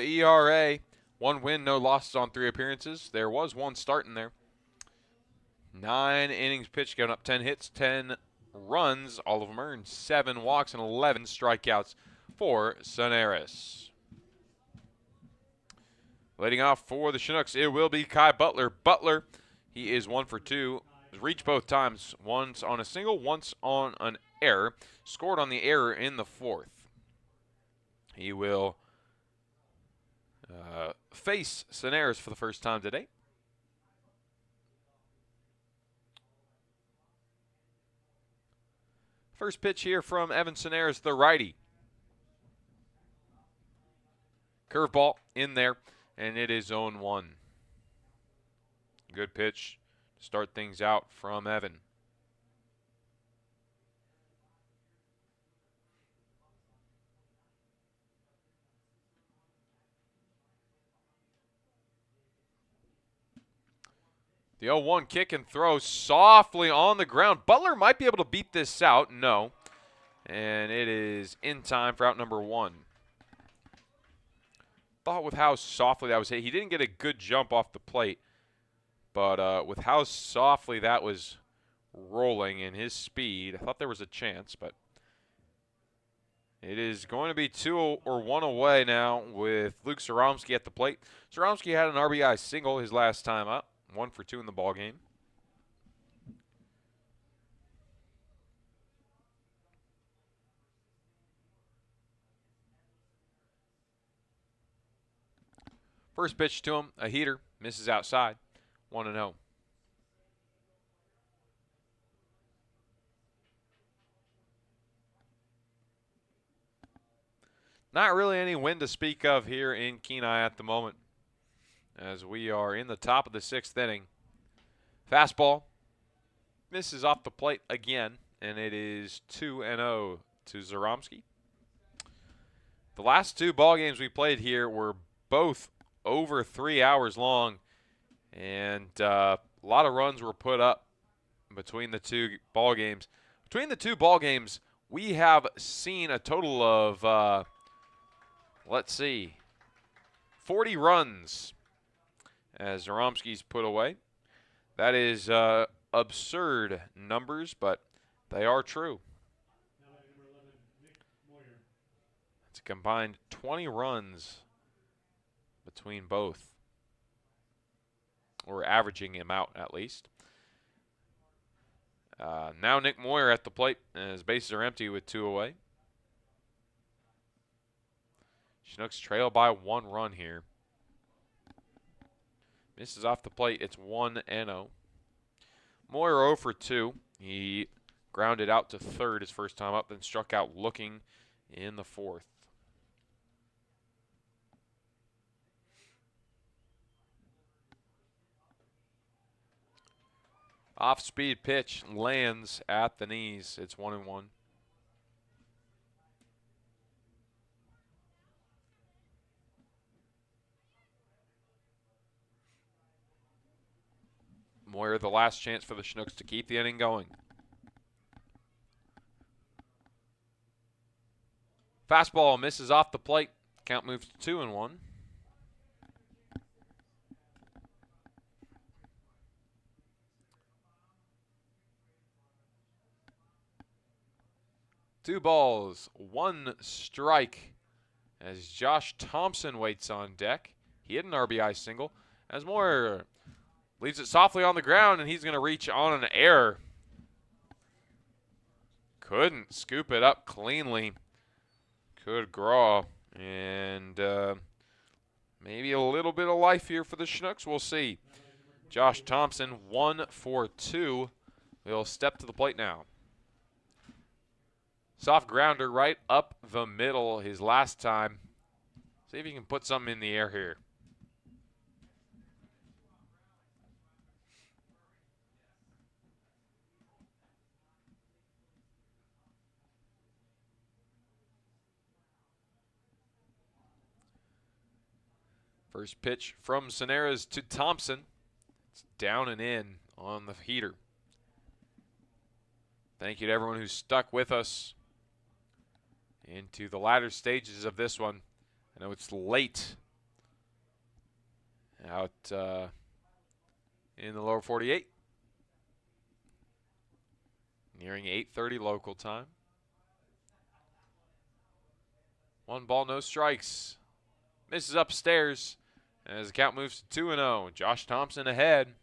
ERA, 1 win, no losses on 3 appearances. There was 1 start in there. 9 innings pitched, giving up 10 hits, 10 runs, all of them earned, 7 walks and 11 strikeouts for Sinners. Leading off for the Chinooks, it will be Kai Butler. Butler, he is 1 for 2. Reached both times, once on a single, once on an error. Scored on the error in the 4th. He will face Sinners for the first time today. First pitch here from Evan Sinners, the righty. Curveball in there. And it is 0-1. Good pitch to start things out from Evan. The 0-1 kick and throw softly on the ground. Butler might be able to beat this out. No. And it is in time for out number 1. Thought with how softly that was hit, he didn't get a good jump off the plate, but with how softly that was rolling and his speed, I thought there was a chance, but it is going to be 2 or 1 away now with Luke Zaromski at the plate. Zaromski had an RBI single his last time up, 1 for 2 in the ballgame. First pitch to him, a heater, misses outside, 1-0. Not really any wind to speak of here in Kenai at the moment, as we are in the top of the 6th inning. Fastball misses off the plate again, and it is 2-0 to Zaromski. The last 2 ball games we played here were both over 3 hours long, and a lot of runs were put up between the 2 ball games. Between the 2 ball games, we have seen a total of, 40 runs as Zaromski's put away. That is absurd numbers, but they are true. Now batting number 11, Nick Moyer. It's a combined 20 runs between both, or averaging him out at least. Now Nick Moyer at the plate, and his bases are empty with 2 away. Chinooks trail by 1 run here. Misses off the plate. It's 1-0. Moyer 0 for 2. He grounded out to third his first time up, then struck out looking in the 4th. Off-speed pitch lands at the knees. It's 1-1. Moyer, the last chance for the Chinooks to keep the inning going. Fastball misses off the plate. Count moves to 2-1. Two balls, 1 strike as Josh Thompson waits on deck. He hit an RBI single as Moyer leaves it softly on the ground, and he's going to reach on an error. Couldn't scoop it up cleanly. Could draw, and maybe a little bit of life here for the Chinooks. We'll see. Josh Thompson, 1 for 2, will step to the plate now. Soft grounder right up the middle his last time. See if he can put something in the air here. First pitch from Soneras to Thompson. It's down and in on the heater. Thank you to everyone who's stuck with us into the latter stages of this one. I know it's late out in the lower 48. Nearing 8:30 local time. 1 ball, no strikes. Misses upstairs as the count moves to 2-0. Josh Thompson ahead.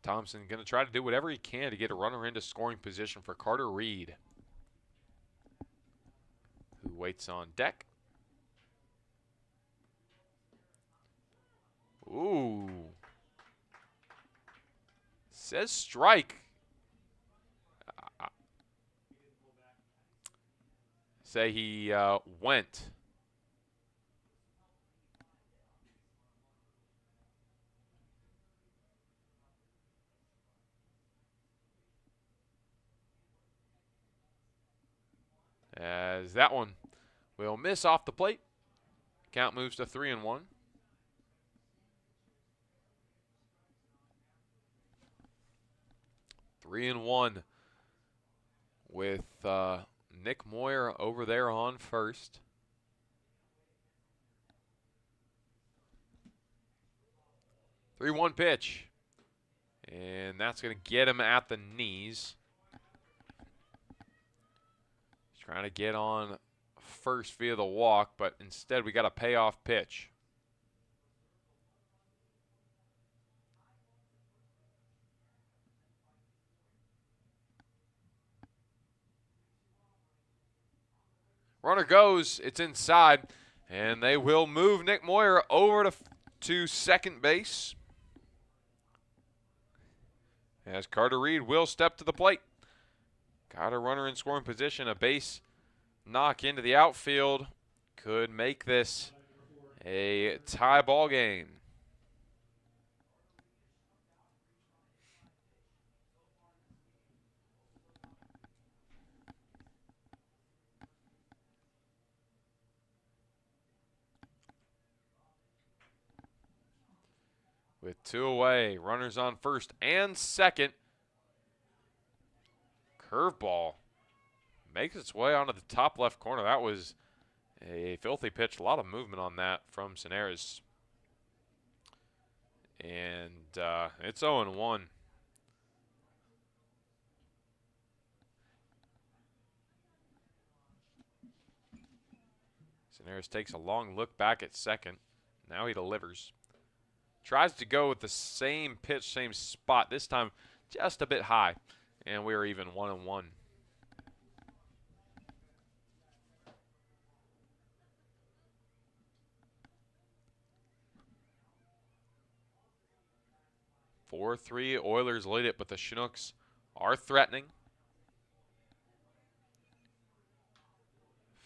Thompson going to try to do whatever he can to get a runner into scoring position for Carter Reed, who waits on deck. Ooh. Says strike. Say he went. As that one will miss off the plate. Count moves to 3-1. Three and one with Nick Moyer over there on first. Three 1 pitch. And that's going to get him at the knees. He's trying to get on first via the walk, but instead we got a payoff pitch. Runner goes, it's inside, and they will move Nick Moyer over to second base. As Carter Reed will step to the plate. Got a runner in scoring position, a base knock into the outfield. Could make this a tie ball game. With 2 away, runners on first and second. Curveball makes its way onto the top left corner. That was a filthy pitch. A lot of movement on that from Soneras. And it's 0-1. Daenerys takes a long look back at second. Now he delivers. Tries to go with the same pitch, same spot. This time just a bit high. And we are even 1-1. Four, 3, Oilers lead it, but the Chinooks are threatening.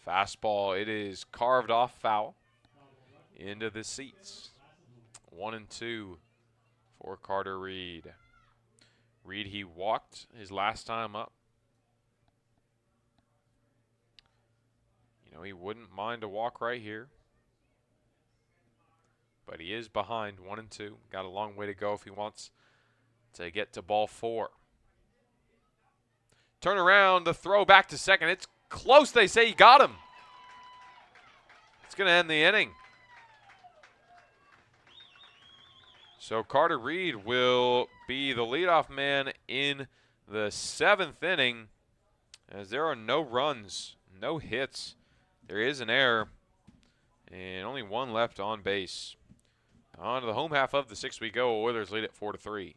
Fastball, it is carved off foul into the seats. 1-2 for Carter Reed. Reed, he walked his last time up. You know, he wouldn't mind a walk right here. But he is behind 1-2. Got a long way to go if he wants to get to ball 4. Turn around, the throw back to second. It's close, they say. He got him. It's going to end the inning. So Carter Reed will be the leadoff man in the 7th inning, as there are no runs, no hits. There is an error, and only one left on base. On to the home half of the 6th we go. Oilers lead it 4-3.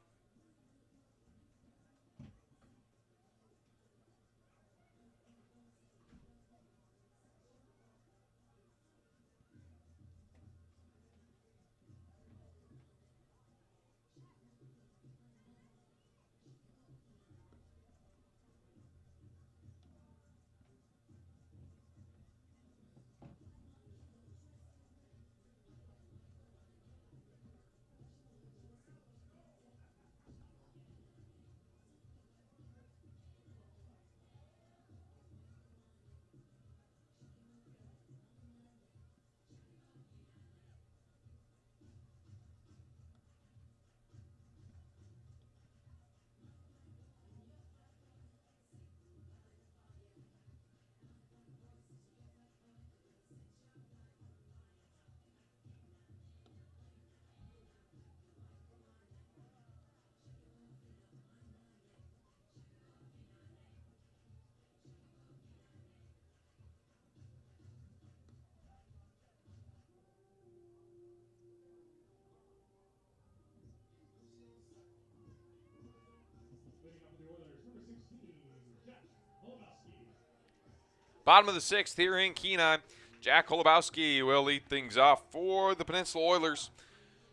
Bottom of the 6th here in Kenai. Jack Holubowski will lead things off for the Peninsula Oilers.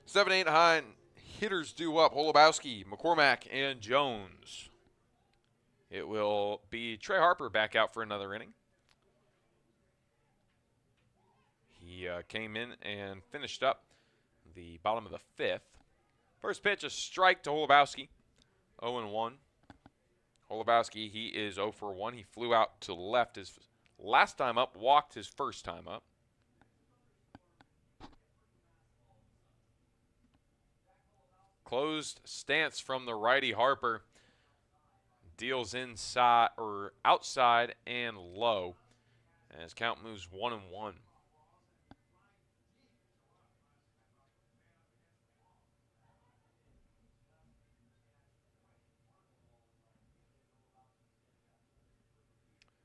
7-8 behind. Hitters due up. Holubowski, McCormack, and Jones. It will be Trey Harper back out for another inning. He came in and finished up the bottom of the 5th. First pitch, a strike to Holubowski. 0-1. Holubowski, he is 0 for 1. He flew out to left his last time up, walked his first time up. Closed stance from the righty Harper. Deals inside or outside and low. As count moves 1-1.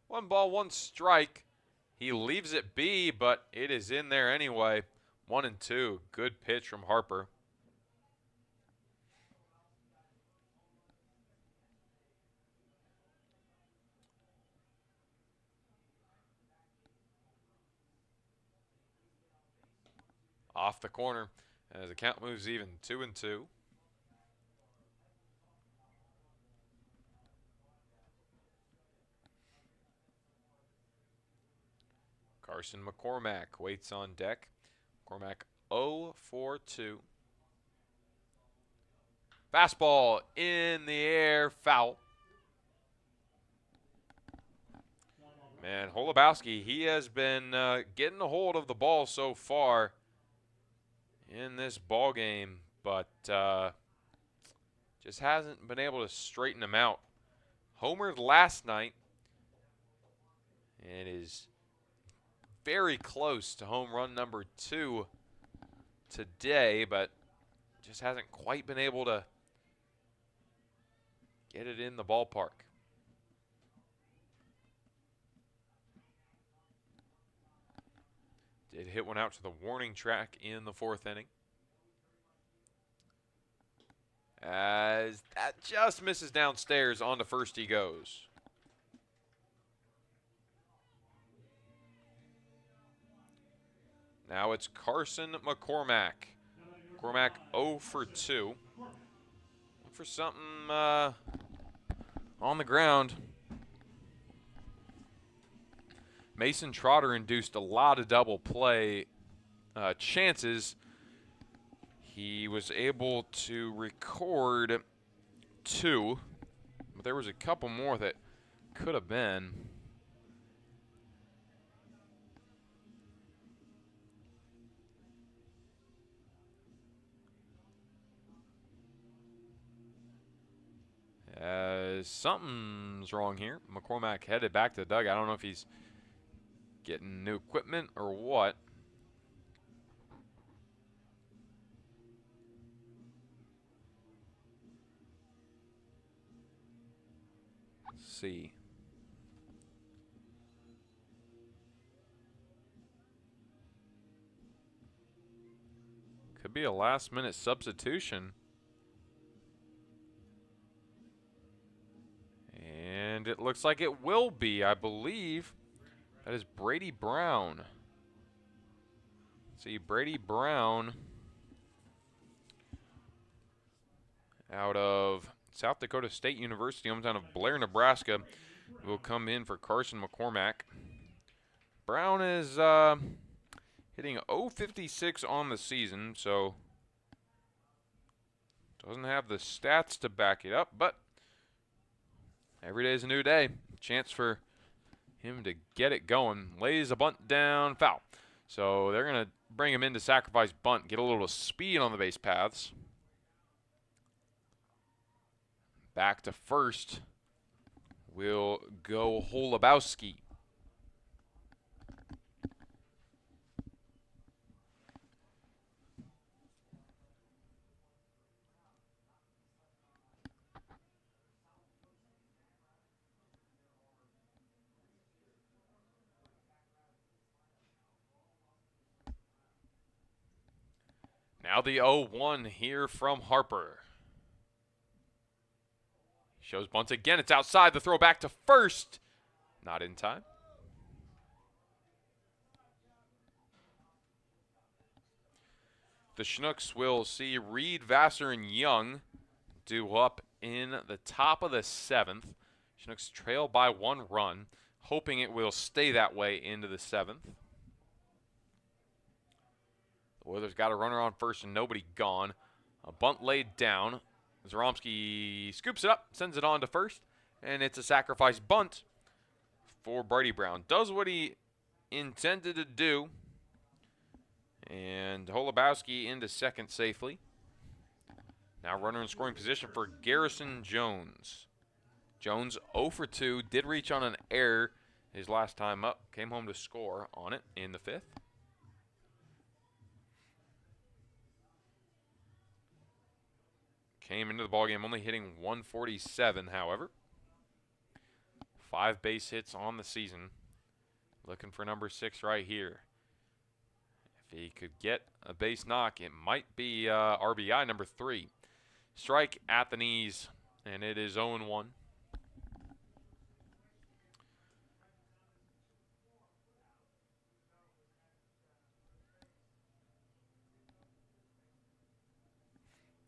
One ball, one strike. He leaves it be, but it is in there anyway. 1-2. Good pitch from Harper. Off the corner as the count moves even. 2-2. Carson McCormack waits on deck. McCormack 0 for 2. Fastball in the air, foul. Man, Holubowski, he has been getting a hold of the ball so far in this ball game, but just hasn't been able to straighten him out. Homered last night and is very close to home run number 2 today, but just hasn't quite been able to get it in the ballpark. Did hit one out to the warning track in the 4th inning. As that just misses downstairs, on to first he goes. Now it's Carson McCormack. McCormack 0 for 2. Look for something on the ground. Mason Trotter induced a lot of double play chances. He was able to record 2, but there was a couple more that could have been. Something's wrong here. McCormack headed back to the dugout. I don't know if he's getting new equipment or what. Let's see. Could be a last-minute substitution. And it looks like it will be, I believe. That is Brady Brown. See, Brady Brown out of South Dakota State University, hometown of Blair, Nebraska, will come in for Carson McCormack. Brown is hitting .056 on the season, so doesn't have the stats to back it up, but every day is a new day. Chance for him to get it going. Lays a bunt down, foul. So they're going to bring him in to sacrifice bunt, get a little speed on the base paths. Back to first will go Holubowski. Now the 0-1 here from Harper. Shows bunts again. It's outside. The throw back to first. Not in time. The Chinooks will see Reed, Vassar, and Young due up in the top of the 7th. Chinooks trail by 1 run, hoping it will stay that way into the 7th. The Oilers got a runner on first and nobody gone. A bunt laid down. Zaromsky scoops it up, sends it on to first, and it's a sacrifice bunt for Brady Brown. Does what he intended to do, and Holubowski into second safely. Now runner in scoring position for Garrison Jones. Jones 0 for 2, did reach on an error his last time up, came home to score on it in the 5th. Came into the ballgame only hitting .147, however. 5 base hits on the season. Looking for number 6 right here. If he could get a base knock, it might be RBI number 3. Strike at the knees, and it is 0-1.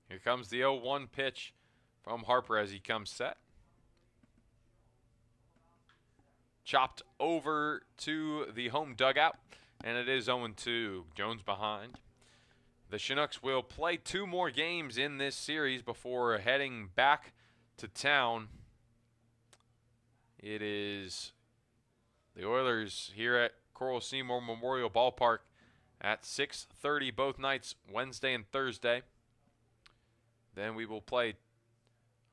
Here comes the 0-1 pitch from Harper as he comes set. Chopped over to the home dugout, and it is 0-2. Jones behind. The Chinooks will play 2 more games in this series before heading back to town. It is the Oilers here at Seymour Memorial Ballpark at 6:30 both nights, Wednesday and Thursday. Then we will play,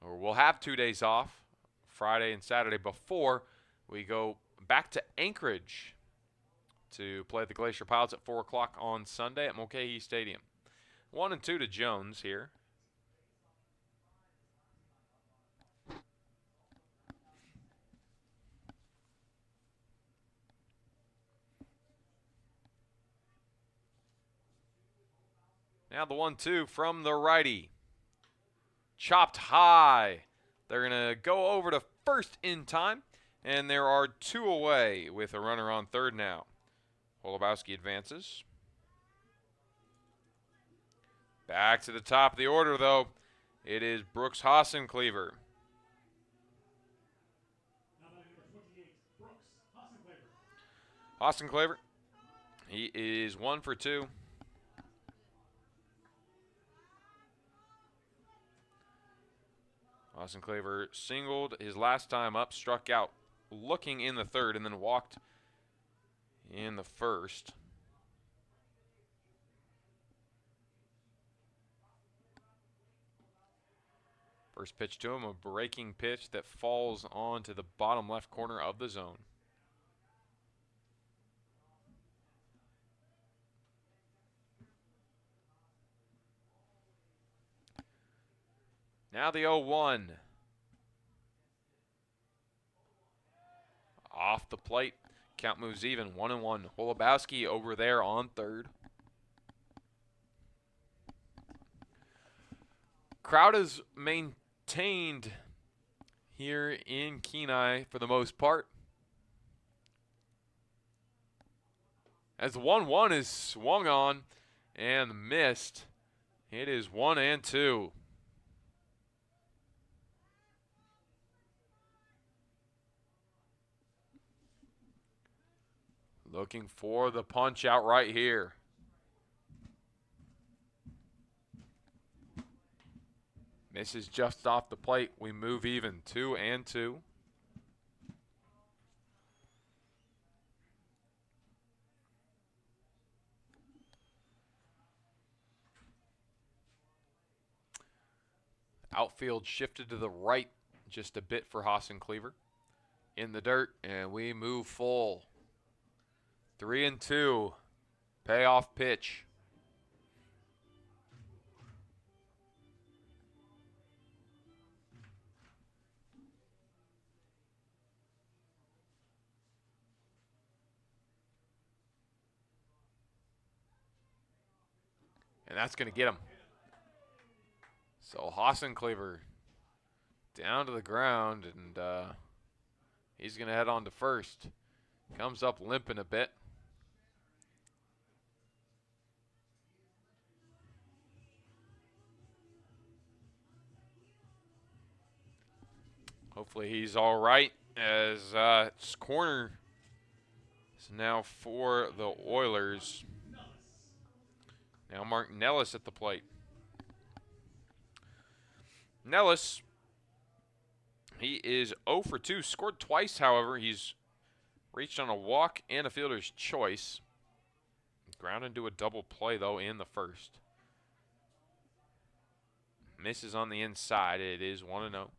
or we'll have 2 days off, Friday and Saturday, before we go back to Anchorage to play the Glacier Pilots at 4 o'clock on Sunday at Mulcahy Stadium. 1-2 to Jones here. Now the 1-2 from the righty. Chopped high. They're going to go over to first in time, and there are 2 away with a runner on third now. Holubowski advances. Back to the top of the order, though. It is Brooks Hassencleaver. Now batting number 28, Brooks Hassencleaver. Hassencleaver, he is 1 for 2. Hassencleaver singled his last time up, struck out looking in the third, and then walked in the first. First pitch to him, a breaking pitch that falls onto the bottom left corner of the zone. Now the 0-1. Off the plate. Count moves even. 1-1. Holubowski over there on third. Crowd is maintained here in Kenai for the most part. As the 1-1 is swung on and missed, it is 1-2. Looking for the punch out right here. Misses just off the plate. We move even. 2-2. Outfield shifted to the right just a bit for Hassencleaver. In the dirt, and we move full. 3-2. Payoff pitch. And that's going to get him. So Hassencleaver down to the ground, and he's going to head on to first. Comes up limping a bit. Hopefully he's all right, as it's corner is now for the Oilers. Now Mark Nellis at the plate. Nellis, he is 0 for 2. Scored twice, however. He's reached on a walk and a fielder's choice. Ground into a double play, though, in the first. Misses on the inside. It is 1-0.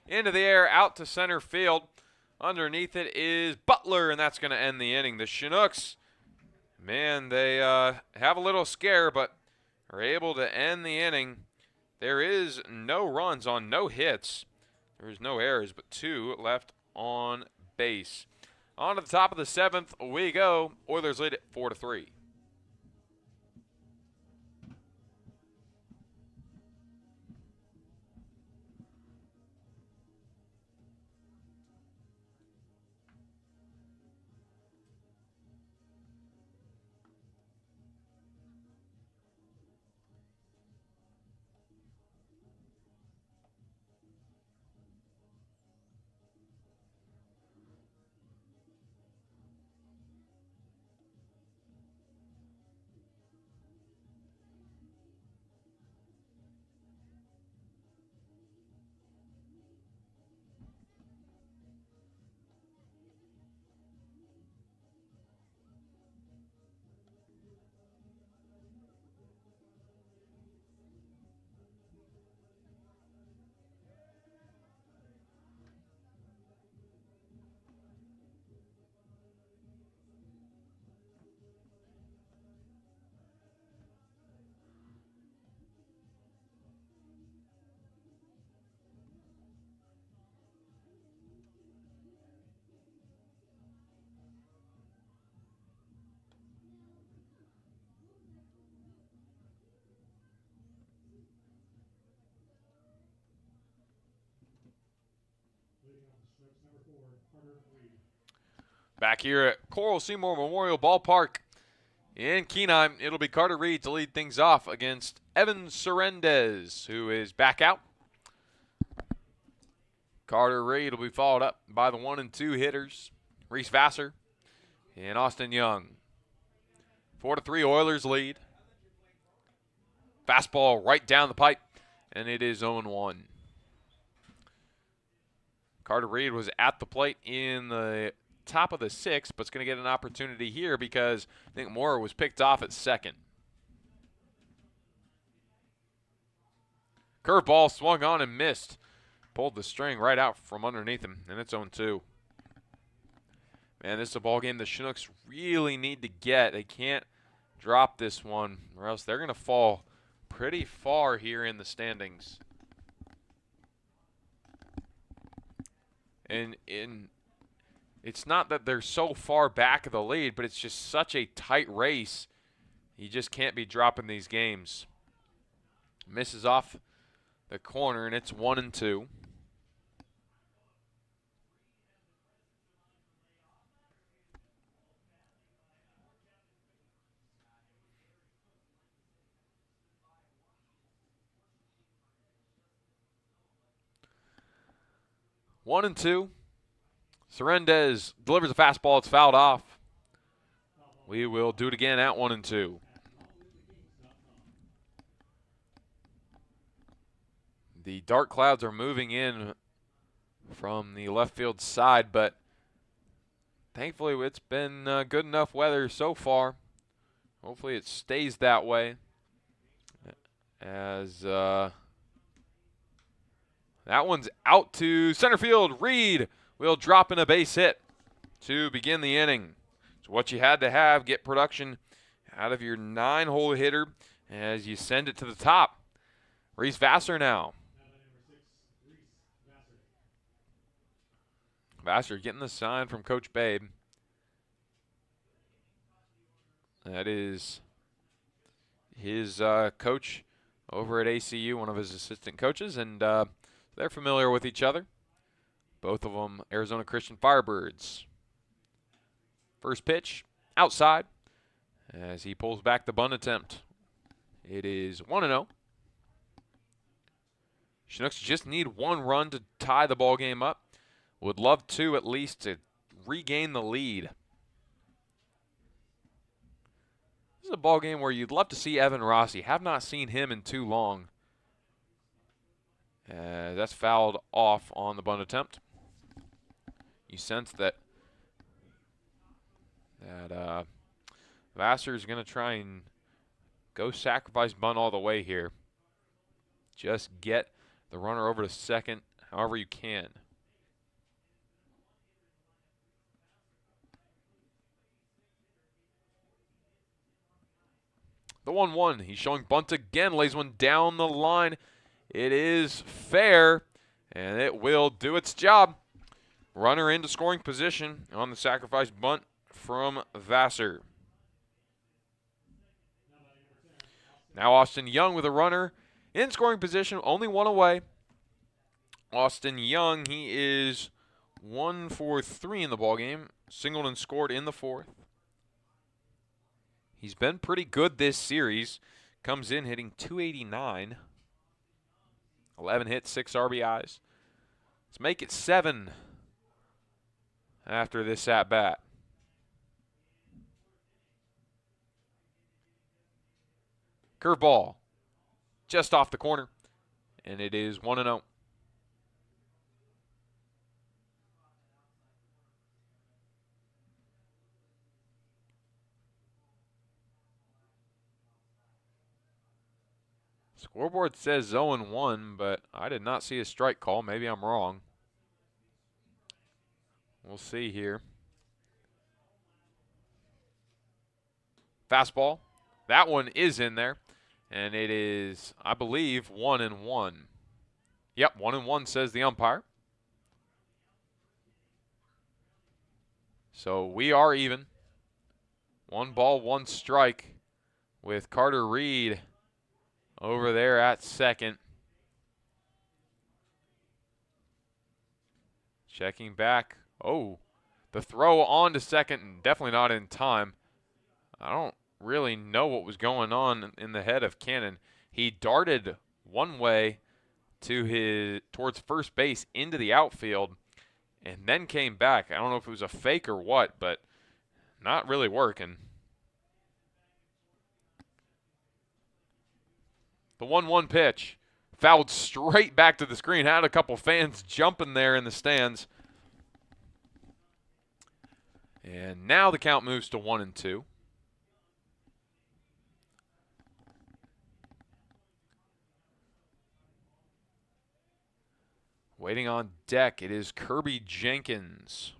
Into the air, out to center field. Underneath it is Butler, and that's going to end the inning. The Chinooks, man, they have a little scare, but are able to end the inning. There is no runs on no hits. There is no errors, but 2 left on base. On to the top of the 7th we go. Oilers lead it 4-3. for Carter Reed. Back here at Coral Seymour Memorial Ballpark in Kenai, it'll be Carter Reed to lead things off against Evan Cerendez, who is back out. Carter Reed will be followed up by the 1 and 2 hitters, Reese Vassar and Austin Young. 4-3 Oilers lead. Fastball right down the pipe, and it is 0-1. Carter Reed was at the plate in the top of the 6th, but it's going to get an opportunity here because I think Moore was picked off at second. Curveball swung on and missed. Pulled the string right out from underneath him, and it's 0-2. Man, this is a ball game the Chinooks really need to get. They can't drop this one, or else they're going to fall pretty far here in the standings. And it's not that they're so far back of the lead, but it's just such a tight race. You just can't be dropping these games. Misses off the corner, and it's 1 and 2. One and 2. Cerendez delivers a fastball. It's fouled off. We will do it again at 1 and 2. The dark clouds are moving in from the left field side, but thankfully it's been good enough weather so far. Hopefully it stays that way as that one's out to center field. Reed will drop in a base hit to begin the inning. So what you had to have, get production out of your 9-hole hitter as you send it to the top. Reese Vassar now. Vassar getting the sign from Coach Babe. That is his coach over at ACU, one of his assistant coaches, and they're familiar with each other. Both of them Arizona Christian Firebirds. First pitch, outside, as he pulls back the bunt attempt. It is 1-0. Chinooks just need 1 run to tie the ball game up. Would love 2 at least to regain the lead. This is a ball game where you'd love to see Evan Rossi. Have not seen him in too long. That's fouled off on the bunt attempt. You sense that Vassar is going to try and go sacrifice bunt all the way here. Just get the runner over to second however you can. The 1-1. He's showing bunt again. Lays one down the line. It is fair, and it will do its job. Runner into scoring position on the sacrifice bunt from Vassar. Now Austin Young with a runner in scoring position, only 1 away. Austin Young, he is 1 for 3 in the ballgame. Singled and scored in the 4th. He's been pretty good this series. Comes in hitting .289. 11 hits, 6 RBIs. Let's make it 7 after this at-bat. Curveball just off the corner, and it is 1-0. Scoreboard says 0-1, but I did not see a strike call. Maybe I'm wrong. We'll see here. Fastball. That one is in there, and it is, I believe, 1-1. Yep, 1-1 says the umpire. So we are even. 1 ball, 1 strike with Carter Reed over there at second. Checking back. Oh, the throw on to second, definitely not in time. I don't really know what was going on in the head of Cannon. He darted one way towards first base into the outfield and then came back. I don't know if it was a fake or what, but not really working. The 1-1 pitch fouled straight back to the screen. Had a couple fans jumping there in the stands. And now the count moves to 1-2. Waiting on deck, it is Kirby Jenkins.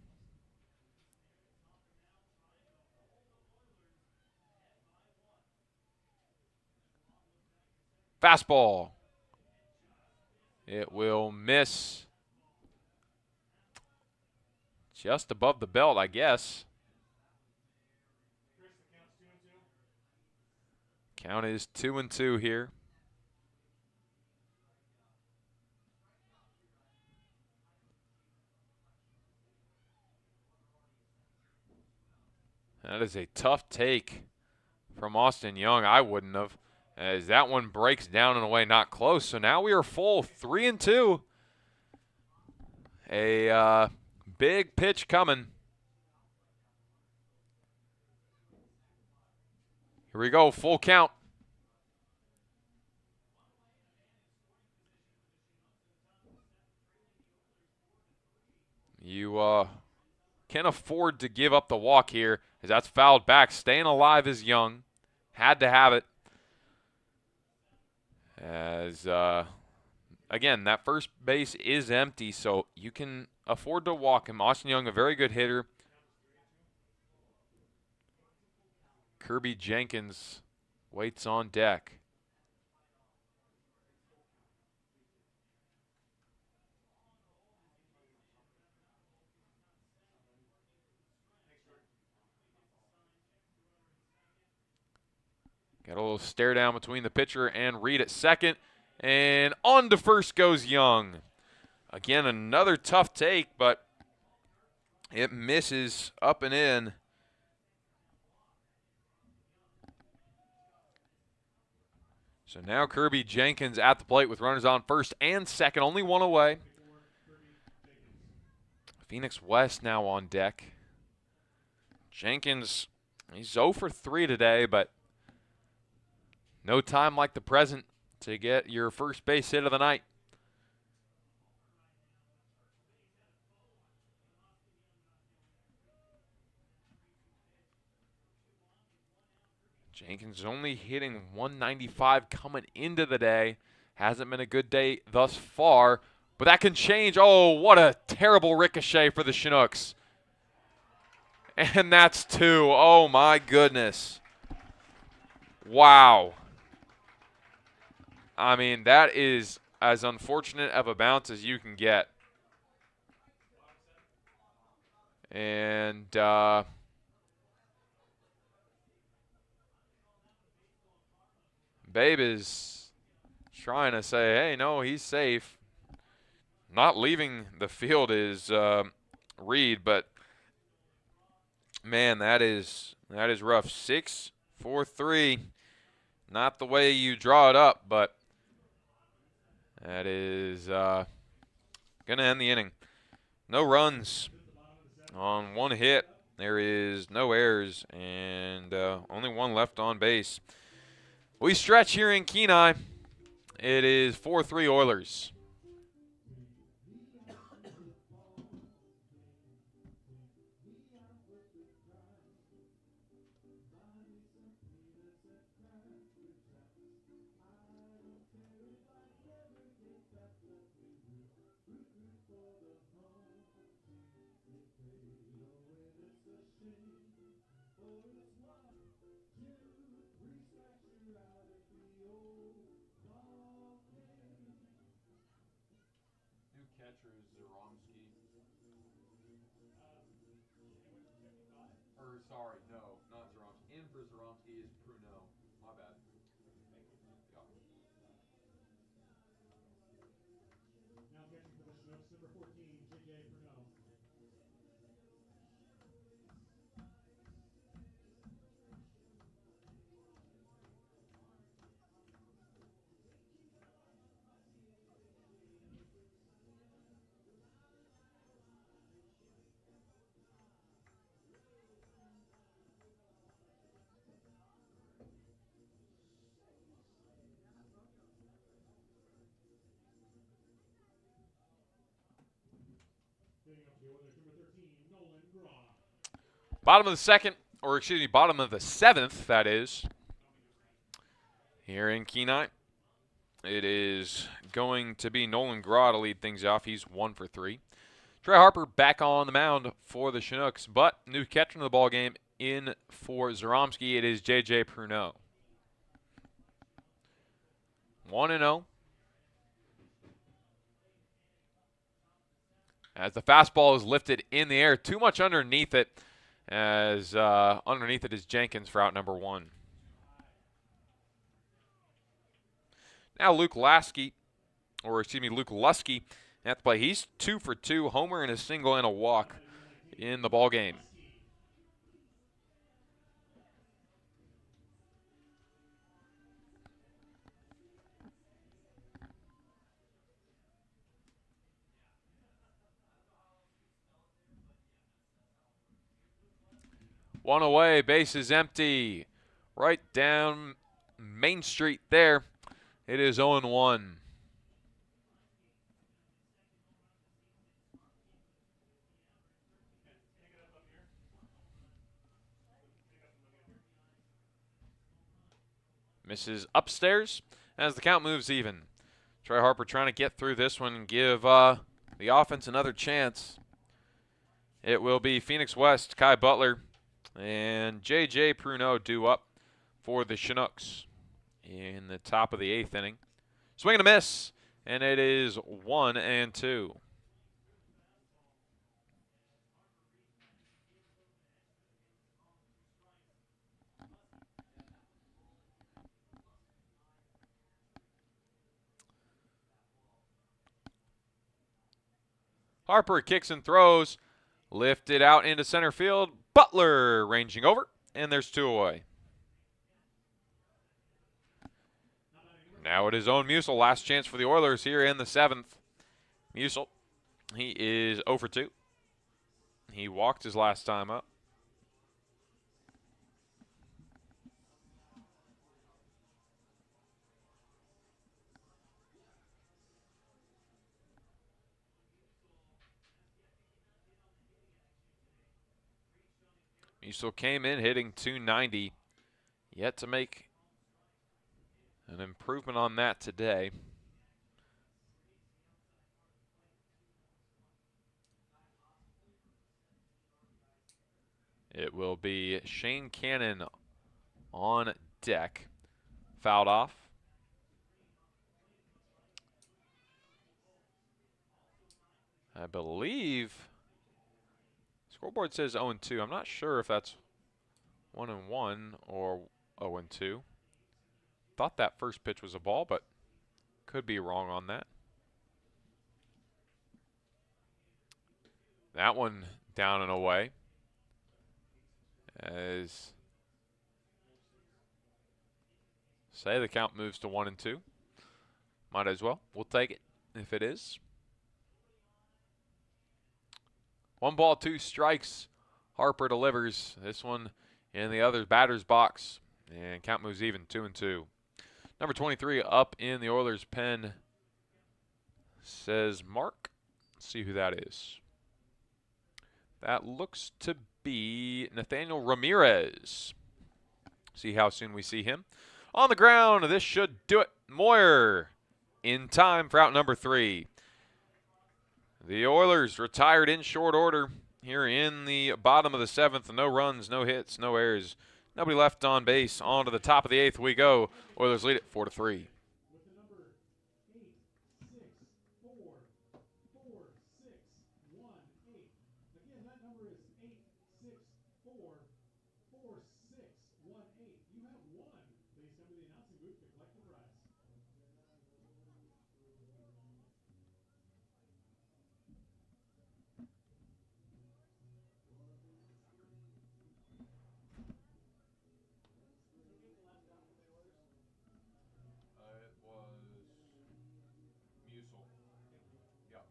Fastball. It will miss just above the belt, I guess. Count is 2-2 here. That is a tough take from Austin Young. I wouldn't have, as that one breaks down and away, not close. So now we are full 3-2. A big pitch coming. Here we go, full count. You can't afford to give up the walk here, as that's fouled back. Staying alive is Young. Had to have it. As, again, that first base is empty, so you can afford to walk him. Austin Young, a very good hitter. Kirby Jenkins waits on deck. Got a little stare down between the pitcher and Reed at second. And on to first goes Young. Again, another tough take, but it misses up and in. So now Kirby Jenkins at the plate with runners on first and second, only one away. Phoenix West now on deck. Jenkins, he's 0 for 3 today, but no time like the present to get your first base hit of the night. Jenkins only hitting 195 coming into the day. Hasn't been a good day thus far, but that can change. Oh, what a terrible ricochet for the Chinooks. And that's 2. Oh, my goodness. Wow. I mean, that is as unfortunate of a bounce as you can get. And Babe is trying to say, hey, no, he's safe. Not leaving the field is Reed, but man, that is rough. 6-4-3. Not the way you draw it up, but that is going to end the inning. No runs on one hit. There is no errors and only one left on base. We stretch here in Kenai. It is 4-3 Oilers. Catcher is Zaromski. Or, sorry, no, not Zaromski. In for Zaromski is Pruneau. My bad. Yeah. Now catching for the Chinooks, number 14, Chugiak-Eagle. Hitting up the Oilers, number 13, Nolan Graw. Bottom of the second, or excuse me, bottom of the seventh, that is. Here in Kenai, it is going to be Nolan Graw to lead things off. He's 1 for 3. Trey Harper back on the mound for the Chinooks, but new catcher in the ball game in for Zaromski. It is J.J. Pruneau. 1-0. As the fastball is lifted in the air, too much underneath it, as underneath it is Jenkins for out number 1. Now Luke Lusky at the play. He's 2 for 2, homer and a single and a walk in the ball game. One away, base is empty. Right down Main Street there. It is 0-1. Misses upstairs as the count moves even. Trey Harper trying to get through this one and give the offense another chance. It will be Phoenix West, Kai Butler, and J.J. Pruneau due up for the Chinooks in the top of the 8th inning. Swing and a miss, and it is 1-2. Harper kicks and throws, lifted out into center field. Butler ranging over, and there's 2 away. Now it is Owen Musil. Last chance for the Oilers here in the 7th. Musil, he is 0 for 2. He walked his last time up. Musil came in hitting .290. Yet to make an improvement on that today. It will be Shane Cannon on deck. Fouled off. I believe scoreboard says 0-2. I'm not sure if that's 1-1 or 0-2. Thought that first pitch was a ball, but could be wrong on that. That one down and away. As say the count moves to 1-2. Might as well. We'll take it if it is. 1 ball, 2 strikes. Harper delivers this one in the other batter's box, and count moves even, 2-2. Number 23 up in the Oilers' pen says Mark. Let's see who that is. That looks to be Nathaniel Ramirez. See how soon we see him. On the ground, this should do it. Moyer in time for out number 3. The Oilers retired in short order here in the bottom of the 7th. No runs, no hits, no errors. Nobody left on base. On to the top of the 8th we go. Oilers lead it 4-3. With the number 8-6-4-4-6-1-8. Again, that number is 8-6-4-4-6-1-8. You have won. Please come to the announcing booth to collect the prize. It was Musil. Yep.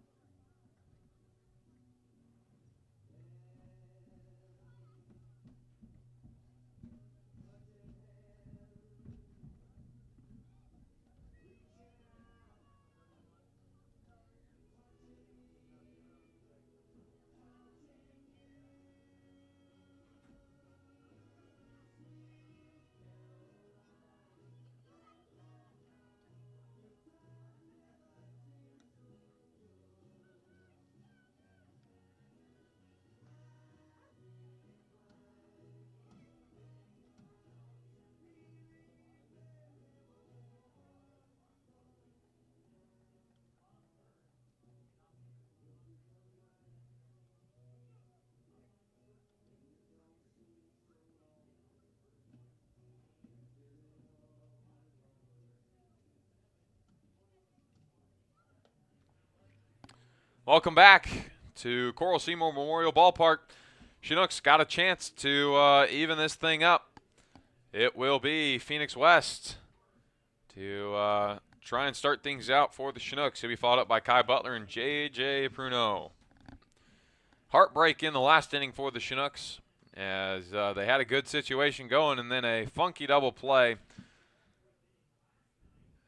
Welcome back to Seymour Memorial Ballpark. Chinooks got a chance to even this thing up. It will be Phoenix West to try and start things out for the Chinooks. He'll be followed up by Kai Butler and J.J. Pruneau. Heartbreak in the last inning for the Chinooks as they had a good situation going and then a funky double play.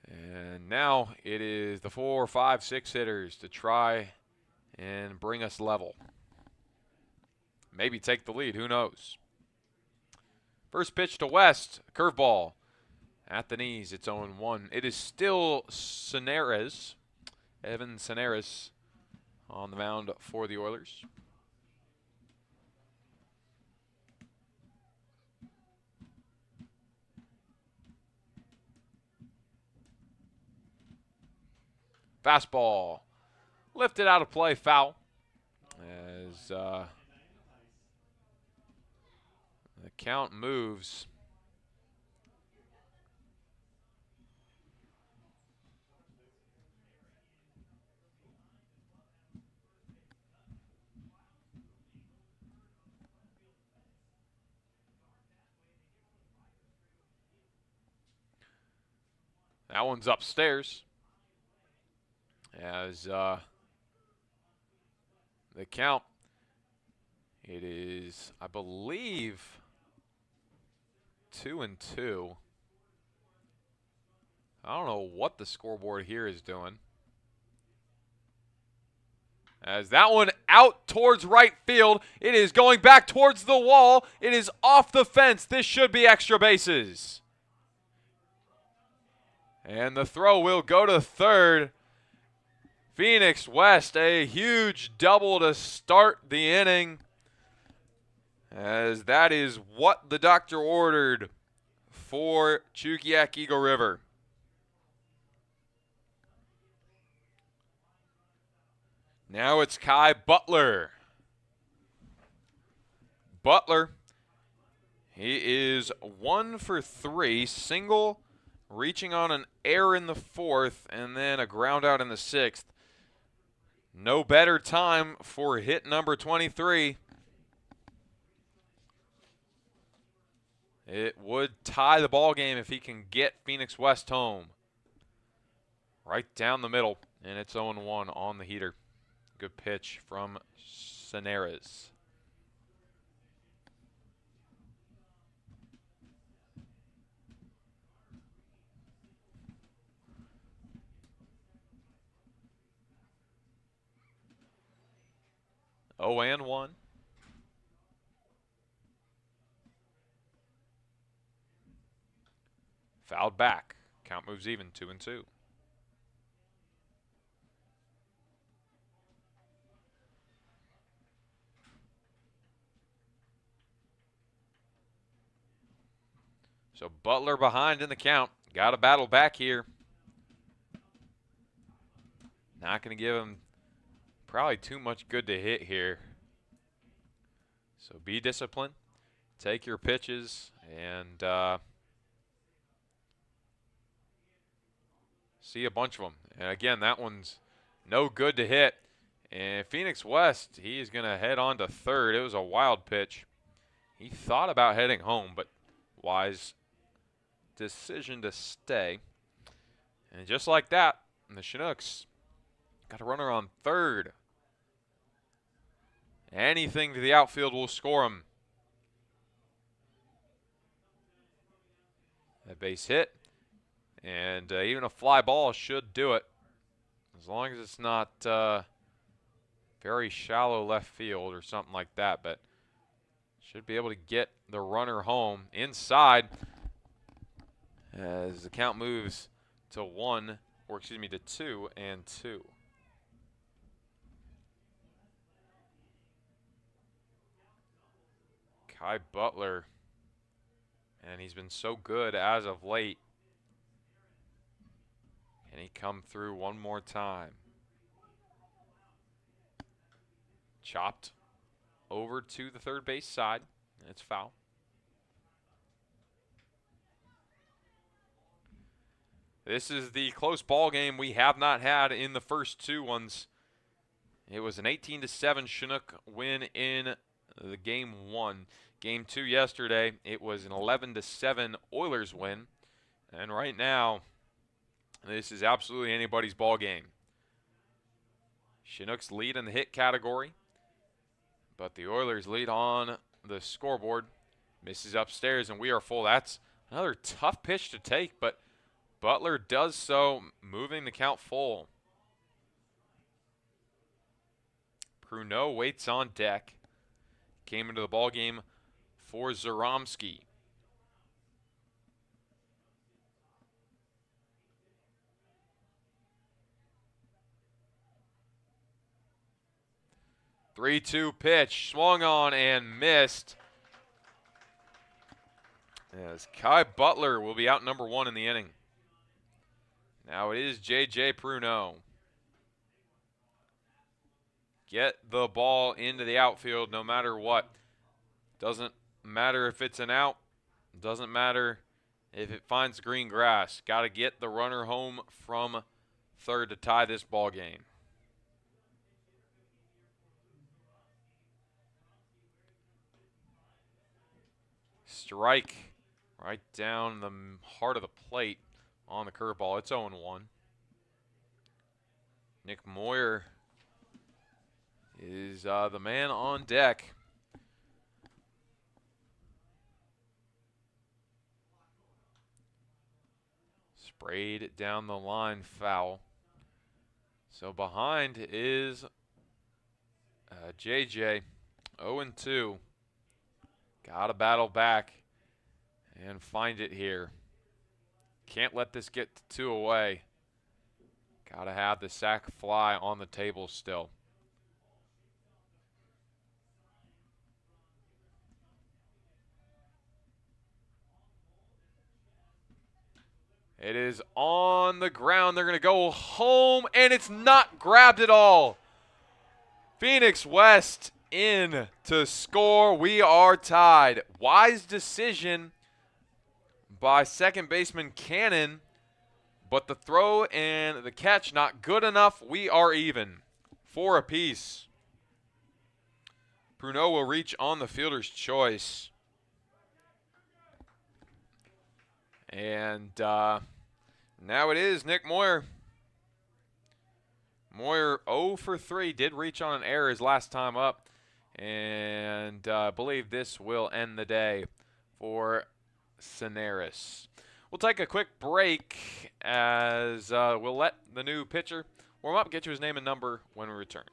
And now it is the 4, 5, 6 hitters to try and bring us level. Maybe take the lead, who knows. First pitch to West, curveball at the knees, it's 0-1. It is still Senares, Evan Senares on the mound for the Oilers. Fastball lifted out of play, foul. As the count moves. That one's upstairs. As the count, it is, I believe, 2-2. I don't know what the scoreboard here is doing. As that one out towards right field, it is going back towards the wall. It is off the fence. This should be extra bases. And the throw will go to third. Phoenix West, a huge double to start the inning, as that is what the doctor ordered for Chugiak-Eagle River. Now it's Kai Butler. Butler, he is 1 for 3, single, reaching on an error in the 4th, and then a ground out in the 6th. No better time for hit number 23. It would tie the ball game if he can get Phoenix West home. Right down the middle, and it's 0-1 on the heater. Good pitch from Senares. Oh, and 1. Fouled back. Count moves even, 2-2. So Butler behind in the count. Got to battle back here. Not going to give him probably too much good to hit here. So be disciplined. Take your pitches and see a bunch of them. And again, that one's no good to hit. And Phoenix West, he is going to head on to third. It was a wild pitch. He thought about heading home, but wise decision to stay. And just like that, the Chinooks got a runner on third. Anything to the outfield will score him. A base hit. And even a fly ball should do it. As long as it's not very shallow left field or something like that. But should be able to get the runner home inside. As the count moves to 2-2. Kai Butler, and he's been so good as of late. Can he come through one more time? Chopped over to the third base side, and it's foul. This is the close ball game we have not had in the first two ones. It was an 18-7 Chinook win in the game 1. Game 2 yesterday, it was an 11-7 Oilers win. And right now, this is absolutely anybody's ball game. Chinooks lead in the hit category, but the Oilers lead on the scoreboard. Misses upstairs, and we are full. That's another tough pitch to take, but Butler does so, moving the count full. Pruneau waits on deck. Came into the ball game for Zaromsky. Three-two pitch, swung on and missed. As Kai Butler will be out number 1 in the inning. Now it is J.J. Pruneau. Get the ball into the outfield no matter what. Doesn't matter if it's an out. Doesn't matter if it finds green grass. Got to get the runner home from third to tie this ball game. Strike right down the heart of the plate on the curveball. It's 0-1. Nick Moyer is the man on deck. Sprayed down the line, foul. So behind is JJ, 0-2. Got to battle back and find it here. Can't let this get to 2 away. Got to have the sac fly on the table still. It is on the ground. They're going to go home, and it's not grabbed at all. Phoenix West in to score. We are tied. Wise decision by second baseman Cannon, but the throw and the catch not good enough. We are even. 4 apiece. Pruneau will reach on the fielder's choice. And now it is Nick Moyer. Moyer 0 for 3. Did reach on an error his last time up. And I believe this will end the day for Cineris. We'll take a quick break as we'll let the new pitcher warm up, get you his name and number when we return.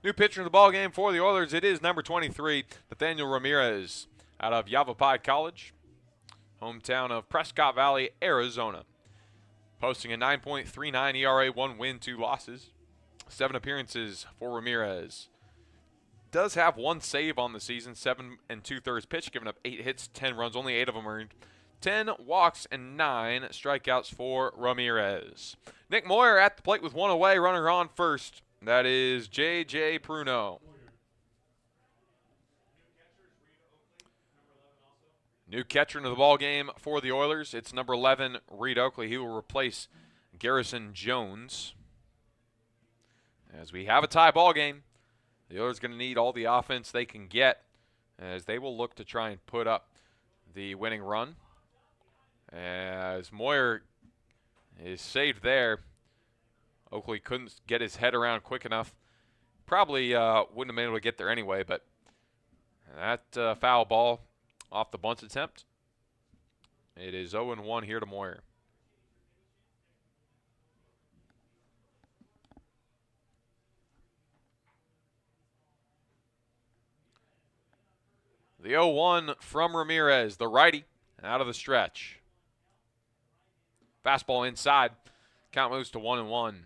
New pitcher in the ball game for the Oilers. It is number 23, Nathaniel Ramirez, out of Yavapai College, hometown of Prescott Valley, Arizona. Posting a 9.39 ERA, 1 win, 2 losses. 7 appearances for Ramirez. Does have 1 save on the season, 7 2/3 pitch, giving up 8 hits, 10 runs, only 8 of them earned. 10 walks and 9 strikeouts for Ramirez. Nick Moyer at the plate with 1 away, runner on first. That is J.J. Pruno. New catcher into the ball game for the Oilers. It's number 11, Reed Oakley. He will replace Garrison Jones. As we have a tie ball game, the Oilers are going to need all the offense they can get as they will look to try and put up the winning run. As Moyer is saved there, Oakley couldn't get his head around quick enough. Probably wouldn't have been able to get there anyway, but that foul ball off the bunt attempt. It is 0-1 here to Moyer. The 0-1 from Ramirez, the righty, out of the stretch. Fastball inside. Count moves to 1-1.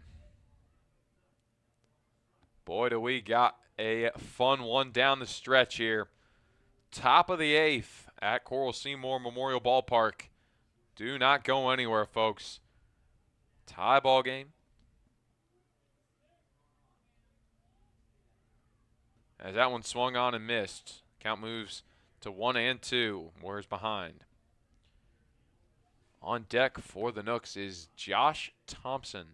Boy, do we got a fun one down the stretch here. Top of the 8th at Coral Seymour Memorial Ballpark. Do not go anywhere, folks. Tie ball game. As that one swung on and missed. Count moves to 1-2. Moyer's behind. On deck for the Nooks is Josh Thompson.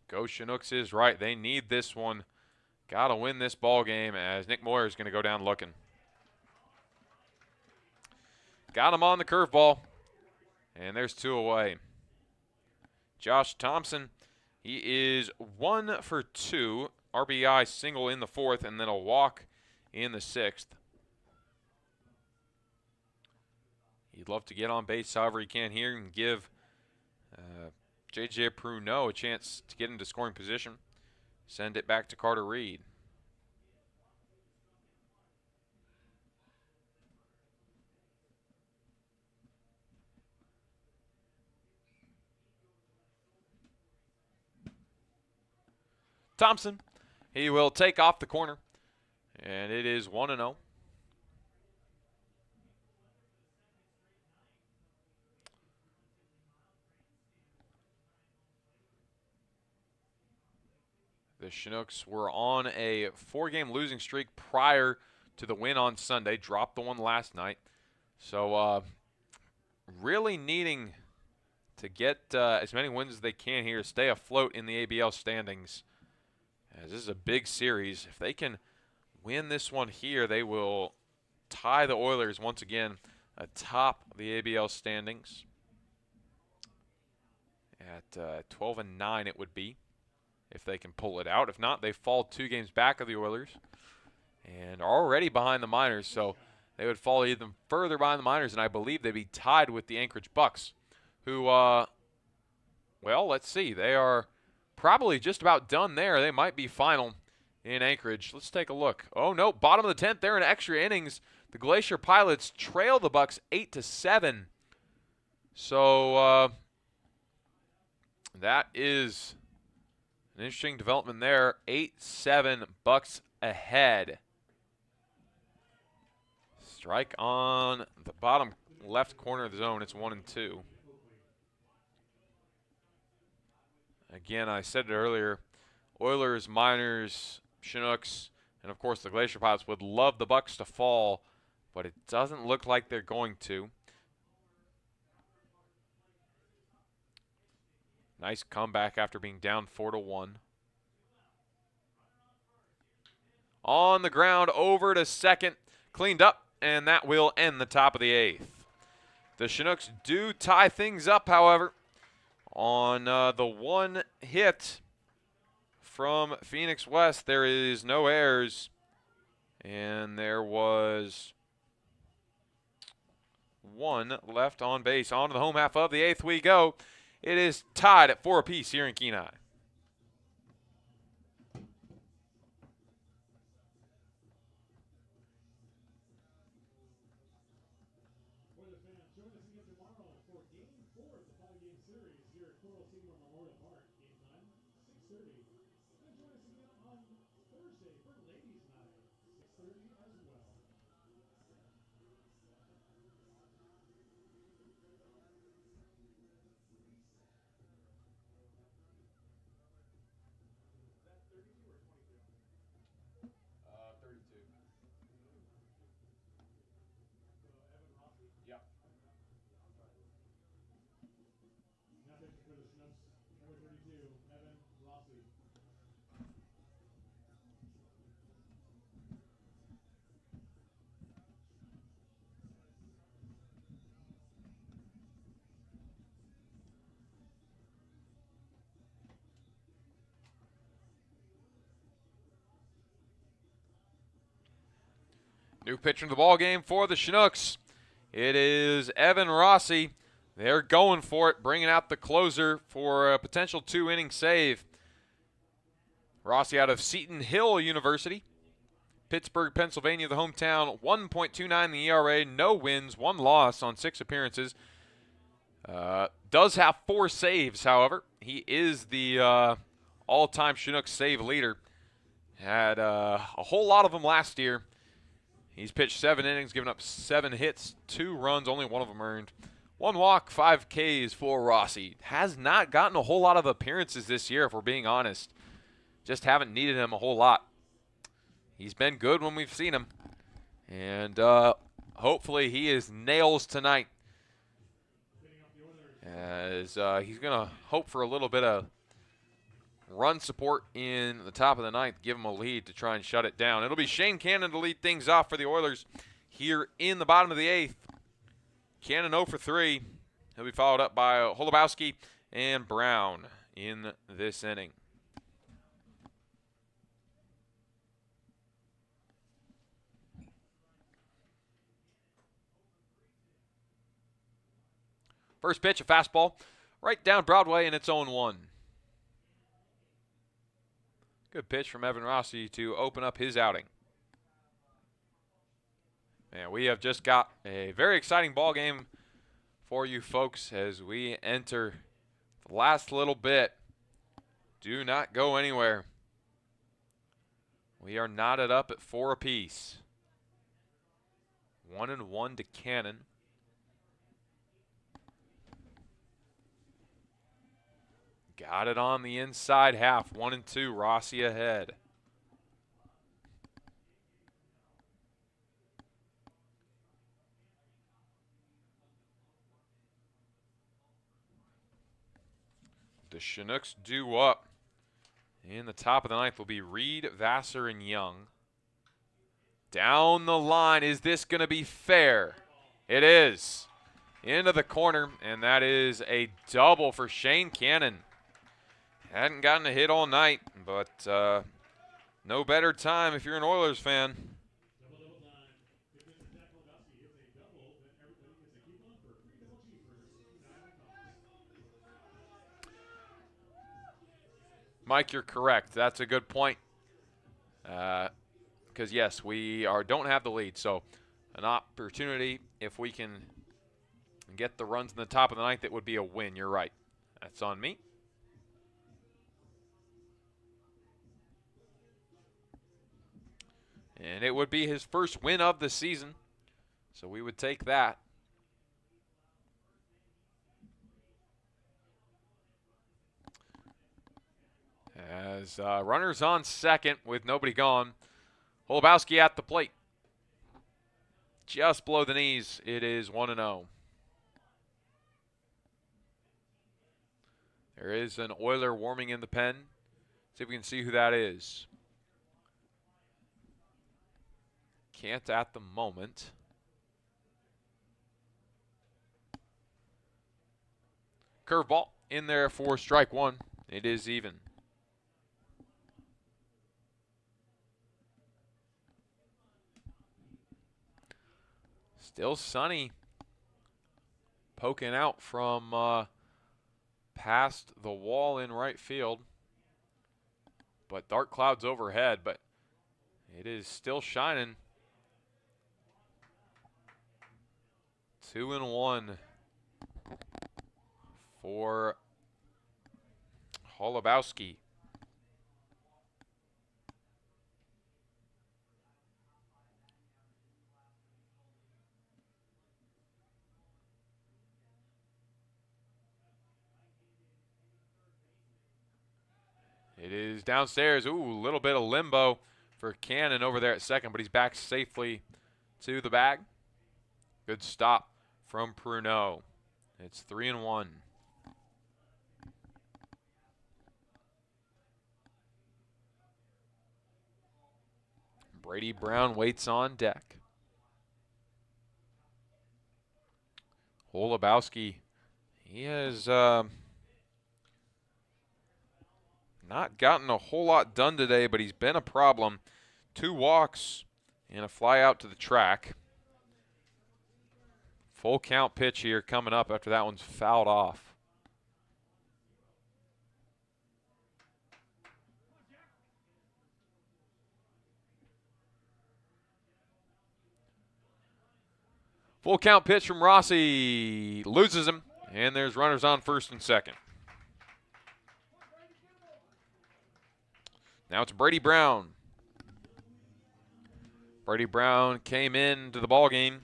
Go Chinooks is right. They need this one. Got to win this ball game as Nick Moyer is going to go down looking. Got him on the curveball. And there's 2 away. Josh Thompson, he is 1 for 2. RBI single in the 4th and then a walk in the 6th. He'd love to get on base however he can here and give J.J. Pruno a chance to get into scoring position. Send it back to Carter Reed. Thompson, he will take off the corner, and it is 1-0. The Chinooks were on a 4-game losing streak prior to the win on Sunday. Dropped the one last night. So really needing to get as many wins as they can here to stay afloat in the ABL standings. As this is a big series. If they can win this one here, they will tie the Oilers once again atop the ABL standings. At 12-9 it would be if they can pull it out. If not, they fall 2 games back of the Oilers and are already behind the Miners, so they would fall even further behind the Miners, and I believe they'd be tied with the Anchorage Bucks, who, well, let's see. They are probably just about done there. They might be final in Anchorage. Let's take a look. Oh, no, bottom of the 10th. They're in extra innings. The Glacier Pilots trail the Bucks 8-7. So that is an interesting development there. 8-7, Bucks ahead. Strike on the bottom left corner of the zone. It's 1-2. Again, I said it earlier. Oilers, Miners, Chinooks, and of course the Glacier Pilots would love the Bucks to fall, but it doesn't look like they're going to. Nice comeback after being down 4-1. On the ground, over to second, cleaned up, and that will end the top of the 8th. The Chinooks do tie things up, however, on the one hit from Phoenix West. There is no errors, and there was 1 left on base. On to the home half of the 8th we go. It is tied at 4 apiece here in Kenai. For the fan Memorial Park. Game time, 6:30. And join us again on Thursday for Ladies Night, 6:30 as well. Is that 32 or 22? 32. So Evan Rossi. Yep. Now pitching for the Chinooks, number 32, Evan Rossi. New pitcher in the ball game for the Chinooks. It is Evan Rossi. They're going for it, bringing out the closer for a potential 2-inning save. Rossi out of Seton Hill University, Pittsburgh, Pennsylvania, the hometown. 1.29 the ERA, no wins, 1 loss on 6 appearances. Does have 4 saves, however. He is the all-time Chinooks save leader. Had a whole lot of them last year. He's pitched 7 innings, given up 7 hits, 2 runs, only 1 of them earned. 1 walk, 5 Ks for Rossi. Has not gotten a whole lot of appearances this year, if we're being honest. Just haven't needed him a whole lot. He's been good when we've seen him. And hopefully he is nails tonight. As he's going to hope for a little bit of run support in the top of the ninth, give him a lead to try and shut it down. It'll be Shane Cannon to lead things off for the Oilers here in the bottom of the 8th. Cannon 0 for 3. He'll be followed up by Holubowski and Brown in this inning. First pitch, a fastball right down Broadway, and it's 0-1. Good pitch from Evan Rossi to open up his outing. And we have just got a very exciting ball game for you folks as we enter the last little bit. Do not go anywhere. We are knotted up at 4 apiece. 1-1 to Cannon. Got it on the inside half. 1-2. Rossi ahead. The Chinooks due up. In the top of the ninth will be Reed, Vassar, and Young. Down the line. Is this going to be fair? It is. Into the corner, and that is a double for Shane Cannon. Hadn't gotten a hit all night, but no better time if you're an Oilers fan. Double time. If Mr. Jack Holubowski hits a double, then everybody gets a coupon for a free double cheeseburgers. Mike, you're correct. That's a good point. Because, yes, we don't have the lead. So an opportunity, if we can get the runs in the top of the ninth, it would be a win. You're right. That's on me. And it would be his first win of the season. So we would take that. As runners on second with nobody gone. Holubowski at the plate. Just below the knees. It is 1-0. There is an Oiler warming in the pen. See if we can see who that is. Can't at the moment. Curveball in there for strike 1. It is even. Still sunny. Poking out from past the wall in right field. But dark clouds overhead, but it is still shining. 2-1 for Holubowski. It is downstairs. Ooh, a little bit of limbo for Cannon over there at second, but he's back safely to the bag. Good stop from Pruneau. It's 3-1. Brady Brown waits on deck. Holubowski, he has not gotten a whole lot done today, but he's been a problem. 2 walks and a fly out to the track. Full count pitch here coming up after that one's fouled off. Full count pitch from Rossi. Loses him, and there's runners on first and second. Now it's Brady Brown. Brady Brown came into the ballgame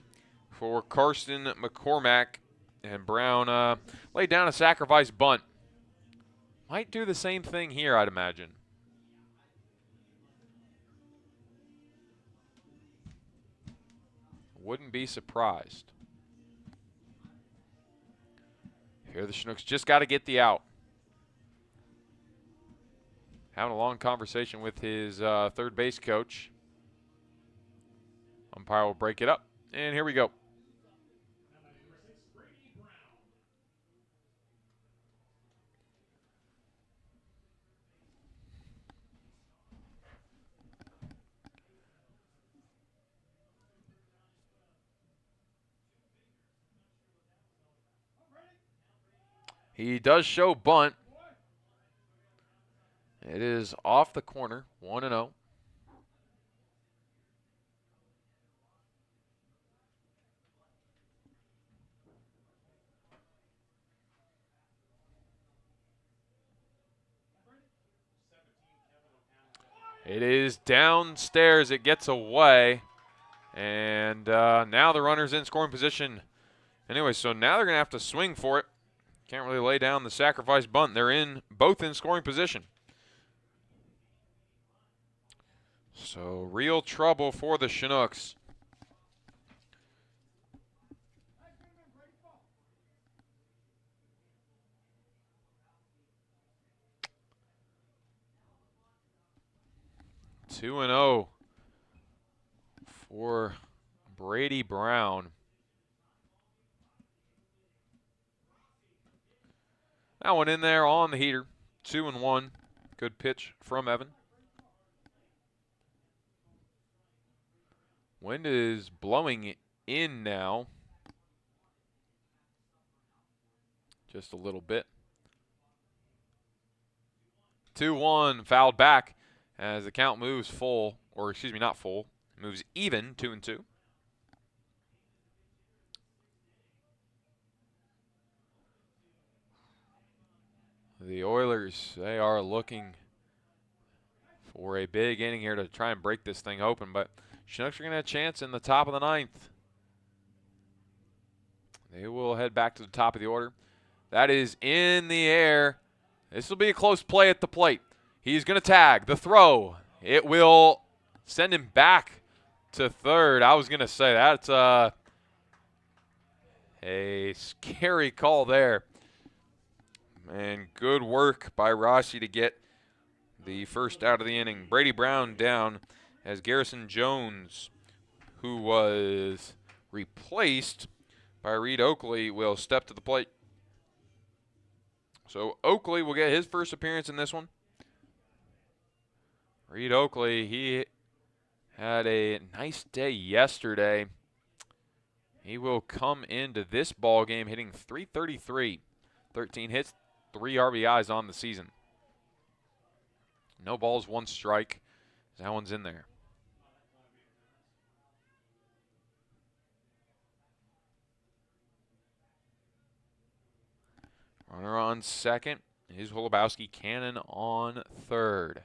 for Karsten McCormack, and Brown laid down a sacrifice bunt. Might do the same thing here, I'd imagine. Wouldn't be surprised. Here the Chinooks just got to get the out. Having a long conversation with his third base coach. Umpire will break it up, and here we go. 3 He does show bunt. It is off the corner, 1-0. It is downstairs. It gets away. And now the runner's in scoring position. Anyway, so now they're going to have to swing for it. Can't really lay down the sacrifice bunt. They're both in scoring position. So real trouble for the Chinooks. Two and 0 for Brady Brown. That one in there on the heater. 2-1. Good pitch from Evan. Wind is blowing in now. Just a little bit. 2-1, fouled back as the count moves full, or excuse me, not full, moves even, 2-2. The Oilers, they are looking for a big inning here to try and break this thing open, but Chinooks are going to have a chance in the top of the 9th. They will head back to the top of the order. That is in the air. This will be a close play at the plate. He's going to tag. The throw. It will send him back to third. I was going to say that's a scary call there. And good work by Rossi to get the first out of the inning. Brady Brown down as Garrison Jones, who was replaced by Reed Oakley, will step to the plate. So Oakley will get his first appearance in this one. Reed Oakley, he had a nice day yesterday. He will come into this ball game hitting .333, 13 hits, 3 RBIs on the season. No balls, 1 strike. That one's in there. Runner on second. Here's Holubowski, Cannon on third.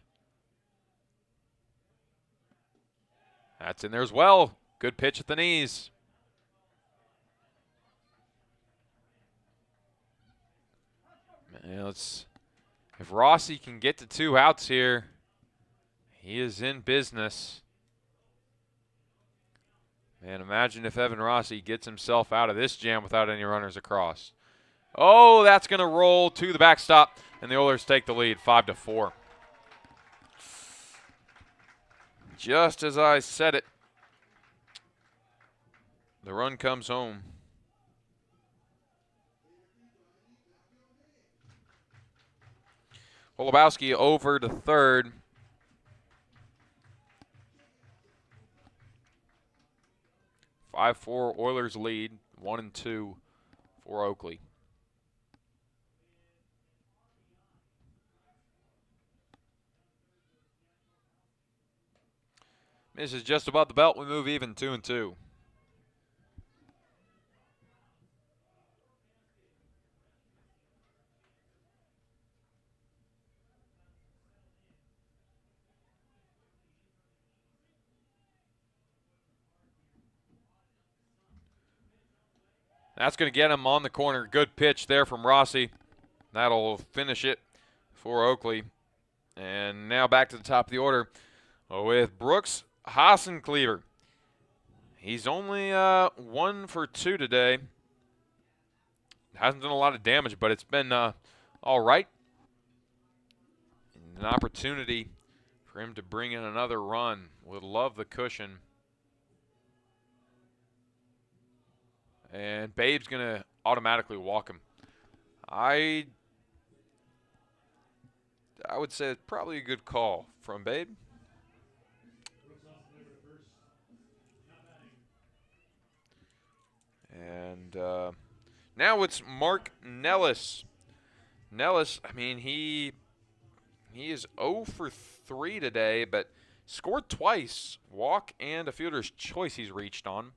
That's in there as well. Good pitch at the knees. Man, if Rossi can get to 2 outs here, he is in business. Man, imagine if Evan Rossi gets himself out of this jam without any runners across. Oh, that's going to roll to the backstop, and the Oilers take the lead, 5-4. Just as I said it, the run comes home. Holubowski over to third. Five-4 Oilers lead, 1-2 for Oakley. Misses just above the belt. We move even, 2-2. That's going to get him on the corner. Good pitch there from Rossi. That'll finish it for Oakley. And now back to the top of the order with Brooks Hassencleaver. He's only 1 for 2 today. Hasn't done a lot of damage, but it's been all right. An opportunity for him to bring in another run. Would love the cushion. And Babe's going to automatically walk him. I would say it's probably a good call from Babe. And now it's Mark Nellis. Nellis, I mean, he is 0 for 3 today, but scored twice. Walk and a fielder's choice he's reached on.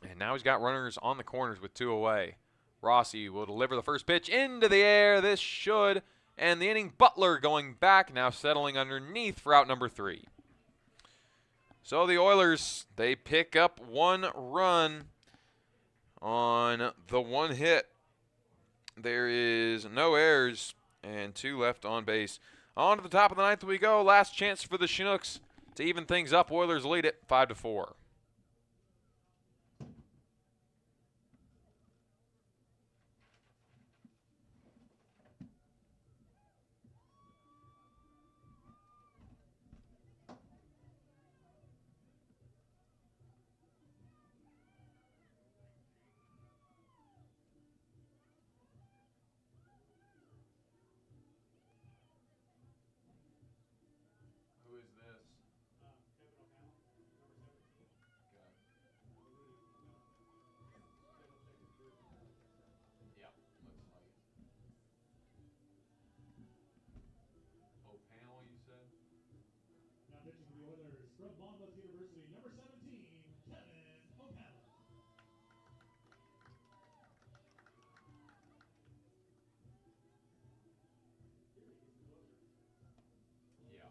And now he's got runners on the corners with 2 away. Rossi will deliver the first pitch into the air. This should end the inning. Butler going back, now settling underneath for out number 3. So the Oilers, they pick up 1 run on the 1 hit. There is no errors and 2 left on base. On to the top of the 9th we go. Last chance for the Chinooks to even things up. Oilers lead it 5-4. From Monmouth University, number 17, Kevin O'Connell. Yeah.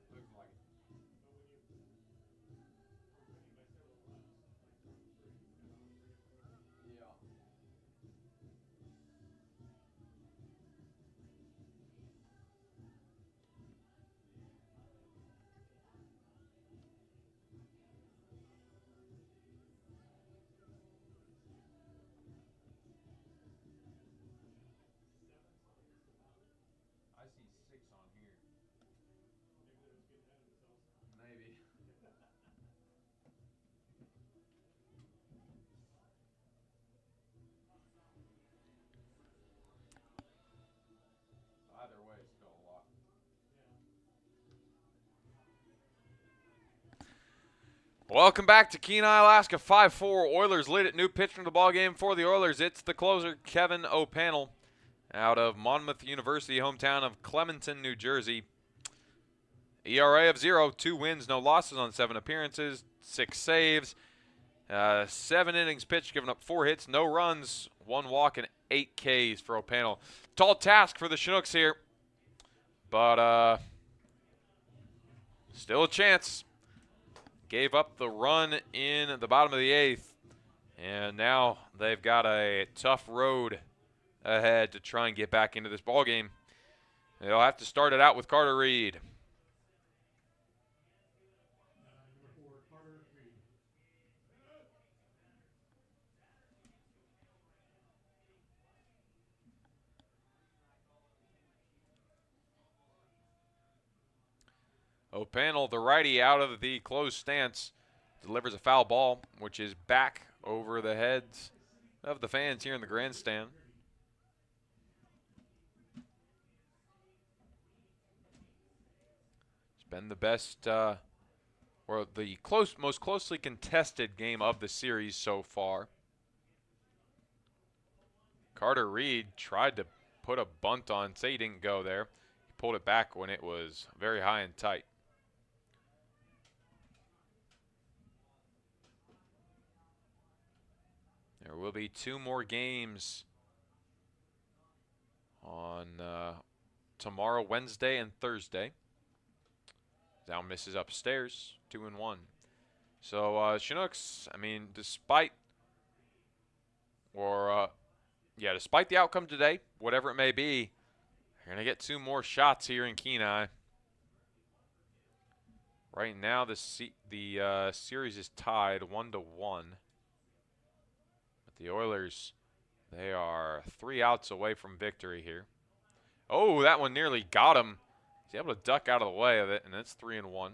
Looks like it. Yeah. I see 6 on here. Maybe. Either way, it's still a lot. Welcome back to Kenai, Alaska. 5-4. Oilers lead it. New pitcher in the ballgame for the Oilers. It's the closer, Kevin O'Connell, out of Monmouth University, hometown of Clementon, New Jersey. ERA of 0, 2 wins, no losses on 7 appearances, 6 saves. 7 innings pitched, giving up 4 hits, no runs, 1 walk, and 8 Ks for O'Panel. Tall task for the Chinooks here, but still a chance. Gave up the run in the bottom of the 8th, and now they've got a tough road ahead to try and get back into this ballgame. They'll have to start it out with Carter Reed. O'Panel, the righty, out of the closed stance, delivers a foul ball, which is back over the heads of the fans here in the grandstand. It's been the best, or the most closely contested game of the series so far. Carter Reed tried to put a bunt on, say he didn't go there. He pulled it back when it was very high and tight. There will be 2 more games on tomorrow, Wednesday, and Thursday. Down misses upstairs, 2-1. So Chinooks, I mean, despite the outcome today, whatever it may be, you're gonna get 2 more shots here in Kenai. Right now, the series is tied 1-1. The Oilers, they are 3 outs away from victory here. Oh, that one nearly got him. He's able to duck out of the way of it, and it's 3-1.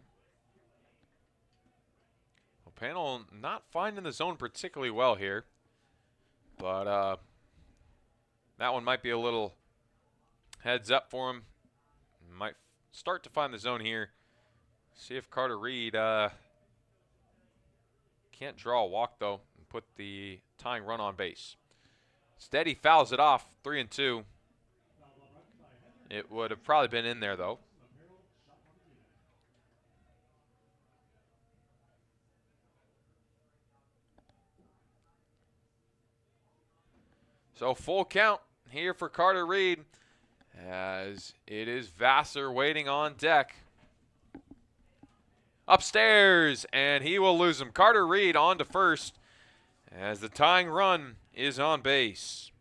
O'Panel not finding the zone particularly well here, but that one might be a little heads up for him. Might start to find the zone here. See if Carter Reed can't draw a walk, though, and put the tying run on base. Instead, he fouls it off, 3-2. It would have probably been in there, though. So full count here for Carter Reed, as it is Vassar waiting on deck. Upstairs, and he will lose him. Carter Reed on to first, as the tying run is on base.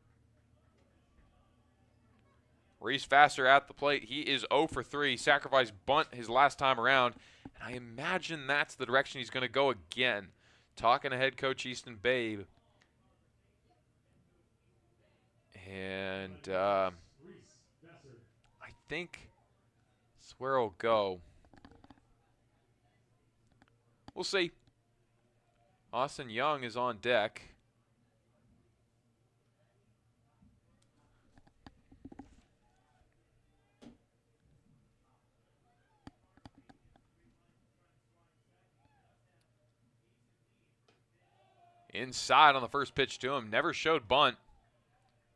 Reese Vassar at the plate. He is 0 for 3. Sacrifice bunt his last time around. And I imagine that's the direction he's going to go again. Talking to head coach Easton Babe. And I think that's where he'll go. We'll see. Austin Young is on deck. Inside on the first pitch to him. Never showed bunt.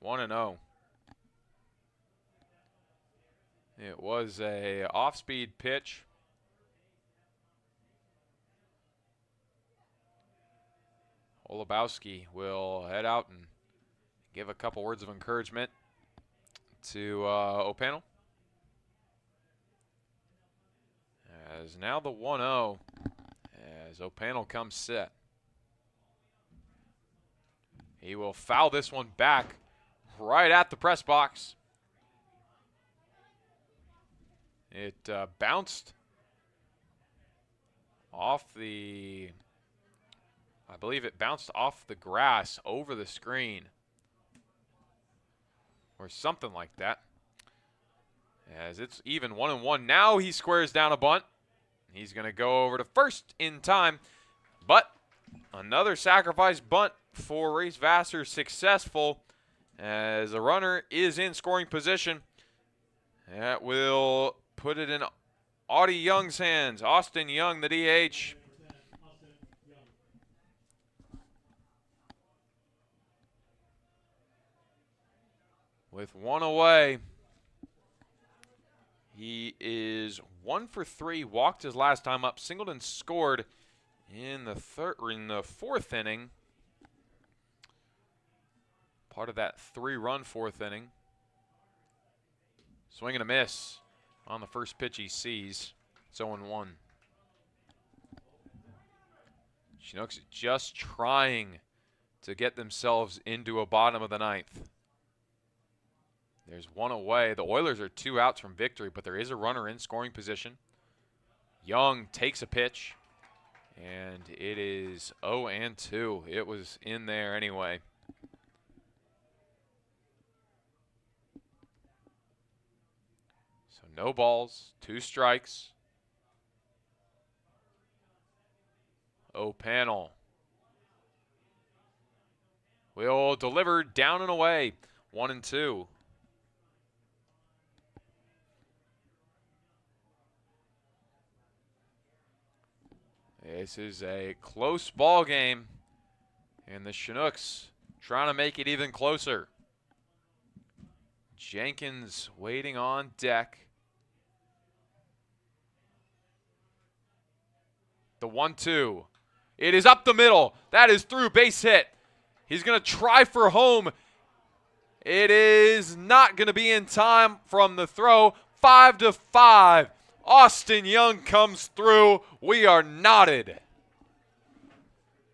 1-0. It was a off-speed pitch. Olabowski will head out and give a couple words of encouragement to O'Panel. As now the 1-0 as O'Panel comes set. He will foul this one back right at the press box. It bounced off the, I believe it bounced off the grass over the screen or something like that. As it's even 1-1. Now he squares down a bunt. He's going to go over to first in time, but another sacrifice bunt for Reese Vassar, successful, as the runner is in scoring position. That will put it in Audie Young's hands. Austin Young, the DH. With 1 away. He is 1 for 3, walked his last time up, singled and scored in the fourth inning. Part of that 3-run fourth inning. Swing and a miss on the first pitch he sees. It's 0-1. Chinooks just trying to get themselves into a bottom of the ninth. There's one away. The Oilers are 2 outs from victory, but there is a runner in scoring position. Young takes a pitch, and it is 0-2. It was in there anyway. So no balls, 2 strikes. O'Pannell will deliver down and away. 1-2. This is a close ball game, and the Chinooks trying to make it even closer. Jenkins waiting on deck. The 1-2. It is up the middle. That is through, base hit. He's going to try for home. It is not going to be in time from the throw. 5-5. Austin Young comes through. We are knotted.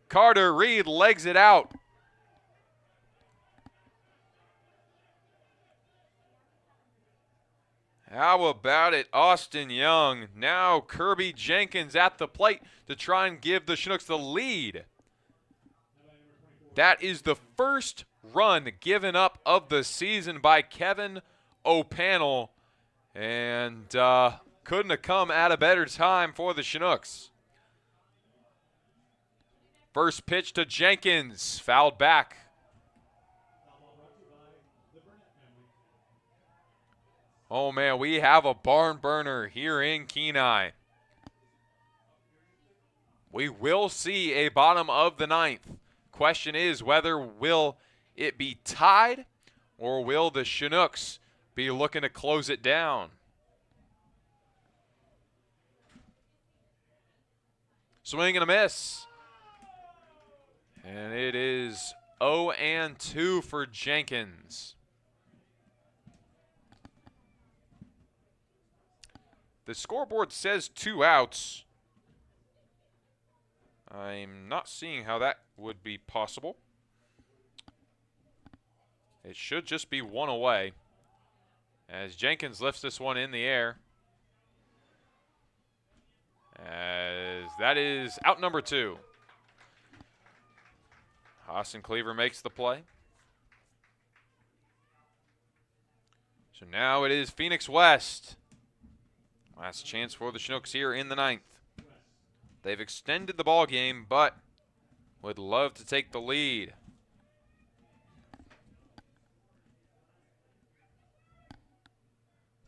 Carter Reed legs it out. How about it, Austin Young? Now Kirby Jenkins at the plate to try and give the Chinooks the lead. That is the first run given up of the season by Kevin O'Pannell. And couldn't have come at a better time for the Chinooks. First pitch to Jenkins, fouled back. Oh man, we have a barn burner here in Kenai. We will see a bottom of the ninth. Question is whether will it be tied or will the Chinooks be looking to close it down. Swing and a miss. And it is 0-2 for Jenkins. The scoreboard says 2 outs. I'm not seeing how that would be possible. It should just be 1 away. As Jenkins lifts this one in the air. As that is out number 2. Austin Cleaver makes the play. So now it is Phoenix West. Last chance for the Chinooks here in the ninth. They've extended the ball game, but would love to take the lead.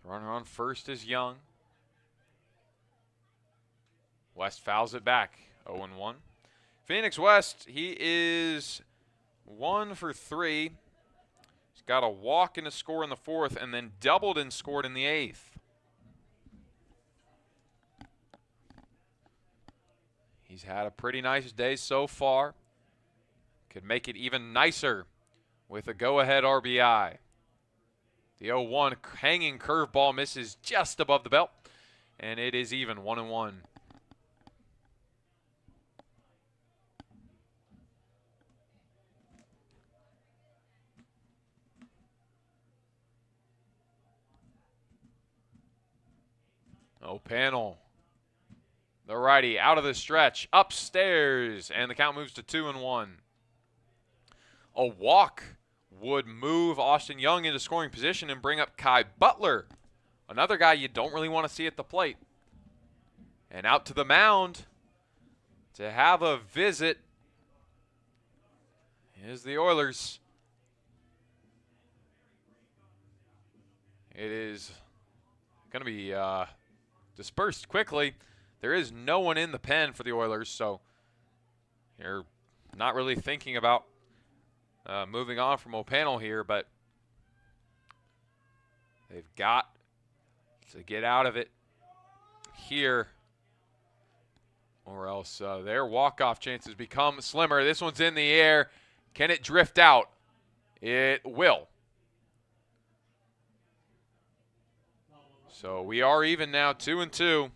The runner on first is Young. West fouls it back, 0-1. Phoenix West, he is 1 for 3. He's got a walk and a score in the 4th, and then doubled and scored in the 8th. He's had a pretty nice day so far. Could make it even nicer with a go-ahead RBI. The 0-1 hanging curveball misses just above the belt, and it is even 1-1. O'Pannell, the righty, out of the stretch, upstairs, and the count moves to 2-1. A walk would move Austin Young into scoring position and bring up Kai Butler, another guy you don't really want to see at the plate. And out to the mound to have a visit is the Oilers. It is going to be dispersed quickly. There is no one in the pen for the Oilers, so you're not really thinking about moving on from O'Pannell here, but they've got to get out of it here or else their walk-off chances become slimmer. This one's in the air. Can it drift out? It will. So we are even now, 2-2.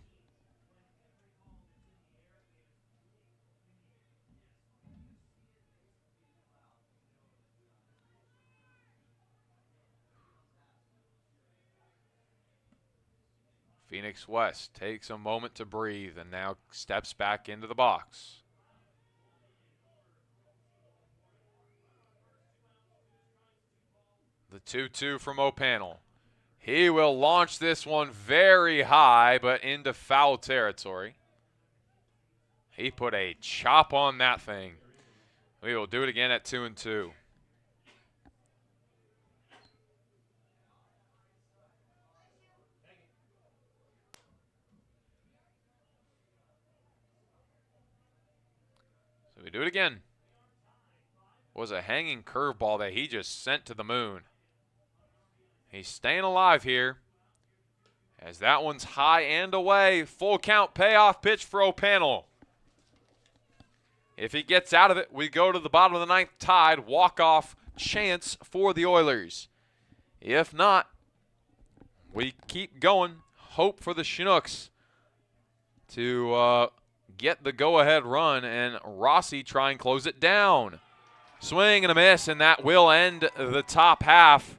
Phoenix West takes a moment to breathe and now steps back into the box. The 2-2 from O'Pannell. He will launch this one very high, but into foul territory. He put a chop on that thing. We will do it again at 2-2. So we do it again. Was a hanging curveball that he just sent to the moon. He's staying alive here, as that one's high and away. Full count payoff pitch for O'Pannell. If he gets out of it, we go to the bottom of the ninth tied. Walk-off chance for the Oilers. If not, we keep going. Hope for the Chinooks to get the go-ahead run, and Rossi try and close it down. Swing and a miss, and that will end the top half,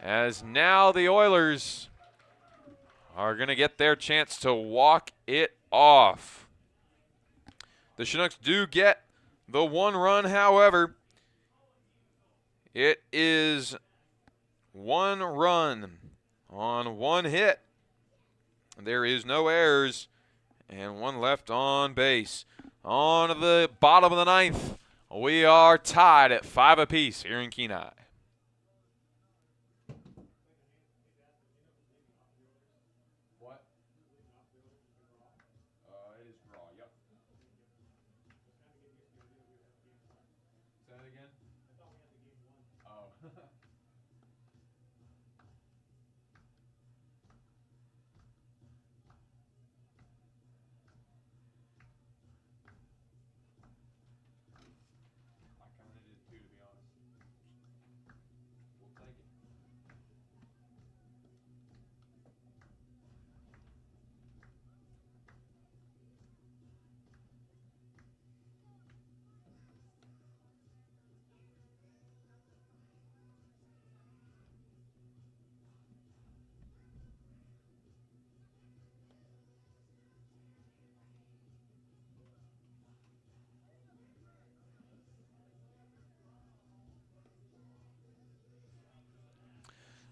as now the Oilers are going to get their chance to walk it off. The Chinooks do get the one run, however. It is one run on one hit. There is no errors, and one left on base. On the bottom of the ninth, we are tied at 5 apiece here in Kenai.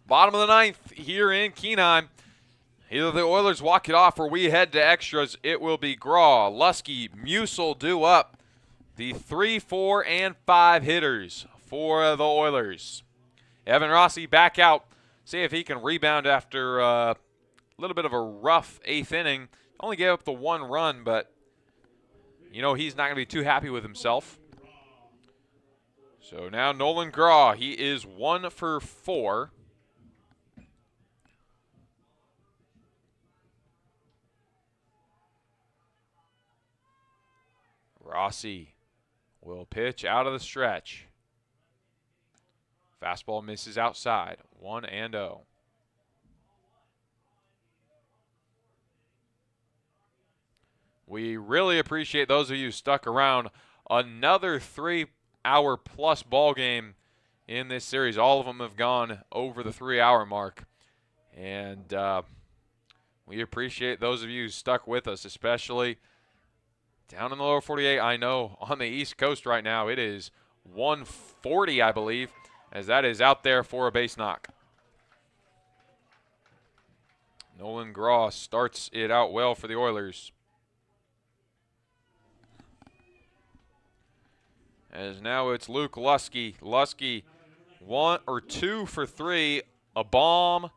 Bottom of the ninth here in Kenai. Either the Oilers walk it off or we head to extras. It will be Graw, Lusky, Musil due up. The 3, 4, and 5 hitters for the Oilers. Evan Rossi back out. See if he can rebound after a little bit of a rough 8th inning. Only gave up the 1 run, but you know he's not going to be too happy with himself. So now Nolan Graw, he is 1 for 4. Rossi will pitch out of the stretch. Fastball misses outside. 1-0. We really appreciate those of you who stuck around. Another 3-hour-plus ball game in this series. All of them have gone over the 3-hour mark. And we appreciate those of you who stuck with us, especially down in the lower 48. I know on the East Coast right now it is 140, I believe, as that is out there for a base knock. Nolan Graw starts it out well for the Oilers. As now it's Luke Lusky. Lusky 1 or 2 for 3, a bomb,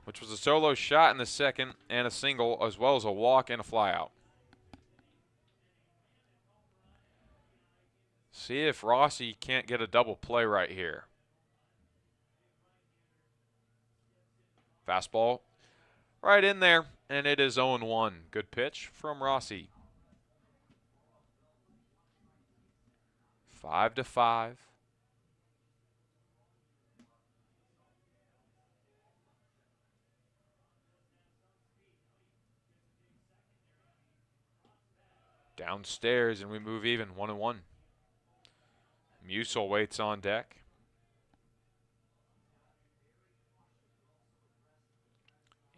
which was a solo shot in the second, and a single, as well as a walk and a flyout. See if Rossi can't get a double play right here. Fastball right in there. and it is 0-1. Good pitch from Rossi. 5-5. Downstairs, and we move even, 1-1. Musil waits on deck.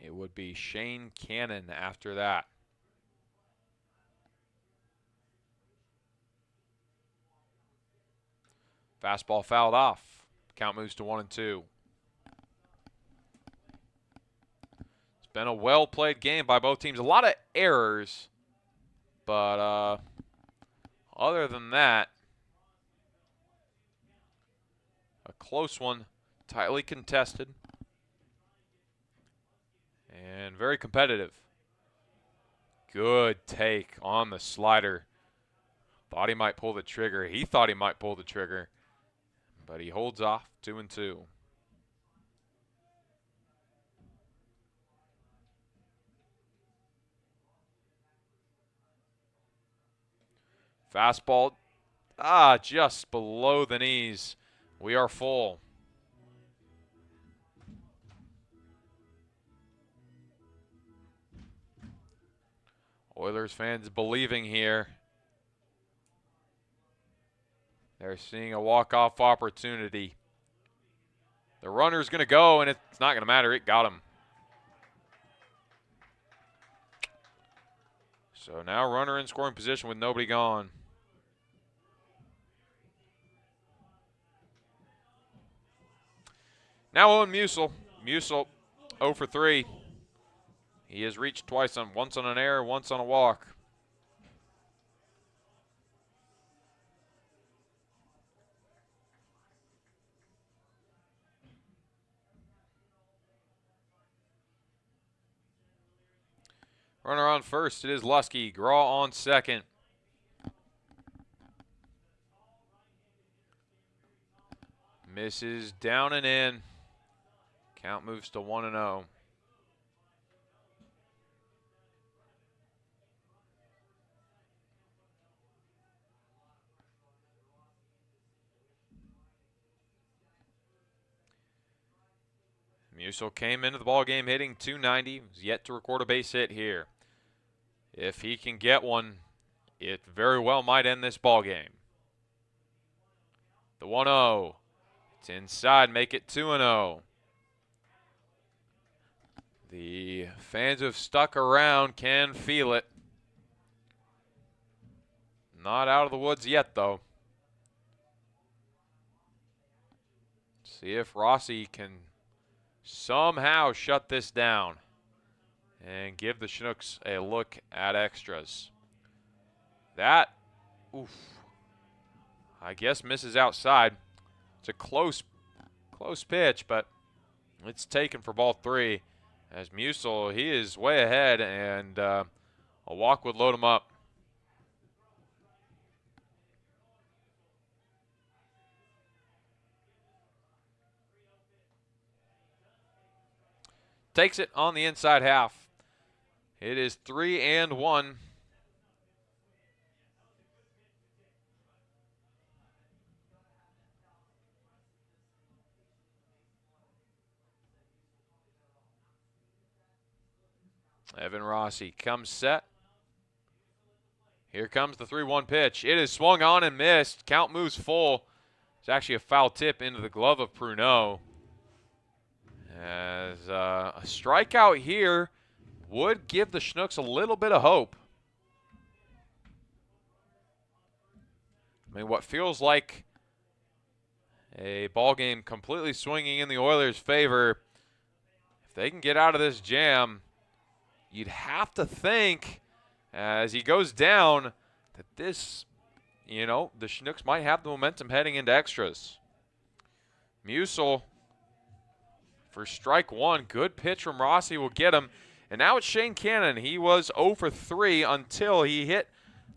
It would be Shane Cannon after that. Fastball fouled off. Count moves to 1-2. It's been a well-played game by both teams. A lot of errors, but other than that, a close one, tightly contested, and very competitive. Good take on the slider. Thought he might pull the trigger. He thought he might pull the trigger, but he holds off. 2-2. Fastball, just below the knees. We are full. Oilers fans believing here. They're seeing a walk-off opportunity. The runner's going to go, and it's not going to matter. It got him. So now runner in scoring position with nobody gone. Now Owen Musil. Musil 0 for 3. He has reached twice, once on an error, once on a walk. Runner on first, it is Lusky. Graw on second. Misses down and in. Count moves to 1-0. Musil came into the ballgame hitting .290. Was yet to record a base hit here. If he can get one, it very well might end this ballgame. The 1-0. It's inside, make it 2-0. The fans who have stuck around can feel it. Not out of the woods yet, though. See if Rossi can somehow shut this down and give the Chinooks a look at extras. That, I guess misses outside. It's a close pitch, but it's taken for ball 3. As Musil, he is way ahead, and a walk would load him up. Takes it on the inside half. It is 3-1. Evan Rossi comes set. Here comes the 3-1 pitch. It is swung on and missed. Count moves full. It's actually a foul tip into the glove of Pruneau. As a strikeout here would give the Chinooks a little bit of hope. I mean, what feels like a ball game completely swinging in the Oilers' favor. If they can get out of this jam, you'd have to think, as he goes down, that this, the Chinooks might have the momentum heading into extras. Musil for strike 1. Good pitch from Rossi will get him. And now it's Shane Cannon. He was 0 for 3 until he hit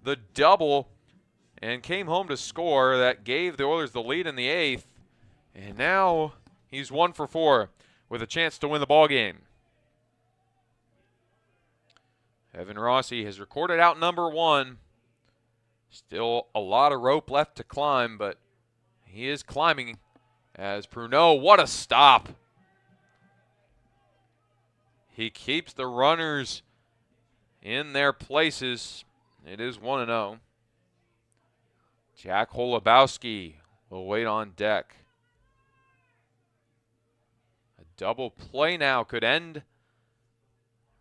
the double and came home to score. That gave the Oilers the lead in the 8th. And now he's 1 for 4 with a chance to win the ball game. Evan Rossi has recorded out number 1. Still a lot of rope left to climb, but he is climbing as Pruneau. What a stop. He keeps the runners in their places. It is 1-0. Jack Holubowski will wait on deck. A double play now could end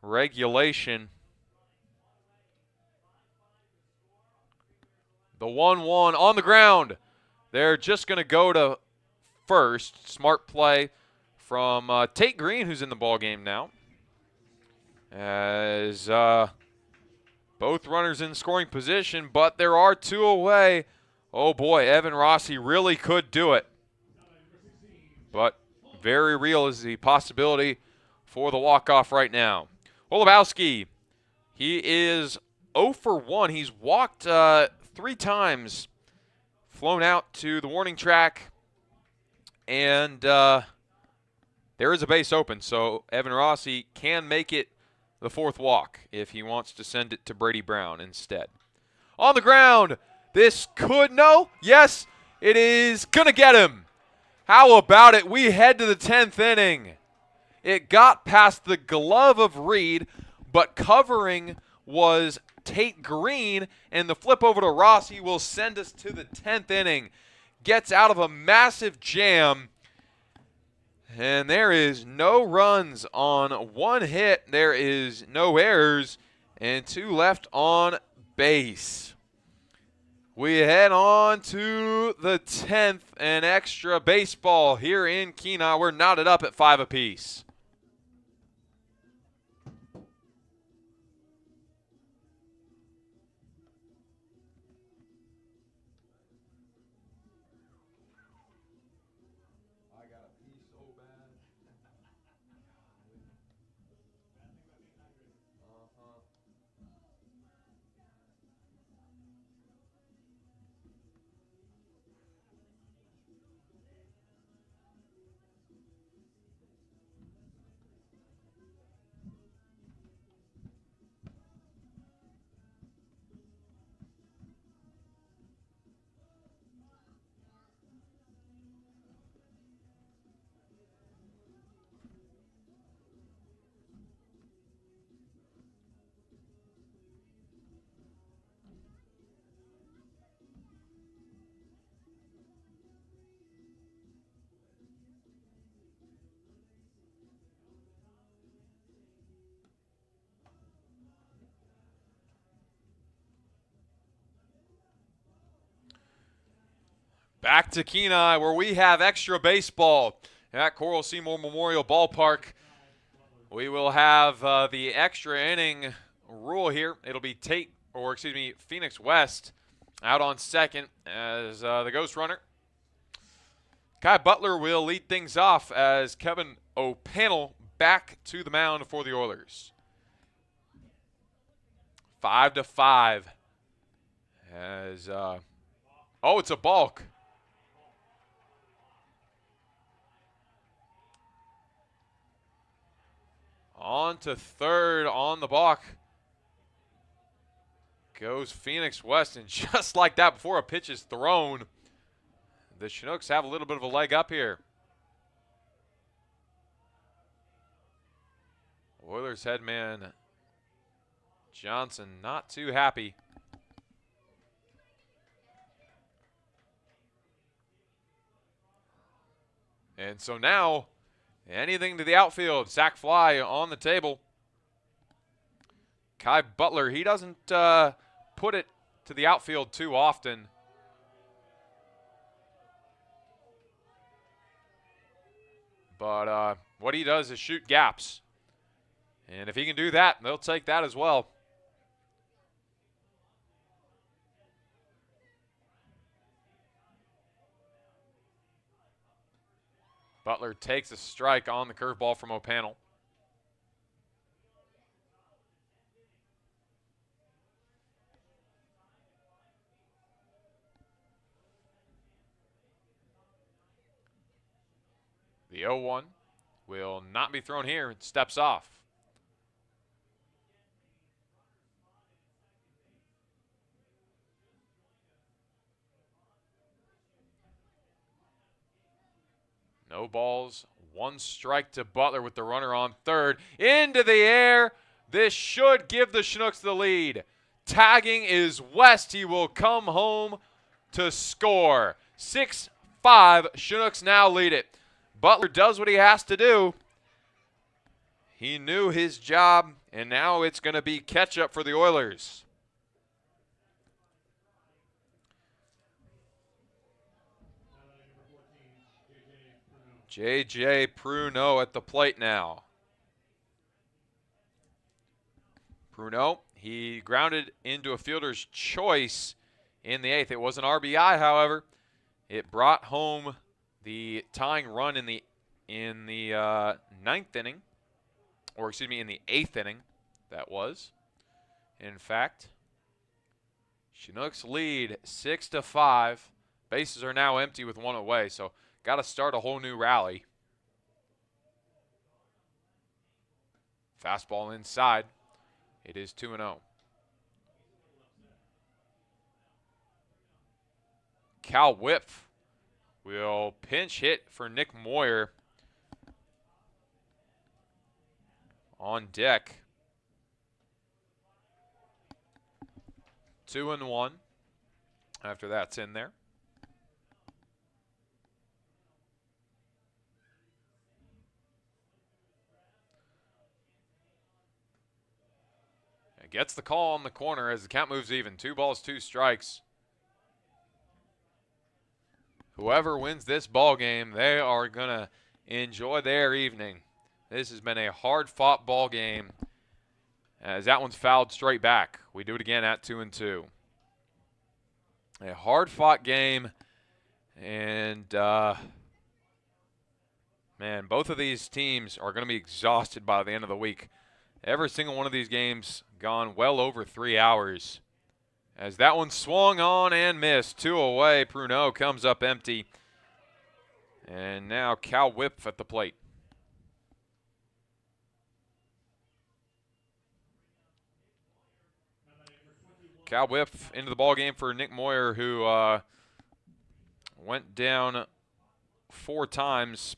regulation. The 1-1 on the ground. They're just going to go to first. Smart play from Tate Green, who's in the ball game now. As both runners in scoring position, but there are 2 away. Oh boy, Evan Rossi really could do it. But very real is the possibility for the walk-off right now. Holubowski, he is 0 for 1. He's walked 3 times, flown out to the warning track, and there is a base open, so Evan Rossi can make it the 4th walk if he wants to send it to Brady Brown instead. On the ground, this could, no, yes, it is going to get him. How about it? We head to the 10th inning. It got past the glove of Reed, but covering was Tate Green, and the flip over to Rossi will send us to the 10th inning. Gets out of a massive jam, and there is no runs on 1 hit. There is no errors, and 2 left on base. We head on to the 10th and extra baseball here in Kenai. We're knotted up at 5 apiece. Back to Kenai, where we have extra baseball at Coral Seymour Memorial Ballpark. We will have the extra inning rule here. It'll be Phoenix West out on second as the ghost runner. Kai Butler will lead things off as Kevin O'Pannell back to the mound for the Oilers. 5-5 as it's a balk. On to third on the balk goes Phoenix West, and just like that, before a pitch is thrown, the Chinooks have a little bit of a leg up here. Oilers head man Johnson not too happy. And so now, anything to the outfield. Sac fly on the table. Kai Butler, he doesn't put it to the outfield too often. But what he does is shoot gaps. And if he can do that, they'll take that as well. Butler takes a strike on the curveball from O'Pannell. The 0-1 will not be thrown here. It steps off. No balls. 1 strike to Butler with the runner on third. Into the air. This should give the Chinooks the lead. Tagging is West. He will come home to score. 6-5. Chinooks now lead it. Butler does what he has to do. He knew his job, and now it's going to be catch-up for the Oilers. J.J. Pruneau at the plate now. Pruneau, he grounded into a fielder's choice in the 8th. It was an RBI, however. It brought home the tying run in the 9th inning, or excuse me, in the 8th inning, that was. In fact, Chinooks lead 6-5. Bases are now empty with 1 away, so got to start a whole new rally. Fastball inside. It is 2-0. Cal Whiff will pinch hit for Nick Moyer on deck. 2-1 after that's in there. It gets the call on the corner as the count moves even. 2 balls, 2 strikes. Whoever wins this ball game, they are going to enjoy their evening. This has been a hard-fought ball game as that one's fouled straight back. We do it again at 2-2. A hard-fought game, and man, both of these teams are going to be exhausted by the end of the week. Every single one of these games gone well over 3 hours. As that one swung on and missed. 2 away. Pruneau comes up empty. And now Cal Whiff at the plate. Cal Whiff into the ball game for Nick Moyer, who went down 4 times.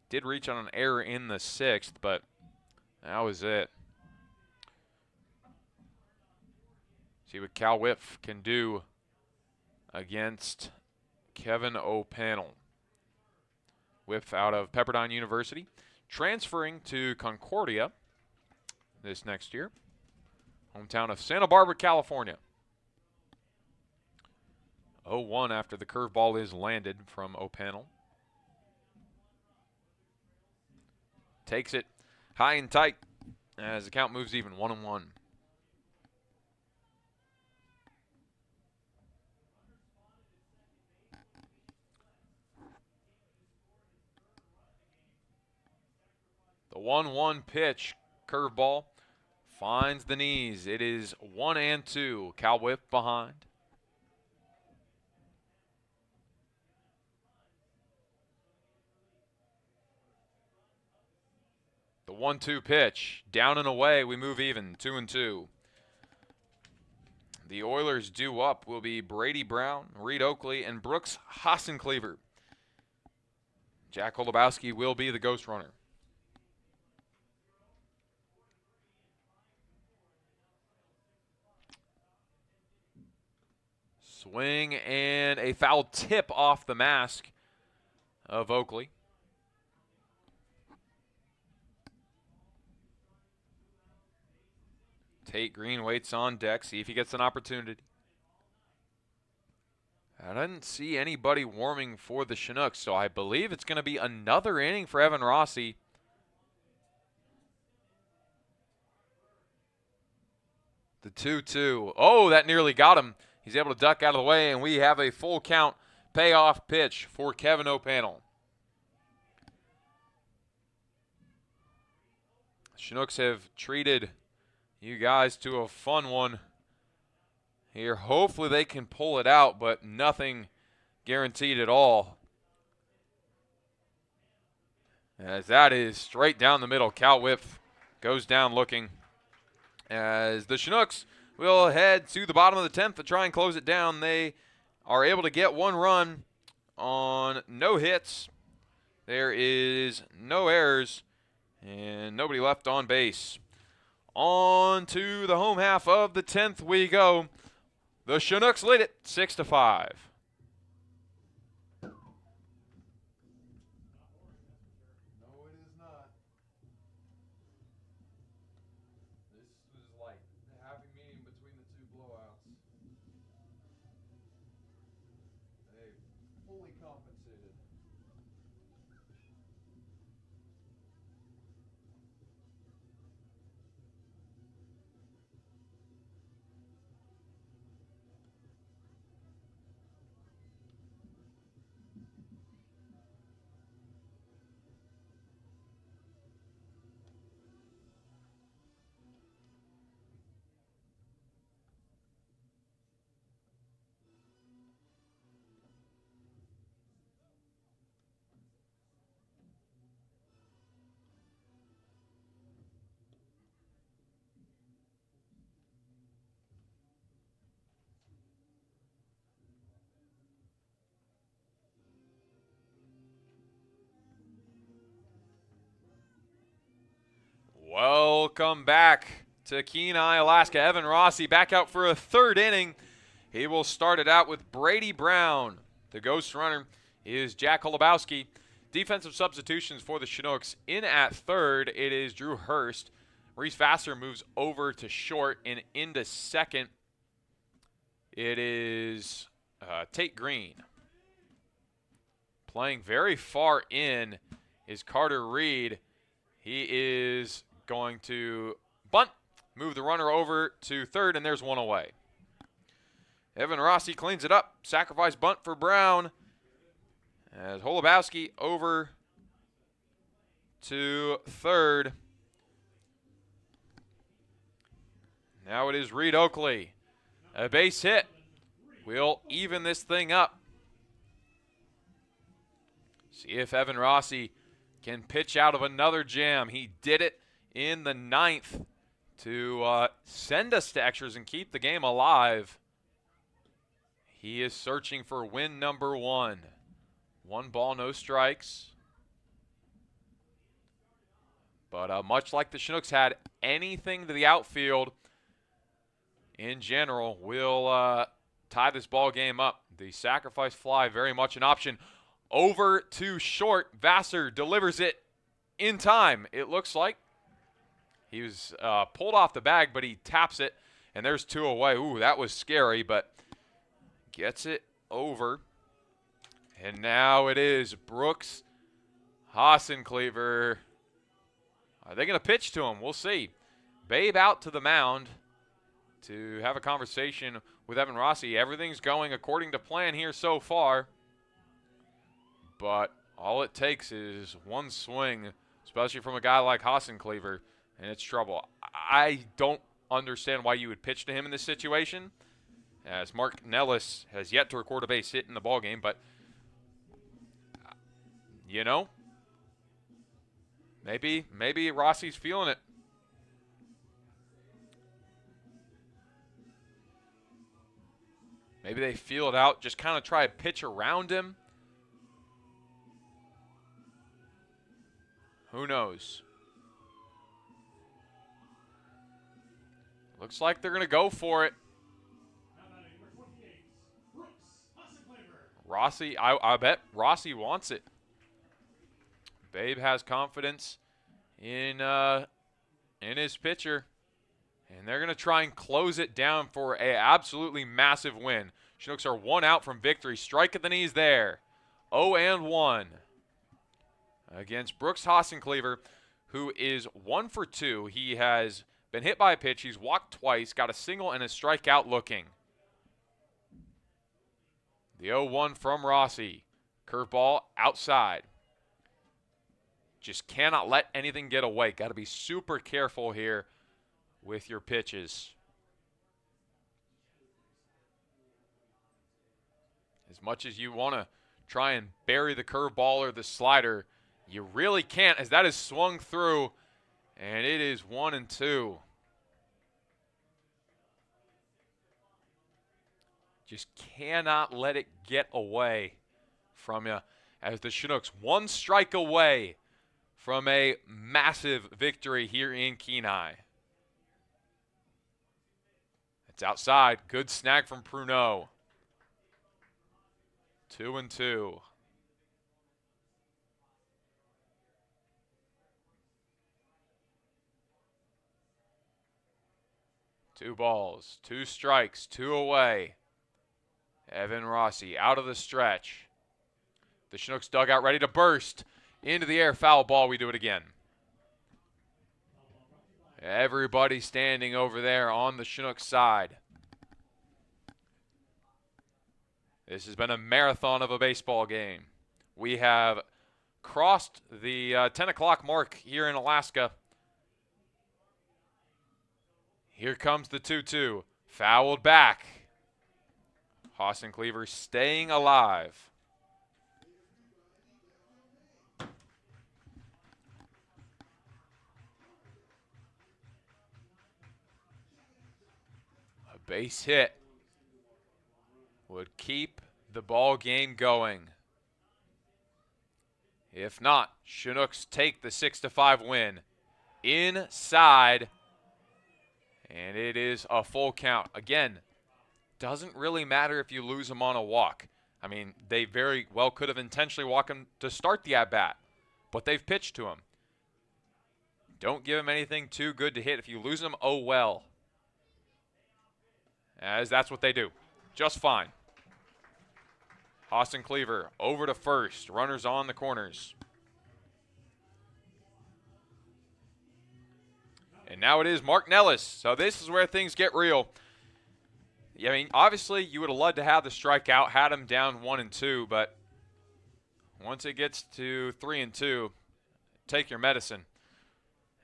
Did reach on an error in the 6th, but that was it. See what Cal Whiff can do against Kevin O'Pannell. Whiff out of Pepperdine University, transferring to Concordia this next year. Hometown of Santa Barbara, California. 0-1 after the curveball is landed from O'Pannell. Takes it high and tight as the count moves even, 1-1. The 1-1 pitch, curveball, finds the knees. It is 1-2. Cal Whiff behind. The 1-2 pitch, down and away. We move even, 2-2. The Oilers due up will be Brady Brown, Reed Oakley, and Brooks Hassencleaver. Jack Holubowski will be the ghost runner. Swing and a foul tip off the mask of Oakley. Tate Green waits on deck, see if he gets an opportunity. I didn't see anybody warming for the Chinooks, so I believe it's going to be another inning for Evan Rossi. The 2-2. Oh, that nearly got him. He's able to duck out of the way, and we have a full count payoff pitch for Kevin O'Pannell. Chinooks have treated you guys to a fun one here. Hopefully they can pull it out, but nothing guaranteed at all. As that is straight down the middle. Cal Whiff goes down looking. As the Chinooks will head to the bottom of the 10th to try and close it down. They are able to get 1 run on no hits There is no errors and nobody left on base. On to the home half of the 10th we go. The Chinooks lead it 6-5. Welcome back to Kenai, Alaska. Evan Rossi back out for a third inning. He will start it out with Brady Brown. The ghost runner is Jack Holubowski. Defensive substitutions for the Chinooks. In at third, it is Drew Hurst. Reese Vassar moves over to short, and into second, it is Tate Green. Playing very far in is Carter Reed. He is going to bunt, move the runner over to third, and there's one away. Evan Rossi cleans it up. Sacrifice bunt for Brown. As Holubowski over to third. Now it is Reed Oakley. A base hit will even this thing up. See if Evan Rossi can pitch out of another jam. He did it in the 9th to send us to extras and keep the game alive. He is searching for win number 1. 1 ball, no strikes. But much like the Chinooks had, anything to the outfield in general will tie this ball game up. The sacrifice fly very much an option. Over to short. Vassar delivers it in time, it looks like. He was pulled off the bag, but he taps it, and there's 2 away. Ooh, that was scary, but gets it over. And now it is Brooks Hassencleaver. Are they going to pitch to him? We'll see. Babe out to the mound to have a conversation with Evan Rossi. Everything's going according to plan here so far. But all it takes is one swing, especially from a guy like Hassencleaver, and it's trouble. I don't understand why you would pitch to him in this situation, as Mark Nellis has yet to record a base hit in the ballgame. But, you know, maybe Rossi's feeling it. Maybe they feel it out, just kind of try a pitch around him. Who knows? Looks like they're going to go for it. Rossi, I bet Rossi wants it. Babe has confidence in his pitcher. And they're going to try and close it down for an absolutely massive win. Chinooks are 1 out from victory. Strike at the knees there. 0-1 against Brooks Hassencleaver, who is 1 for 2. He has been hit by a pitch. He's walked twice, got a single and a strikeout looking. The 0-1 from Rossi. Curveball outside. Just cannot let anything get away. Got to be super careful here with your pitches. As much as you want to try and bury the curveball or the slider, you really can't, as that is swung through, and it is 1-2. Just cannot let it get away from you. as the Chinooks 1 strike away from a massive victory here in Kenai. It's outside. Good snag from Pruneau. 2-2. Two balls, 2 strikes, 2 away. Evan Rossi out of the stretch. The Chinooks dugout ready to burst. Into the air, foul ball, we do it again. Everybody standing over there on the Chinooks side. This has been a marathon of a baseball game. We have crossed the 10 o'clock mark here in Alaska. Here comes the 2-2. Fouled back. Austin Cleaver staying alive. A base hit would keep the ball game going. If not, Chinooks take the 6-5 win. Inside. And it is a full count. Again, doesn't really matter if you lose them on a walk. I mean, they very well could have intentionally walked him to start the at-bat, but they've pitched to him. Don't give him anything too good to hit. If you lose him, oh well. As that's what they do. Just fine. Austin Cleaver over to first. Runners on the corners. And now it is Mark Nellis. So this is where things get real. I mean, obviously, you would have loved to have the strikeout, had him down 1-2, but once it gets to 3-2, take your medicine.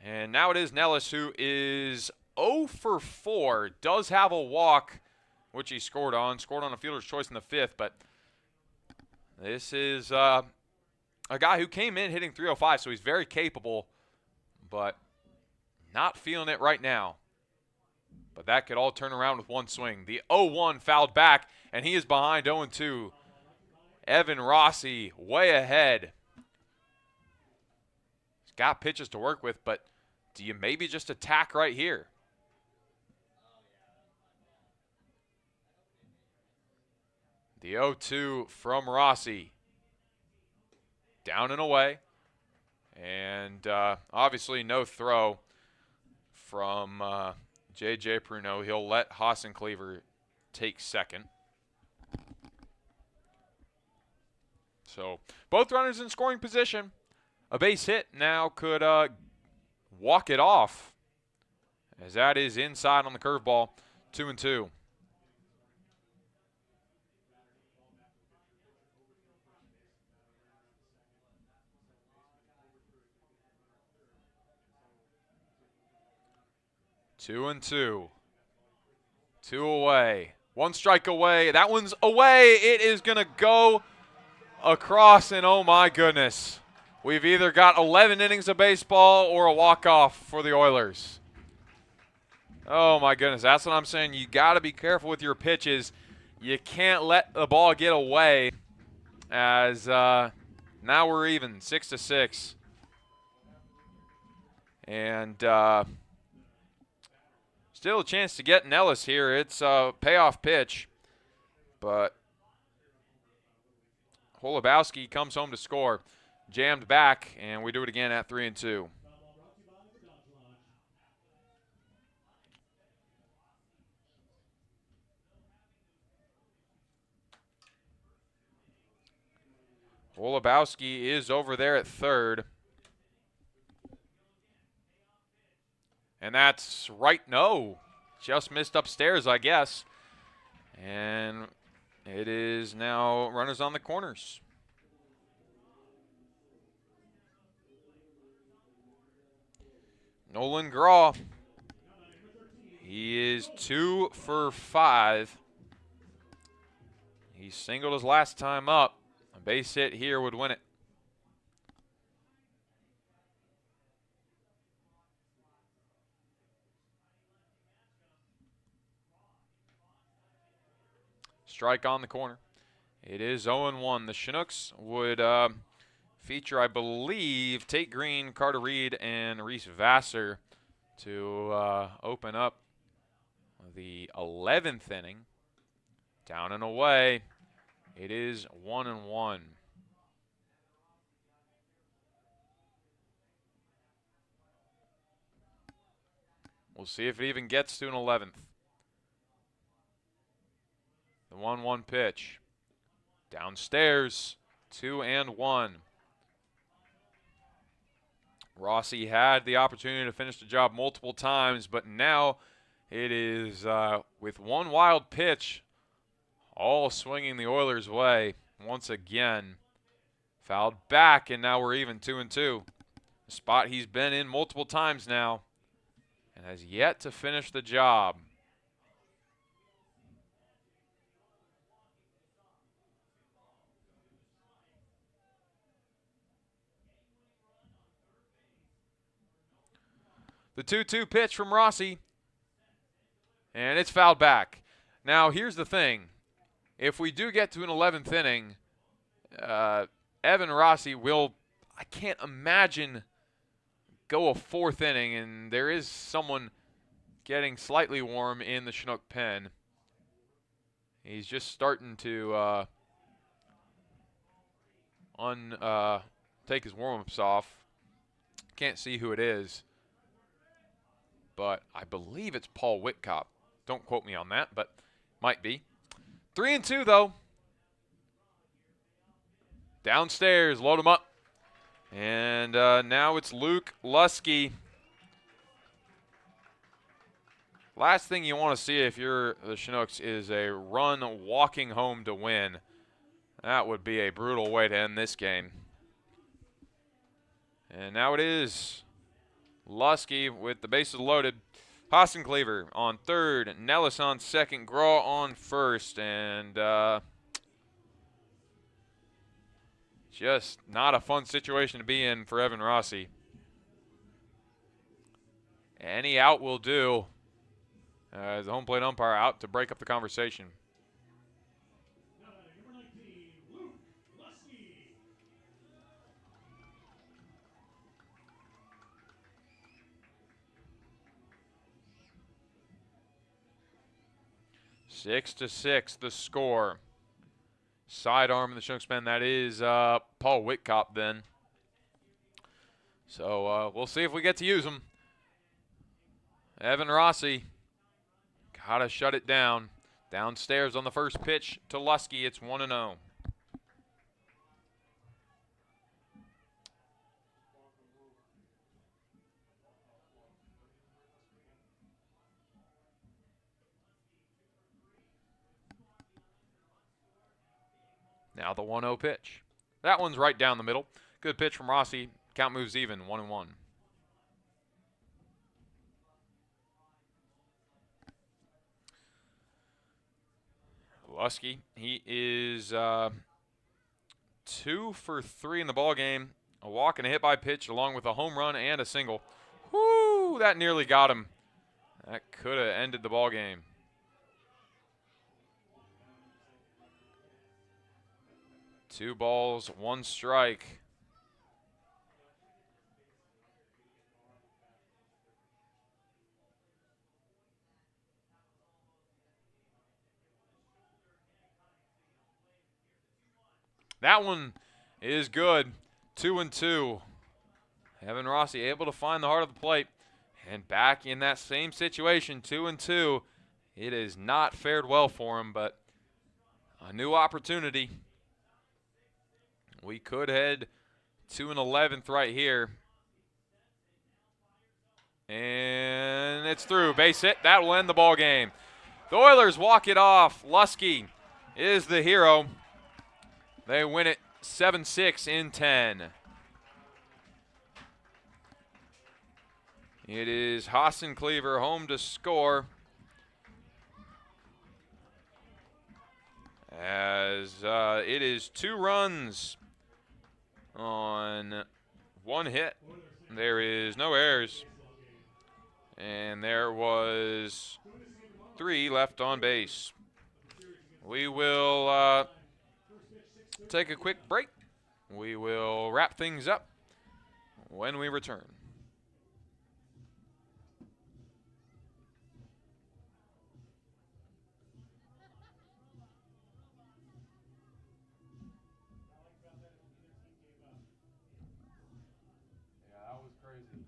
And now it is Nellis, who is 0 for 4, does have a walk, which he scored on a fielder's choice in the 5th, but this is a guy who came in hitting .305, so he's very capable, but not feeling it right now. But that could all turn around with one swing. The 0-1 fouled back, and he is behind 0-2. Evan Rossi way ahead. He's got pitches to work with, but do you maybe just attack right here? The 0-2 from Rossi. Down and away. And obviously no throw from J.J. Pruneau. He'll let Austin Cleaver take second. So both runners in scoring position. A base hit now could walk it off, as that is inside on the curveball. 2-2. Two away. 1 strike away. That one's away. It is going to go across, and oh my goodness. We've either got 11 innings of baseball or a walk-off for the Oilers. Oh my goodness. That's what I'm saying. You got to be careful with your pitches. You can't let the ball get away, as now we're even 6-6. And still a chance to get Nellis here. It's a payoff pitch, but Holubowski comes home to score. Jammed back, and we do it again at 3-2. Holubowski is over there at third. And that's right. No, just missed upstairs, I guess. And it is now runners on the corners. Nolan Graw. He is 2 for 5. He singled his last time up. A base hit here would win it. Strike on the corner. It is 0-1. The Chinooks would feature, I believe, Tate Green, Carter Reed, and Reese Vassar to open up the 11th inning. Down and away. It is 1-1. We'll see if it even gets to an 11th. The 1-1 pitch. Downstairs, 2-1. Rossi had the opportunity to finish the job multiple times, but now it is with one wild pitch, all swinging the Oilers' way once again. Fouled back, and now we're even 2-2. A spot he's been in multiple times now and has yet to finish the job. The 2-2 pitch from Rossi, and it's fouled back. Now, here's the thing. If we do get to an 11th inning, Evan Rossi will, I can't imagine, go a 4th inning, and there is someone getting slightly warm in the Chinook pen. He's just starting to take his warm-ups off. Can't see who it is, but I believe it's Paul Whitcop. Don't quote me on that, but might be. 3-2, though. Downstairs, load him up. And now it's Luke Lusky. Last thing you want to see if you're the Chinooks is a run walking home to win. That would be a brutal way to end this game. And now it is Lusky with the bases loaded. Hassencleaver on third, Nellis on second, Graw on first, and just not a fun situation to be in for Evan Rossi. Any out will do. As the home plate umpire out to break up the conversation. Now batting number 19, Luke Lusky. 6-6 the score. Sidearm of the Chinooks pen, that is Paul Whitcop then. So we'll see if we get to use him. Evan Rossi, gotta shut it down. Downstairs on the first pitch to Lusky, it's 1-0. Now the 1-0 pitch. That one's right down the middle. Good pitch from Rossi. Count moves even, 1-1. Lusky, he is 2 for 3 in the ball game. A walk and a hit by pitch along with a home run and a single. Whoo, that nearly got him. That could have ended the ball game. Two balls, one strike. That one is good. 2-2. Evan Rossi able to find the heart of the plate. And back in that same situation, 2-2. It has not fared well for him, but a new opportunity. We could head to an 11th right here. And it's through. Base hit. That will end the ball game. The Oilers walk it off. Lusky is the hero. They win it 7-6 in 10. It is Hassencleaver home to score. As it is 2 runs on 1 hit. There is no errors. And there was 3 left on base. We will take a quick break. We will wrap things up when we return. Yeah, that was crazy.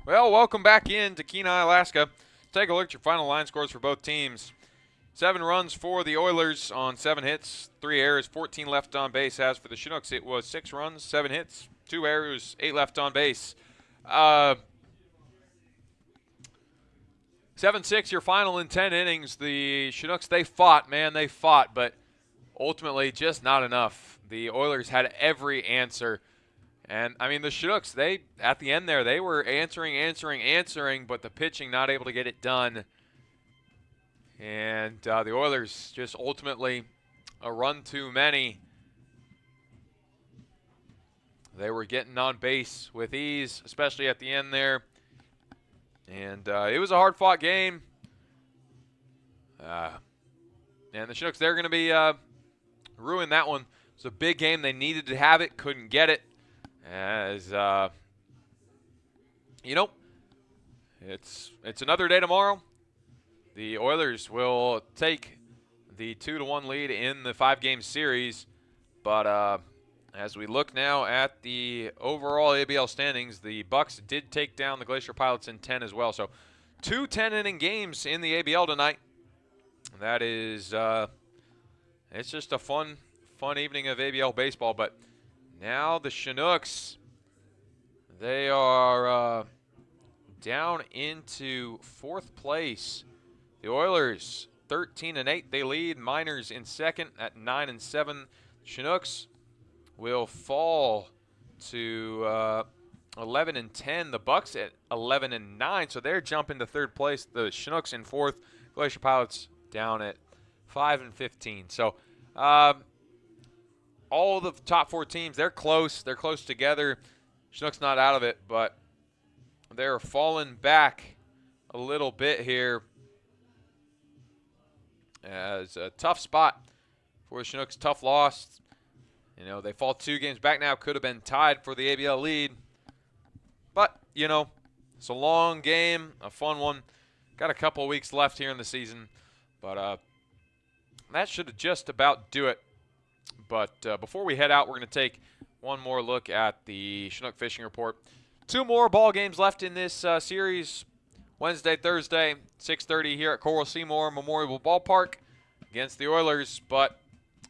Well, welcome back in to Kenai, Alaska. Take a look at your final line scores for both teams. 7 runs for the Oilers on 7 hits, 3 errors, 14 left on base. As for the Chinooks, it was 6 runs, 7 hits, 2 errors, 8 left on base. 7-6 your final in 10 innings. The Chinooks, they fought, but ultimately just not enough. The Oilers had every answer. And, I mean, the Chinooks, at the end there, they were answering, but the pitching not able to get it done. And the Oilers just ultimately a run too many. They were getting on base with ease, especially at the end there. And it was a hard-fought game. And the Chinooks, they're going to be ruin that one. It's a big game. They needed to have it, couldn't get it. As, you know, it's another day tomorrow. The Oilers will take the 2-1 lead in the 5-game series. But as we look now at the overall ABL standings, the Bucks did take down the Glacier Pilots in 10 as well. So 2 10-inning games in the ABL tonight. That is, it's just a fun evening of ABL baseball. But now the Chinooks, they are down into 4th place. The Oilers, 13-8, they lead. Miners in second at 9-7. Chinooks will fall to 11-10. The Bucks at 11-9, so they're jumping to 3rd place. The Chinooks in 4th. Glacier Pilots down at 5-15. So all the top 4 teams, they're close. They're close together. Chinooks not out of it, but they're falling back a little bit here. As a tough spot for the Chinooks, tough loss. You know, they fall 2 games back now. Could have been tied for the ABL lead. But, you know, it's a long game, a fun one. Got a couple of weeks left here in the season. But that should just about do it. But before we head out, we're going to take one more look at the Chinook Fishing Report. 2 more ball games left in this series. Wednesday, Thursday, 6:30 here at Coral Seymour Memorial Ballpark against the Oilers. But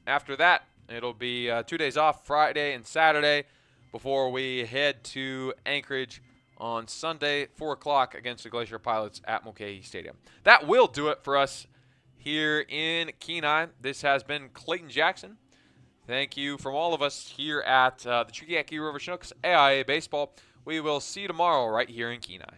after that, it'll be 2 days off, Friday and Saturday, before we head to Anchorage on Sunday, 4 o'clock against the Glacier Pilots at Mulcahy Stadium. That will do it for us here in Kenai. This has been Clayton Jackson. Thank you from all of us here at the Chugiak-Eagle River Chinooks AIA Baseball. We will see you tomorrow right here in Kenai.